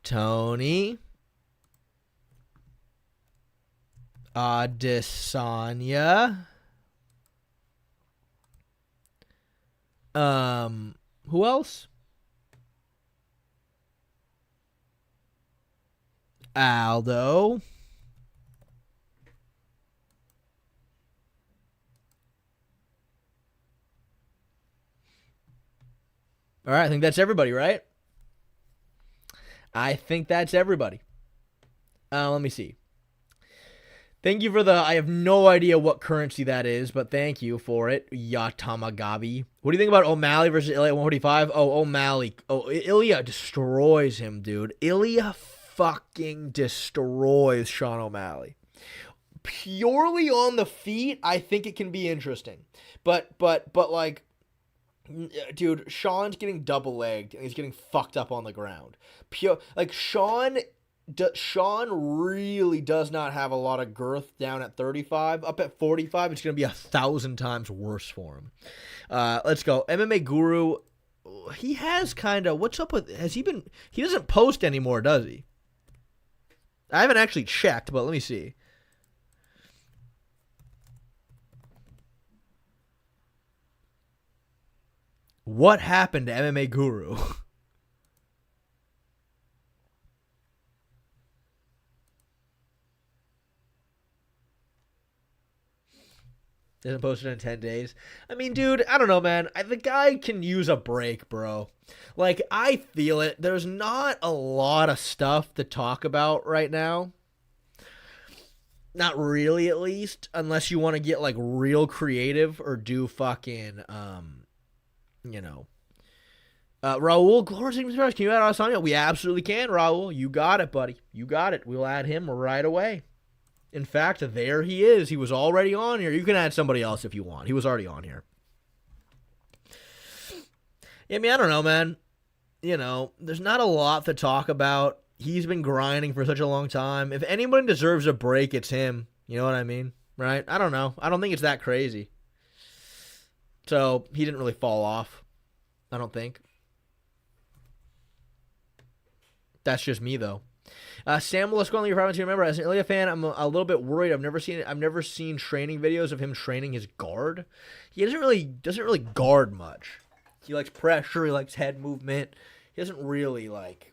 Tony. Adesanya. Who else? Aldo. All right, I think that's everybody, right? I think that's everybody. Let me see. Thank you for the, I have no idea what currency that is, but thank you for it, Yatamagabi. What do you think about O'Malley versus Ilya at 145? Oh, O'Malley. Oh, Ilya destroys him, dude. Ilya fucking destroys Sean O'Malley. Purely on the feet, I think it can be interesting. But like, dude, Sean's getting double-legged and he's getting fucked up on the ground. Like, Sean really does not have a lot of girth down at 35. Up at 45, it's going to be 1,000 times worse for him. Let's go. MMA Guru, he has kind of, what's up with, he doesn't post anymore, does he? I haven't actually checked, but let me see. What happened to MMA Guru? Hasn't posted in 10 days. I mean, dude, I don't know, man. The guy can use a break, bro. Like, I feel it. There's not a lot of stuff to talk about right now. Not really, at least. Unless you want to get, like, real creative or do fucking, Raul, can you add Adesanya? We absolutely can, Raul. You got it, buddy. You got it. We'll add him right away. In fact, there he is. He was already on here. You can add somebody else if you want. He was already on here. I mean, I don't know, man. There's not a lot to talk about. He's been grinding for such a long time. If anyone deserves a break, it's him. You know what I mean? Right? I don't know. I don't think it's that crazy. So, he didn't really fall off. I don't think. That's just me, though. Sam Lasconi, you're probably to remember, as an Ilya fan, I'm a little bit worried. I've never seen training videos of him training his guard. He doesn't really guard much. He likes pressure. He likes head movement. He doesn't really like.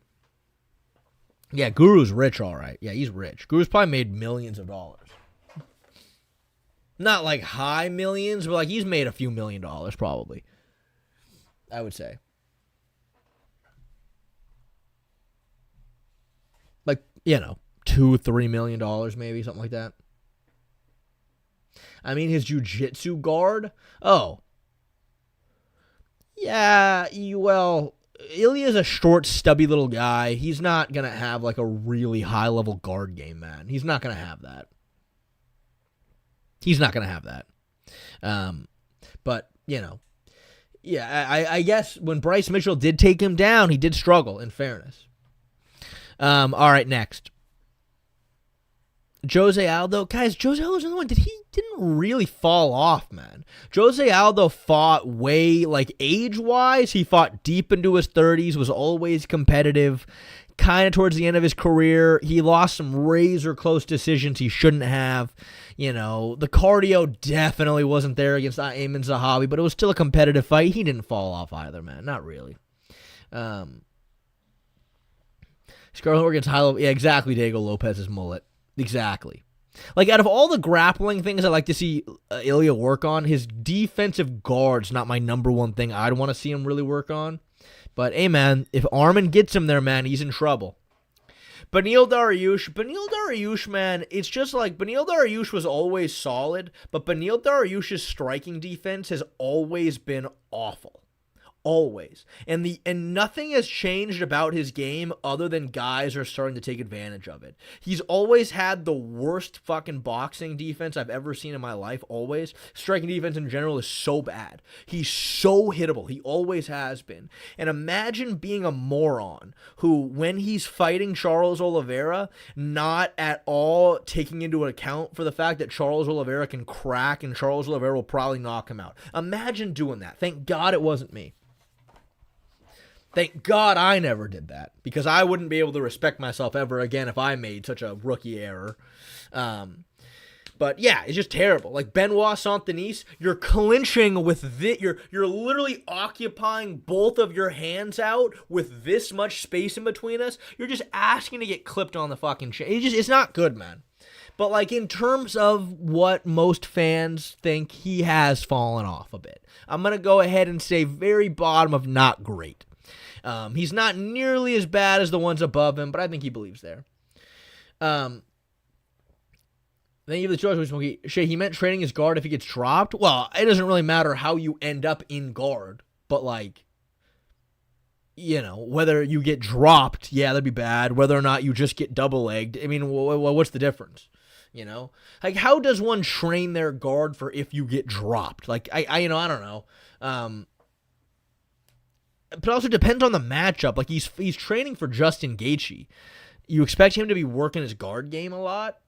Yeah, Guru's rich, all right. Yeah, he's rich. Guru's probably made millions of dollars. Not like high millions, but like he's made a few $1 million probably. I would say. Like, $2-3 million maybe, something like that. I mean, his jiu-jitsu guard. Oh. Yeah, Ilya's a short, stubby little guy. He's not going to have like a really high-level guard game, man. He's not going to have that. But, yeah, I guess when Bryce Mitchell did take him down, he did struggle, in fairness. All right, next. Jose Aldo. Guys, Jose Aldo's another one. He didn't really fall off, man. Jose Aldo fought way, like, age-wise, he fought deep into his 30s, was always competitive. Kind of towards the end of his career, he lost some razor-close decisions he shouldn't have. The cardio definitely wasn't there against Ayman Zahabi, but it was still a competitive fight. He didn't fall off either, man. Not really. Scarlett against Hilo. Yeah, exactly, Diego Lopez's mullet. Exactly. Like, out of all the grappling things I like to see Ilya work on, his defensive guard's not my number one thing I'd want to see him really work on. But, hey, man, if Arman gets him there, man, he's in trouble. Beneil Dariush, man, it's just like Beneil Dariush was always solid, but Beneil Dariush's striking defense has always been awful. Always. And nothing has changed about his game other than guys are starting to take advantage of it. He's always had the worst fucking boxing defense I've ever seen in my life, always. Striking defense in general is so bad. He's so hittable. He always has been. And imagine being a moron who, when he's fighting Charles Oliveira, not at all taking into account for the fact that Charles Oliveira can crack and Charles Oliveira will probably knock him out. Imagine doing that. Thank God it wasn't me. Thank God I never did that, because I wouldn't be able to respect myself ever again if I made such a rookie error. But yeah, it's just terrible. Like Benoit Saint-Denis, you're clinching with this. You're literally occupying both of your hands out with this much space in between us. You're just asking to get clipped on the fucking chin. It's not good, man. But like in terms of what most fans think, he has fallen off a bit. I'm gonna go ahead and say very bottom of not great. He's not nearly as bad as the ones above him, but I think he believes there. Then you have the choice. Shay, he meant training his guard if he gets dropped. Well, it doesn't really matter how you end up in guard, but like, whether you get dropped, yeah, that'd be bad. Whether or not you just get double-legged, I mean, what's the difference? Like, how does one train their guard for if you get dropped? Like, I don't know. But it also depends on the matchup. Like, he's training for Justin Gaethje. You expect him to be working his guard game a lot.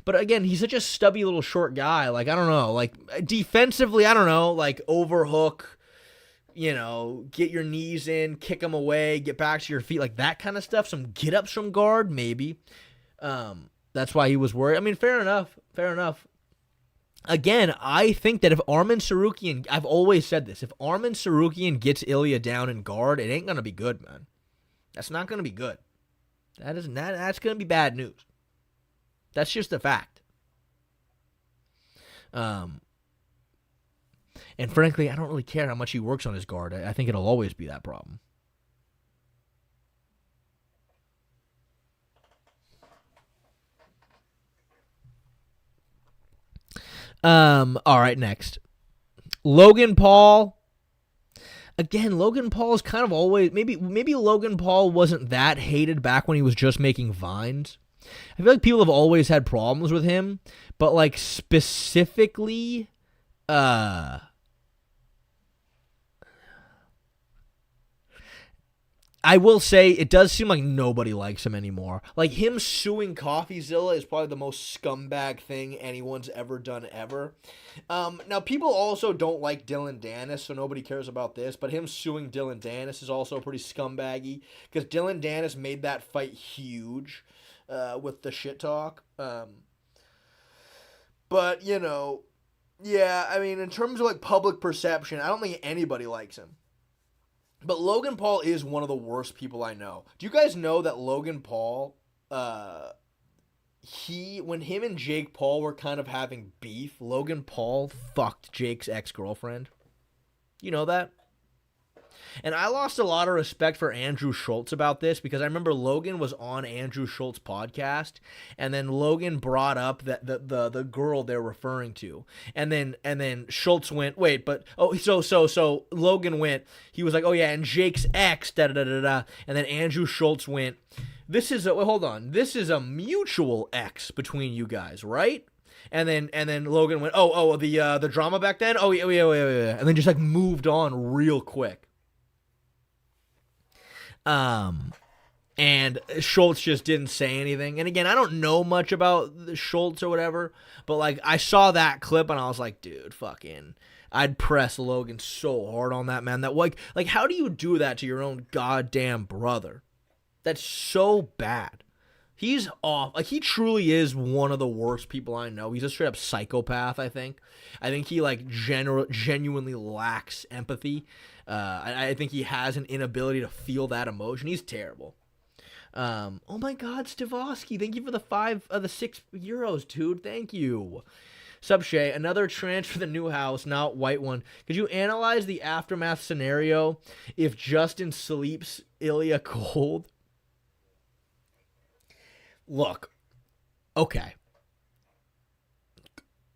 But again, he's such a stubby little short guy. Like, I don't know. Like, defensively, I don't know. Like, overhook, get your knees in, kick him away, get back to your feet. Like, that kind of stuff. Some get-ups from guard, maybe. That's why he was worried. I mean, fair enough. Again, I think that if Arman Tsarukyan, I've always said this, if Arman Tsarukyan gets Ilya down in guard, it ain't going to be good, man. That's not going to be good. That's going to be bad news. That's just a fact. And frankly, I don't really care how much he works on his guard. I think it'll always be that problem. All right, next. Logan Paul. Again, Logan Paul is kind of always, maybe Logan Paul wasn't that hated back when he was just making Vines. I feel like people have always had problems with him, but like specifically, I will say it does seem like nobody likes him anymore. Like, him suing CoffeeZilla is probably the most scumbag thing anyone's ever done ever. Now, people also don't like Dylan Dennis, so nobody cares about this, but him suing Dylan Dennis is also pretty scumbaggy, because Dylan Dennis made that fight huge with the shit talk. But, you know, yeah, I mean, in terms of, like, public perception, I don't think anybody likes him. But Logan Paul is one of the worst people I know. Do you guys know that Logan Paul, when him and Jake Paul were kind of having beef, Logan Paul fucked Jake's ex-girlfriend? You know that? And I lost a lot of respect for Andrew Schultz about this, because I remember Logan was on Andrew Schultz's podcast, and then Logan brought up that the girl they're referring to, and then Schultz went, wait, but so Logan went, he was like, oh yeah, and Jake's ex, da da da da, and then Andrew Schultz went, this is a mutual ex between you guys, right? And then Logan went, the drama back then, oh yeah, and then just like moved on real quick. And Schultz just didn't say anything. And again, I don't know much about Schultz or whatever, but like, I saw that clip and I was like, dude, fucking, I'd press Logan so hard on that, man. That like how do you do that to your own goddamn brother? That's so bad. He's off. Like, he truly is one of the worst people I know. He's a straight up psychopath, I think. I think he, like, genuinely lacks empathy. I think he has an inability to feel that emotion. He's terrible. Oh my God, Stavosky, thank you for the 6 euros, dude. Thank you. Sub Shay, another transfer to the new house, not white one. Could you analyze the aftermath scenario if Justin sleeps Ilya cold? Look, okay.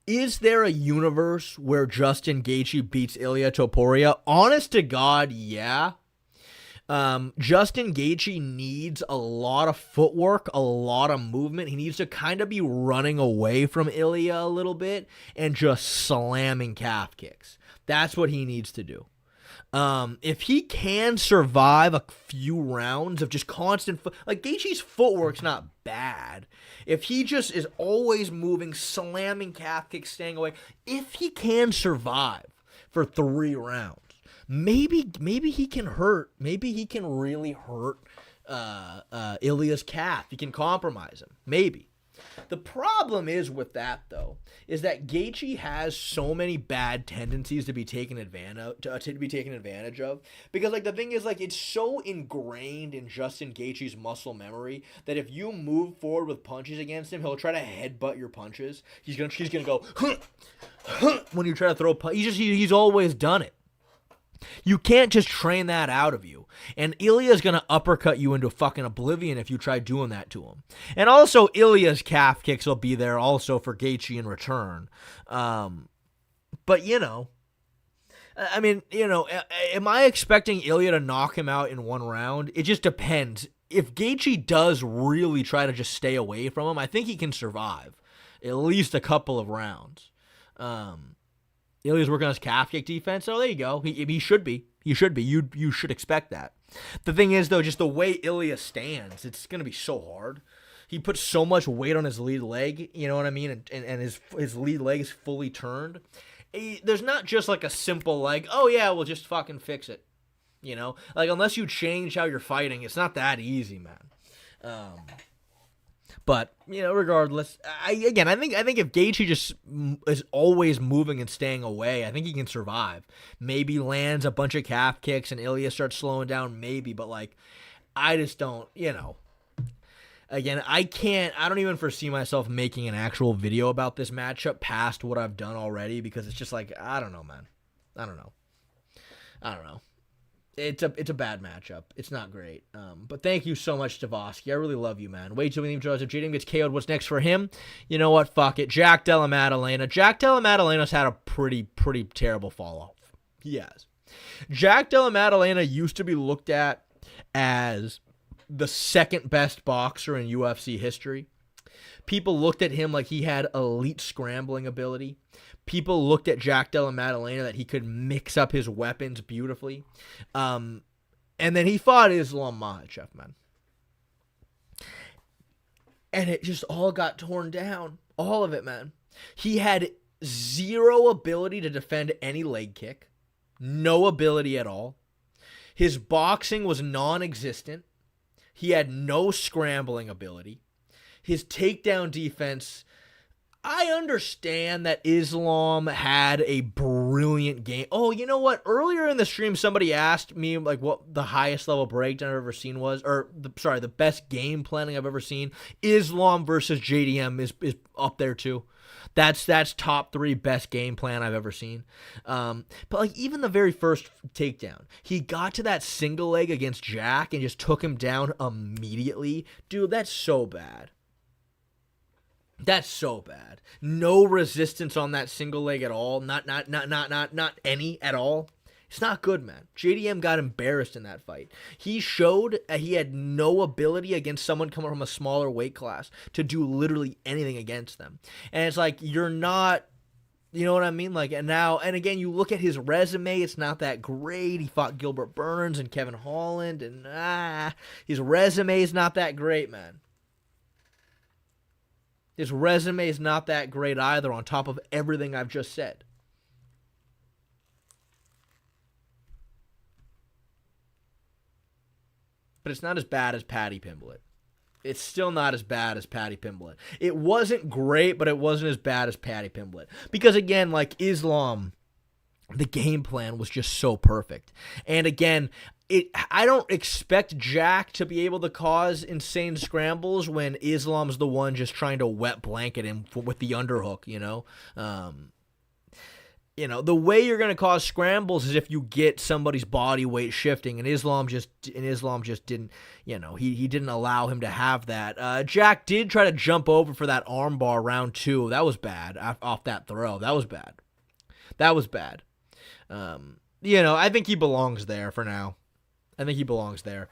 Is there a universe where Justin Gaethje beats Ilya Topuria? Honest to God, yeah. Justin Gaethje needs a lot of footwork, a lot of movement. He needs to kind of be running away from Ilya a little bit and just slamming calf kicks. That's what he needs to do. If he can survive a few rounds of just constant like Gaethje's footwork's not bad. If he just is always moving, slamming calf kicks, staying away, if he can survive for 3 rounds, maybe he can hurt. Maybe he can really hurt Ilya's calf. He can compromise him. Maybe. The problem is with that, though, is that Gaethje has so many bad tendencies to be taken advantage of. Because, like, the thing is, like, it's so ingrained in Justin Gaethje's muscle memory that if you move forward with punches against him, he'll try to headbutt your punches. He's gonna go when you try to throw a punch. He's always done it. You can't just train that out of you. And Ilya's going to uppercut you into fucking oblivion if you try doing that to him. And also, Ilya's calf kicks will be there also for Gaethje in return. But, you know, I mean, you know, am I expecting Ilya to knock him out in 1 round? It just depends. If Gaethje does really try to just stay away from him, I think he can survive at least a couple of rounds. Ilya's working on his calf kick defense, so there you go. He should be. He should be. You should expect that. The thing is, though, just the way Ilya stands, it's going to be so hard. He puts so much weight on his lead leg, you know what I mean? And his lead leg is fully turned. There's not just like a simple, like, oh yeah, we'll just fucking fix it. You know? Like, unless you change how you're fighting, it's not that easy, man. But, you know, regardless, I think if Gaethje just is always moving and staying away, I think he can survive. Maybe lands a bunch of calf kicks and Ilya starts slowing down, maybe. But, like, I just don't, you know. Again, I don't even foresee myself making an actual video about this matchup past what I've done already, because it's just like, I don't know, man. I don't know. It's a bad matchup. It's not great. But thank you so much, Stavosky. I really love you, man. Wait till we leave Joseph. Jaden gets KO'd. What's next for him? You know what? Fuck it. Jack Della Maddalena. Jack Della Maddalena's had a pretty terrible fall off. He has. Jack Della Maddalena used to be looked at as the second best boxer in UFC history. People looked at him like he had elite scrambling ability. People looked at Jack Della Maddalena that he could mix up his weapons beautifully. And then he fought Islam Makhachev, man. And it just all got torn down. All of it, man. He had zero ability to defend any leg kick. No ability at all. His boxing was non-existent. He had no scrambling ability. His takedown defense, I understand that Islam had a brilliant game. Oh, you know what? Earlier in the stream, somebody asked me like what the highest level breakdown I've ever seen was, or the best game planning I've ever seen. Islam versus JDM is up there too. That's top 3 best game plan I've ever seen. But like even the very first takedown, he got to that single leg against Jack and just took him down immediately. Dude, that's so bad. That's so bad. No resistance on that single leg at all. Not any at all. It's not good, man. JDM got embarrassed in that fight. He showed he had no ability against someone coming from a smaller weight class to do literally anything against them. And it's like, you're not, you know what I mean? Like, and again, you look at his resume, it's not that great. He fought Gilbert Burns and Kevin Holland, and his resume is not that great, man. His resume is not that great either, on top of everything I've just said. But it's not as bad as Paddy Pimblett. It's still not as bad as Paddy Pimblett. It wasn't great, but it wasn't as bad as Paddy Pimblett. Because again, like Islam, the game plan was just so perfect. And again, I don't expect Jack to be able to cause insane scrambles when Islam's the one just trying to wet blanket him with the underhook, you know? The way you're going to cause scrambles is if you get somebody's body weight shifting, and Islam just didn't, he didn't allow him to have that. Jack did try to jump over for that armbar round 2. That was bad off that throw. That was bad. I think he belongs there for now. I think he belongs there.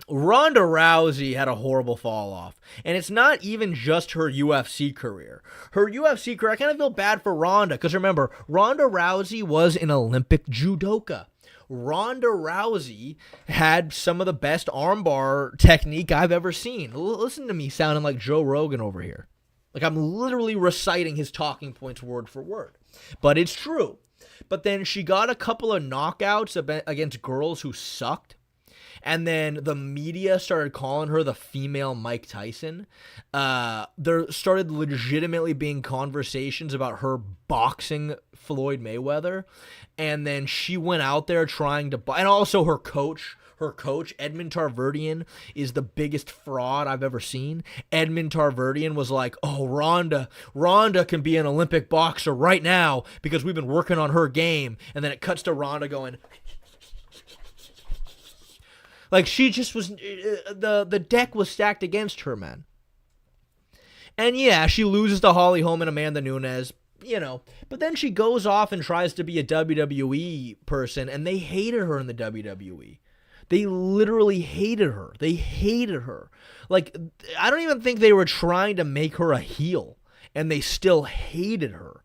Ronda Rousey had a horrible fall off. And it's not even just her UFC career. Her UFC career, I kind of feel bad for Ronda. Because remember, Ronda Rousey was an Olympic judoka. Ronda Rousey had some of the best armbar technique I've ever seen. Listen to me sounding like Joe Rogan over here. Like I'm literally reciting his talking points word for word. But it's true. But then she got a couple of knockouts against girls who sucked. And then the media started calling her the female Mike Tyson. There started legitimately being conversations about her boxing Floyd Mayweather. And then she went out there trying to... And also her coach, Edmund Tarverdian, is the biggest fraud I've ever seen. Edmund Tarverdian was like, oh, Ronda can be an Olympic boxer right now because we've been working on her game. And then it cuts to Ronda going... Like, she just was, the deck was stacked against her, man. And yeah, she loses to Holly Holm and Amanda Nunes, But then she goes off and tries to be a WWE person, and they hated her in the WWE. They literally hated her. They hated her. Like, I don't even think they were trying to make her a heel, and they still hated her.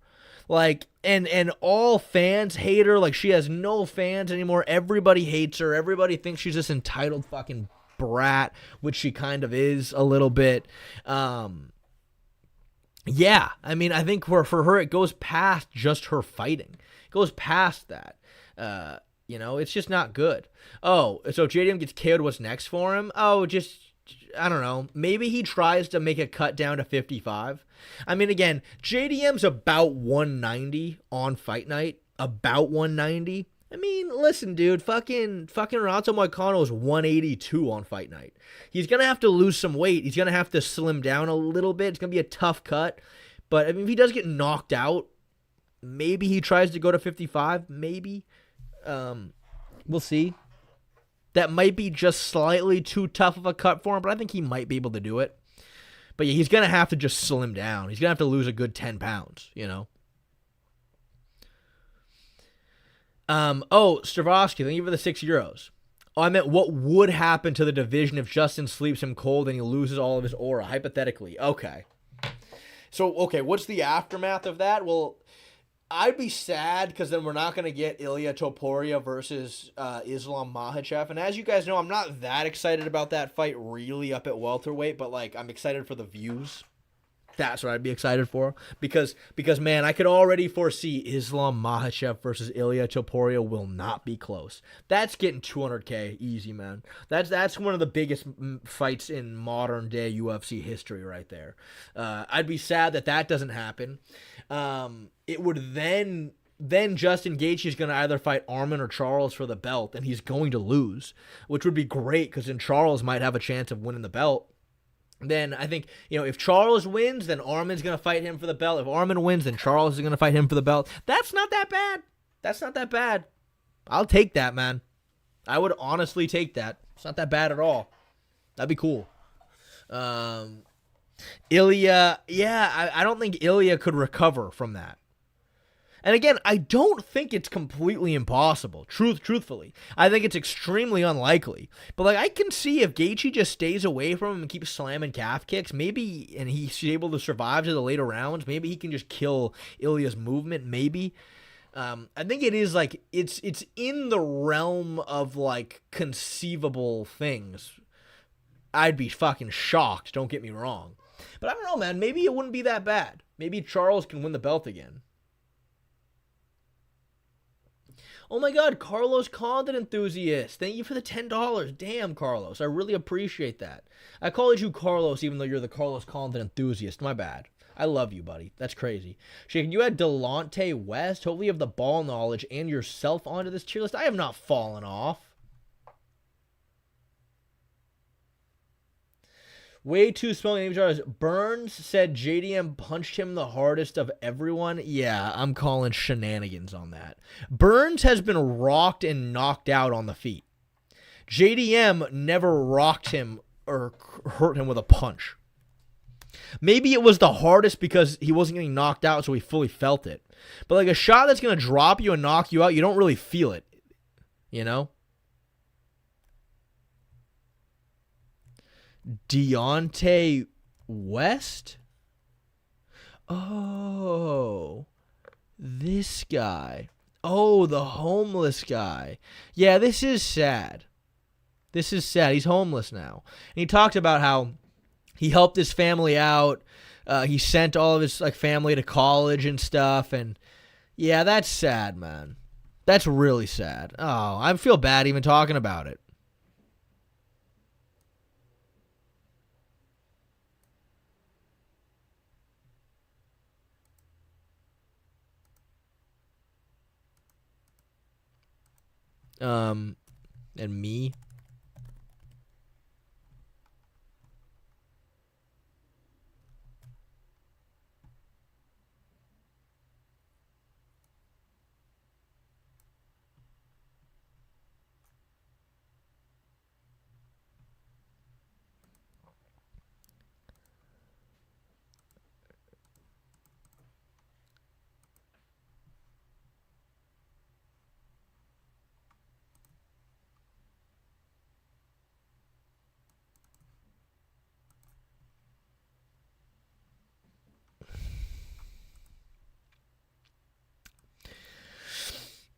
Like, and all fans hate her. Like, she has no fans anymore. Everybody hates her. Everybody thinks she's this entitled fucking brat, which she kind of is a little bit. Yeah, I mean, I think for her, it goes past just her fighting. It goes past that. It's just not good. Oh, so JDM gets KO'd. What's next for him? Oh, just... I don't know. Maybe he tries to make a cut down to 55. I mean, again, JDM's about 190 on fight night. About 190. I mean, listen, dude. Fucking Renato Moicano is 182 on fight night. He's going to have to lose some weight. He's going to have to slim down a little bit. It's going to be a tough cut. But, I mean, if he does get knocked out, maybe he tries to go to 55. Maybe. We'll see. That might be just slightly too tough of a cut for him, but I think he might be able to do it. But yeah, he's going to have to just slim down. He's going to have to lose a good 10 pounds, Stravosky, thank you for the €6. Oh, I meant what would happen to the division if Justin sleeps him cold and he loses all of his aura, hypothetically. Okay. So, what's the aftermath of that? Well, I'd be sad because then we're not going to get Ilia Topuria versus Islam Makhachev. And as you guys know, I'm not that excited about that fight really up at welterweight, but like I'm excited for the views. That's what I'd be excited for because man, I could already foresee Islam Makhachev versus Ilia Topuria will not be close. That's getting 200K easy, man. That's one of the biggest fights in modern day UFC history right there. I'd be sad that doesn't happen. It would then Justin Gaethje is going to either fight Arman or Charles for the belt, and he's going to lose, which would be great because then Charles might have a chance of winning the belt. Then I think, if Charles wins, then Arman's going to fight him for the belt. If Arman wins, then Charles is going to fight him for the belt. That's not that bad. That's not that bad. I'll take that, man. I would honestly take that. It's not that bad at all. That'd be cool. Ilia, I don't think Ilia could recover from that. And again, I don't think it's completely impossible, truthfully. I think it's extremely unlikely. But like I can see if Gaethje just stays away from him and keeps slamming calf kicks, maybe, and he's able to survive to the later rounds, maybe he can just kill Ilya's movement, maybe. I think it is like, it's in the realm of like conceivable things. I'd be fucking shocked, don't get me wrong. But I don't know, man, maybe it wouldn't be that bad. Maybe Charles can win the belt again. Oh my God, Carlos Condon Enthusiast. Thank you for the $10. Damn, Carlos. I really appreciate that. I called you Carlos even though you're the Carlos Condon Enthusiast. My bad. I love you, buddy. That's crazy. Shane, you had Delonte West. Hopefully you have the ball knowledge and yourself onto this tier list. I have not fallen off. Way too small name jars. Burns said JDM punched him the hardest of everyone. Yeah, I'm calling shenanigans on that. Burns has been rocked and knocked out on the feet. JDM never rocked him or hurt him with a punch. Maybe it was the hardest because he wasn't getting knocked out, so he fully felt it. But like a shot that's going to drop you and knock you out, you don't really feel it. You know? Deontay West? Oh, this guy. Oh, the homeless guy. Yeah, this is sad. This is sad. He's homeless now. And he talked about how he helped his family out. He sent all of his family to college and stuff. And yeah, that's sad, man. That's really sad. Oh, I feel bad even talking about it. And me.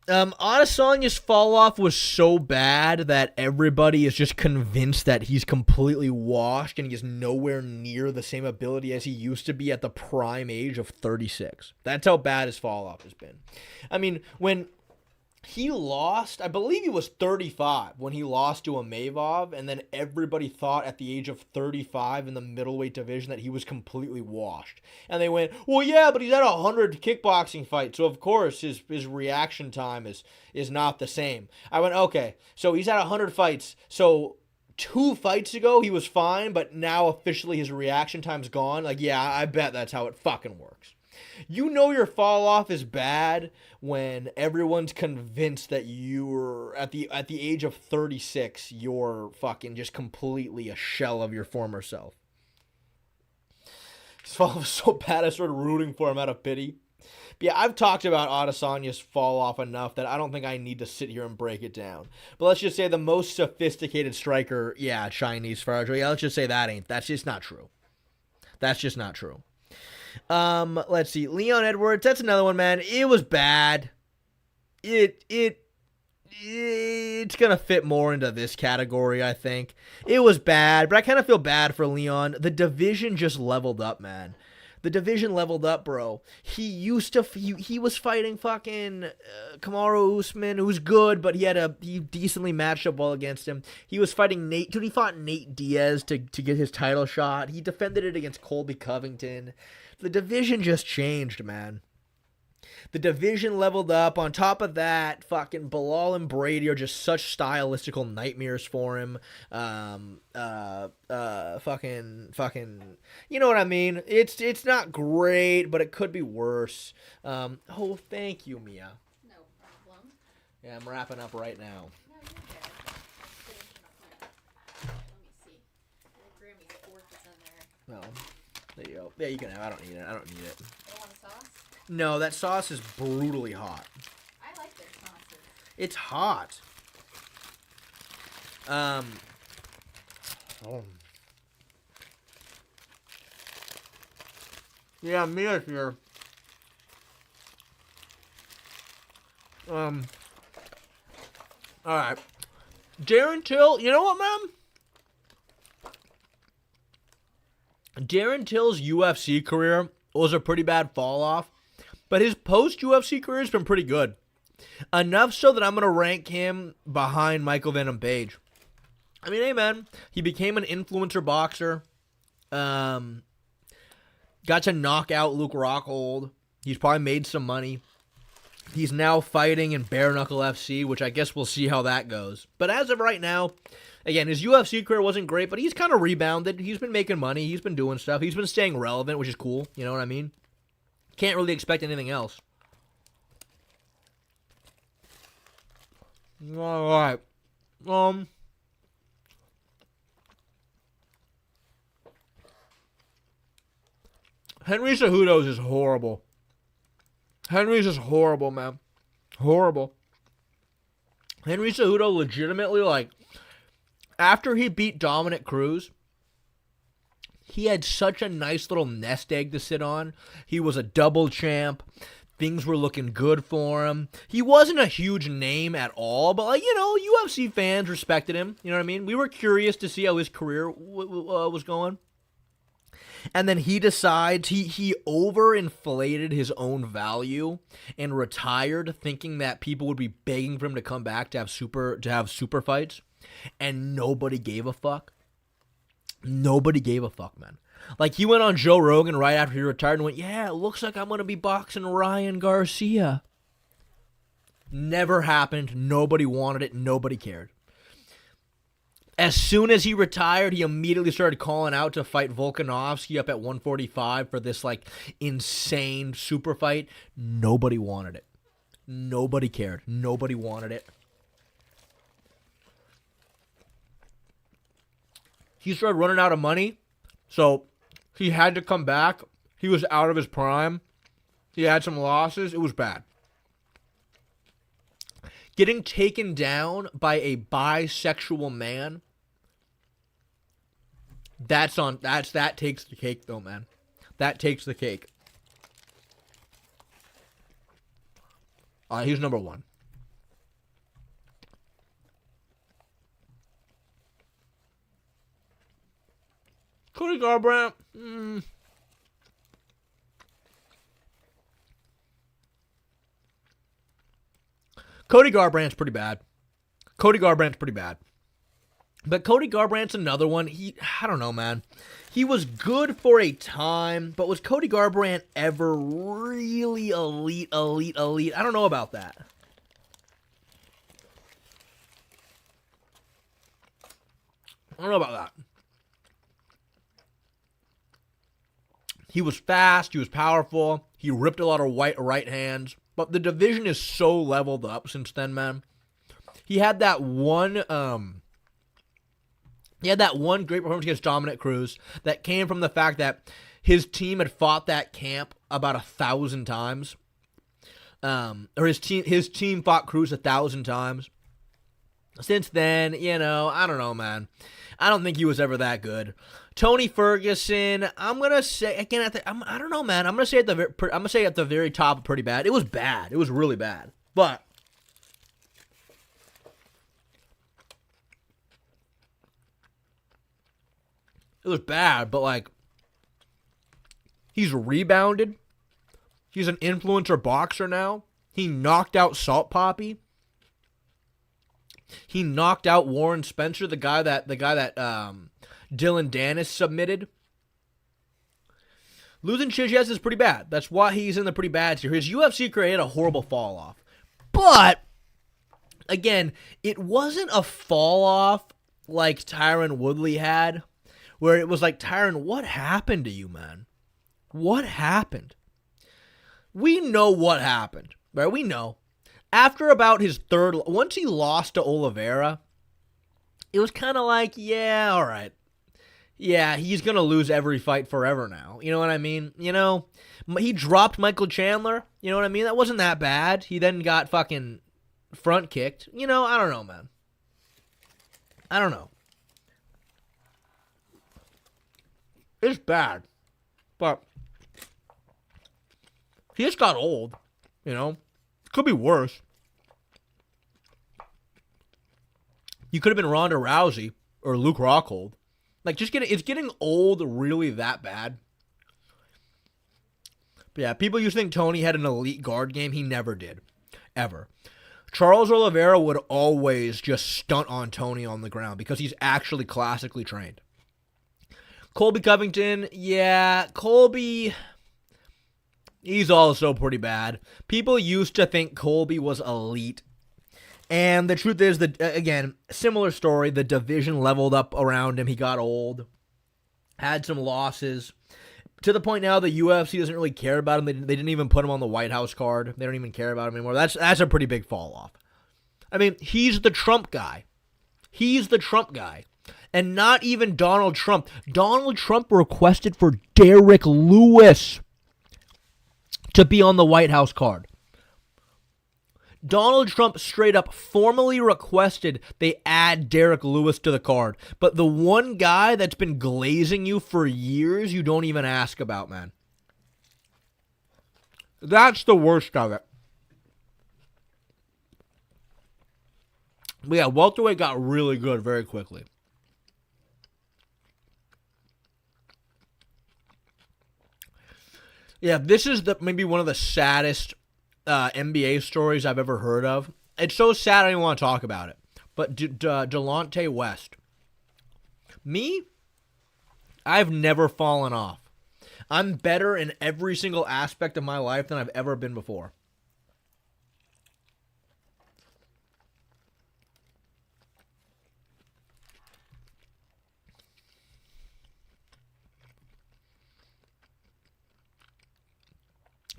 Adesanya's fall off was so bad that everybody is just convinced that he's completely washed and he is nowhere near the same ability as he used to be at the prime age of 36. That's how bad his fall off has been. I mean, when he lost, I believe he was 35 when he lost to Amavov, and then everybody thought at the age of 35 in the middleweight division that he was completely washed. And they went, well, yeah, but he's had 100 kickboxing fights, so of course his reaction time is not the same. I went, okay, so he's had 100 fights, so 2 fights ago he was fine, but now officially his reaction time's gone? Like, yeah, I bet that's how it fucking works. You know your fall off is bad when everyone's convinced that you're at the age of 36, you're fucking just completely a shell of your former self. His fall off was so bad I started rooting for him out of pity. But yeah, I've talked about Adesanya's fall off enough that I don't think I need to sit here and break it down. But let's just say the most sophisticated striker, yeah, Chinese Farjo. Yeah, let's just say that's just not true. That's just not true. Let's see. Leon Edwards, that's another one, man. It was bad. It's gonna fit more into this category, I think. It was bad, but I kind of feel bad for Leon. The division just leveled up, man. The division leveled up, bro. He was fighting fucking Kamaru Usman, who's good, but he decently matched up well against him. He was fighting Nate. Dude, he fought Nate Diaz to get his title shot. He defended it against Colby Covington. The division just changed, man. The division leveled up. On top of that, fucking Bilal and Brady are just such stylistical nightmares for him. Fucking, you know what I mean? It's not great, but it could be worse. Oh, thank you, Mia. No problem. Yeah, I'm wrapping up right now. No, you're there. Finishing up my. Let me see. The Grammy's fork is in there. No, there you go. Yeah, you can have. I don't need it. You don't want a sauce? No, that sauce is brutally hot. I like their sauces. It's hot. Yeah, Mia's here. Alright. Darren Till, you know what, man? Darren Till's UFC career was a pretty bad fall off, but his post-UFC career has been pretty good. Enough so that I'm going to rank him behind Michael Venom Page. I mean, hey, man, he became an influencer boxer. Got to knock out Luke Rockhold. He's probably made some money. He's now fighting in Bare Knuckle FC, which I guess we'll see how that goes. But as of right now, again, his UFC career wasn't great, but he's kind of rebounded. He's been making money. He's been doing stuff. He's been staying relevant, which is cool. You know what I mean? Can't really expect anything else. All right. Henry Cejudo's is horrible. Henry's is horrible, man. Horrible. Henry Cejudo legitimately, like, after he beat Dominic Cruz, he had such a nice little nest egg to sit on. He was a double champ. Things were looking good for him. He wasn't a huge name at all, but, like, you know, UFC fans respected him. You know what I mean? We were curious to see how his career was going. And then he decides he overinflated his own value and retired, thinking that people would be begging for him to come back to have super fights, and nobody gave a fuck. Nobody gave a fuck, man. Like, he went on Joe Rogan right after he retired and went, "Yeah, it looks like I'm gonna be boxing Ryan Garcia." Never happened. Nobody wanted it. Nobody cared. As soon as he retired, he immediately started calling out to fight Volkanovski up at 145 for this, like, insane super fight. Nobody wanted it. Nobody cared. Nobody wanted it. He started running out of money, so he had to come back. He was out of his prime. He had some losses. It was bad. Getting taken down by a bisexual man, that takes the cake, though, man. That takes the cake. He's number one. Cody Garbrandt. Cody Garbrandt's pretty bad. But Cody Garbrandt's another one. I don't know, man. He was good for a time, but was Cody Garbrandt ever really elite? I don't know about that. He was fast. He was powerful. He ripped a lot of right hands. But the division is so leveled up since then, man. He had that one great performance against Dominic Cruz that came from the fact that his team had fought that camp about 1,000 times. Or his team fought Cruz 1,000 times. Since then, I don't know, man. I don't think he was ever that good. Tony Ferguson, I'm gonna say again. I don't know, man. I'm gonna say at the very top, pretty bad. It was bad. It was really bad. But it was bad. But like, he's rebounded. He's an influencer boxer now. He knocked out Salt Poppy. He knocked out Warren Spencer, the guy that Dylan Dennis submitted. Losing Chiches is pretty bad. That's why he's in the pretty bad tier. His UFC career had a horrible fall off. But again, it wasn't a fall off like Tyron Woodley had, where it was like, Tyron, what happened to you, man? What happened? We know what happened, right? We know. After about his third, once he lost to Oliveira, it was kind of like, yeah, all right. Yeah, he's going to lose every fight forever now. You know what I mean? He dropped Michael Chandler. You know what I mean? That wasn't that bad. He then got fucking front kicked. I don't know, man. I don't know. It's bad. But he just got old, Could be worse. You could have been Ronda Rousey or Luke Rockhold. Like, it's getting old really that bad. But yeah, people used to think Tony had an elite guard game. He never did. Ever. Charles Oliveira would always just stunt on Tony on the ground because he's actually classically trained. Colby Covington, yeah, Colby, he's also pretty bad. People used to think Colby was elite. And the truth is that, again, similar story. The division leveled up around him. He got old. Had some losses. To the point now the UFC doesn't really care about him. They didn't even put him on the White House card. They don't even care about him anymore. That's a pretty big fall off. I mean, he's the Trump guy. He's the Trump guy. And not even Donald Trump. Donald Trump requested for Derek Lewis to be on the White House card. Donald Trump straight up formally requested they add Derek Lewis to the card. But the one guy that's been glazing you for years, you don't even ask about, man. That's the worst of it. But yeah, welterweight got really good very quickly. Yeah, this is maybe one of the saddest NBA stories I've ever heard of. It's so sad I don't even want to talk about it. But Delonte West. Me? I've never fallen off. I'm better in every single aspect of my life than I've ever been before.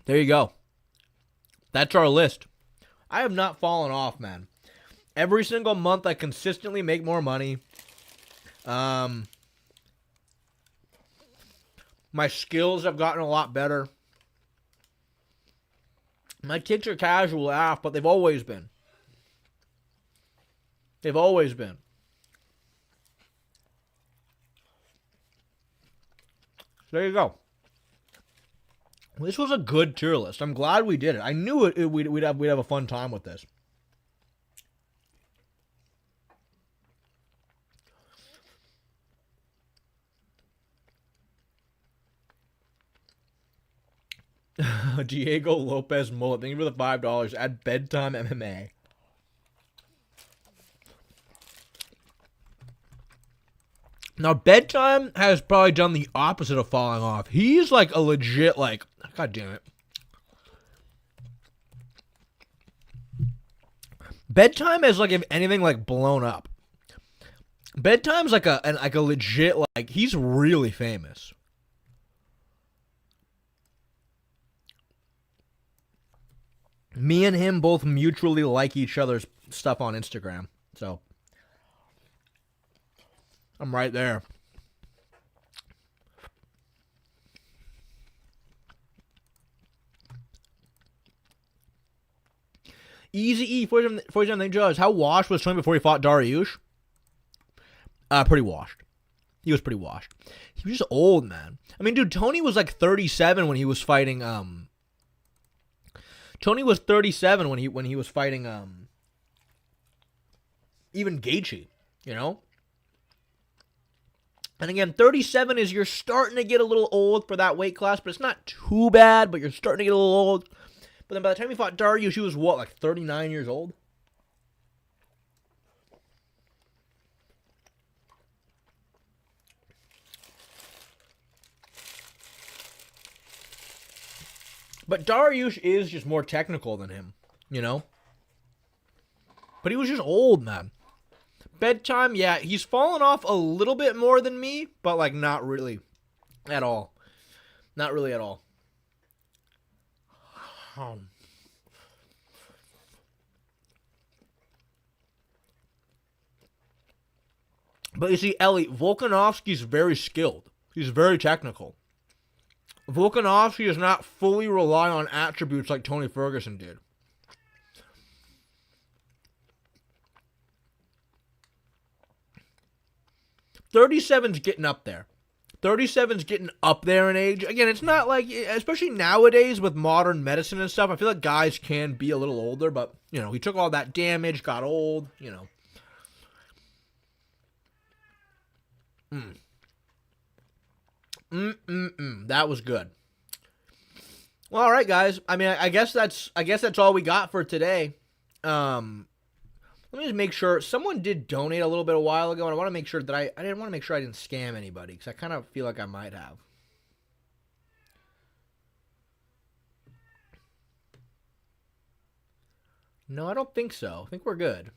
There you go. That's our list. I have not fallen off, man. Every single month I consistently make more money. My skills have gotten a lot better. My kicks are casual off, but they've always been. They've always been. There you go. This was a good tier list. I'm glad we did it. I knew we'd have a fun time with this. Diego Lopez mullet. Thank you for the $5. At Bedtime MMA. Now, Bedtime has probably done the opposite of falling off. He's like a legit, like, God damn it. Bedtime is like, if anything, like blown up. Bedtime's like a legit, like, he's really famous. Me and him both mutually like each other's stuff on Instagram. So, I'm right there. Easy E, 47 they judge. How washed was Tony before he fought Dariush? Pretty washed. He was pretty washed. He was just old, man. I mean, dude, Tony was like 37 when he was fighting. Tony was 37 when he was fighting. Even Gaethje, you know. And again, 37 is you're starting to get a little old for that weight class, but it's not too bad. But you're starting to get a little old. But then by the time he fought Dariush, he was what, like 39 years old? But Dariush is just more technical than him, you know? But he was just old, man. Bedtime, yeah, he's fallen off a little bit more than me, but, like, not really at all. Not really at all. But you see, Ellie, Volkanovski's very skilled. He's very technical. Volkanovski does not fully rely on attributes like Tony Ferguson did. .37's getting up there. 37's getting up there in age. Again, it's not like, especially nowadays with modern medicine and stuff, I feel like guys can be a little older, but, you know, he took all that damage, got old, you know. That was good. Well, all right, guys. I mean, I guess that's all we got for today. Let me just make sure someone did donate a little bit a while ago, and I want to make sure that I didn't want to make sure I didn't scam anybody because I kind of feel like I might have. No, I don't think so. I think we're good.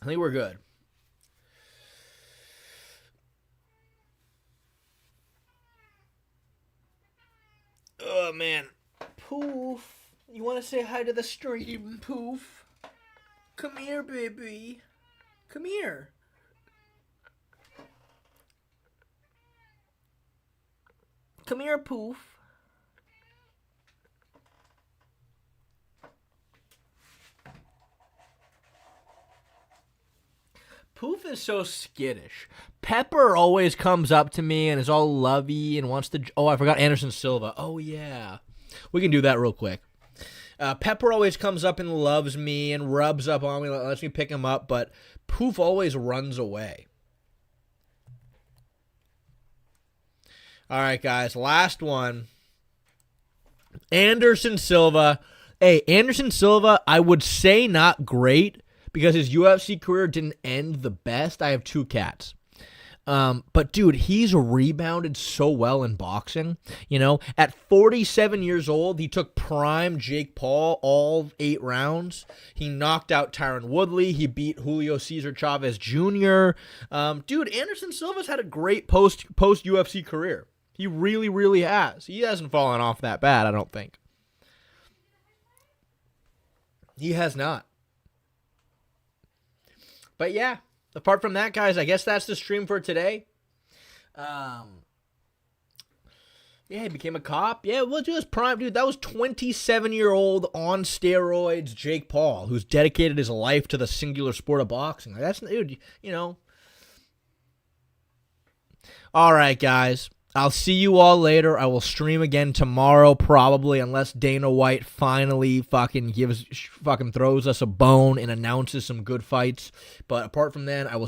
I think we're good. Oh, man. Poof. You want to say hi to the stream, Poof? Come here, baby. Come here. Come here, Poof. Poof is so skittish. Pepper always comes up to me and is all lovey and wants to... Oh, I forgot Anderson Silva. Oh, yeah. We can do that real quick. Pepper always comes up and loves me and rubs up on me, lets me pick him up, but Poof always runs away. All right, guys. Last one. Anderson Silva. Hey, Anderson Silva, I would say not great, because his UFC career didn't end the best. I have two cats. But, dude, he's rebounded so well in boxing. You know, at 47 years old, he took prime Jake Paul all 8 rounds. He knocked out Tyron Woodley. He beat Julio Cesar Chavez Jr. Dude, Anderson Silva's had a great post-UFC career. He really, really has. He hasn't fallen off that bad, I don't think. He has not. But yeah, apart from that, guys, I guess that's the stream for today. Yeah, he became a cop. Yeah, we'll do his prime. Dude, that was 27-year-old on steroids Jake Paul, who's dedicated his life to the singular sport of boxing. Like, that's, dude, you know. All right, guys. I'll see you all later. I will stream again tomorrow, probably, unless Dana White finally fucking throws us a bone and announces some good fights. But apart from then, I will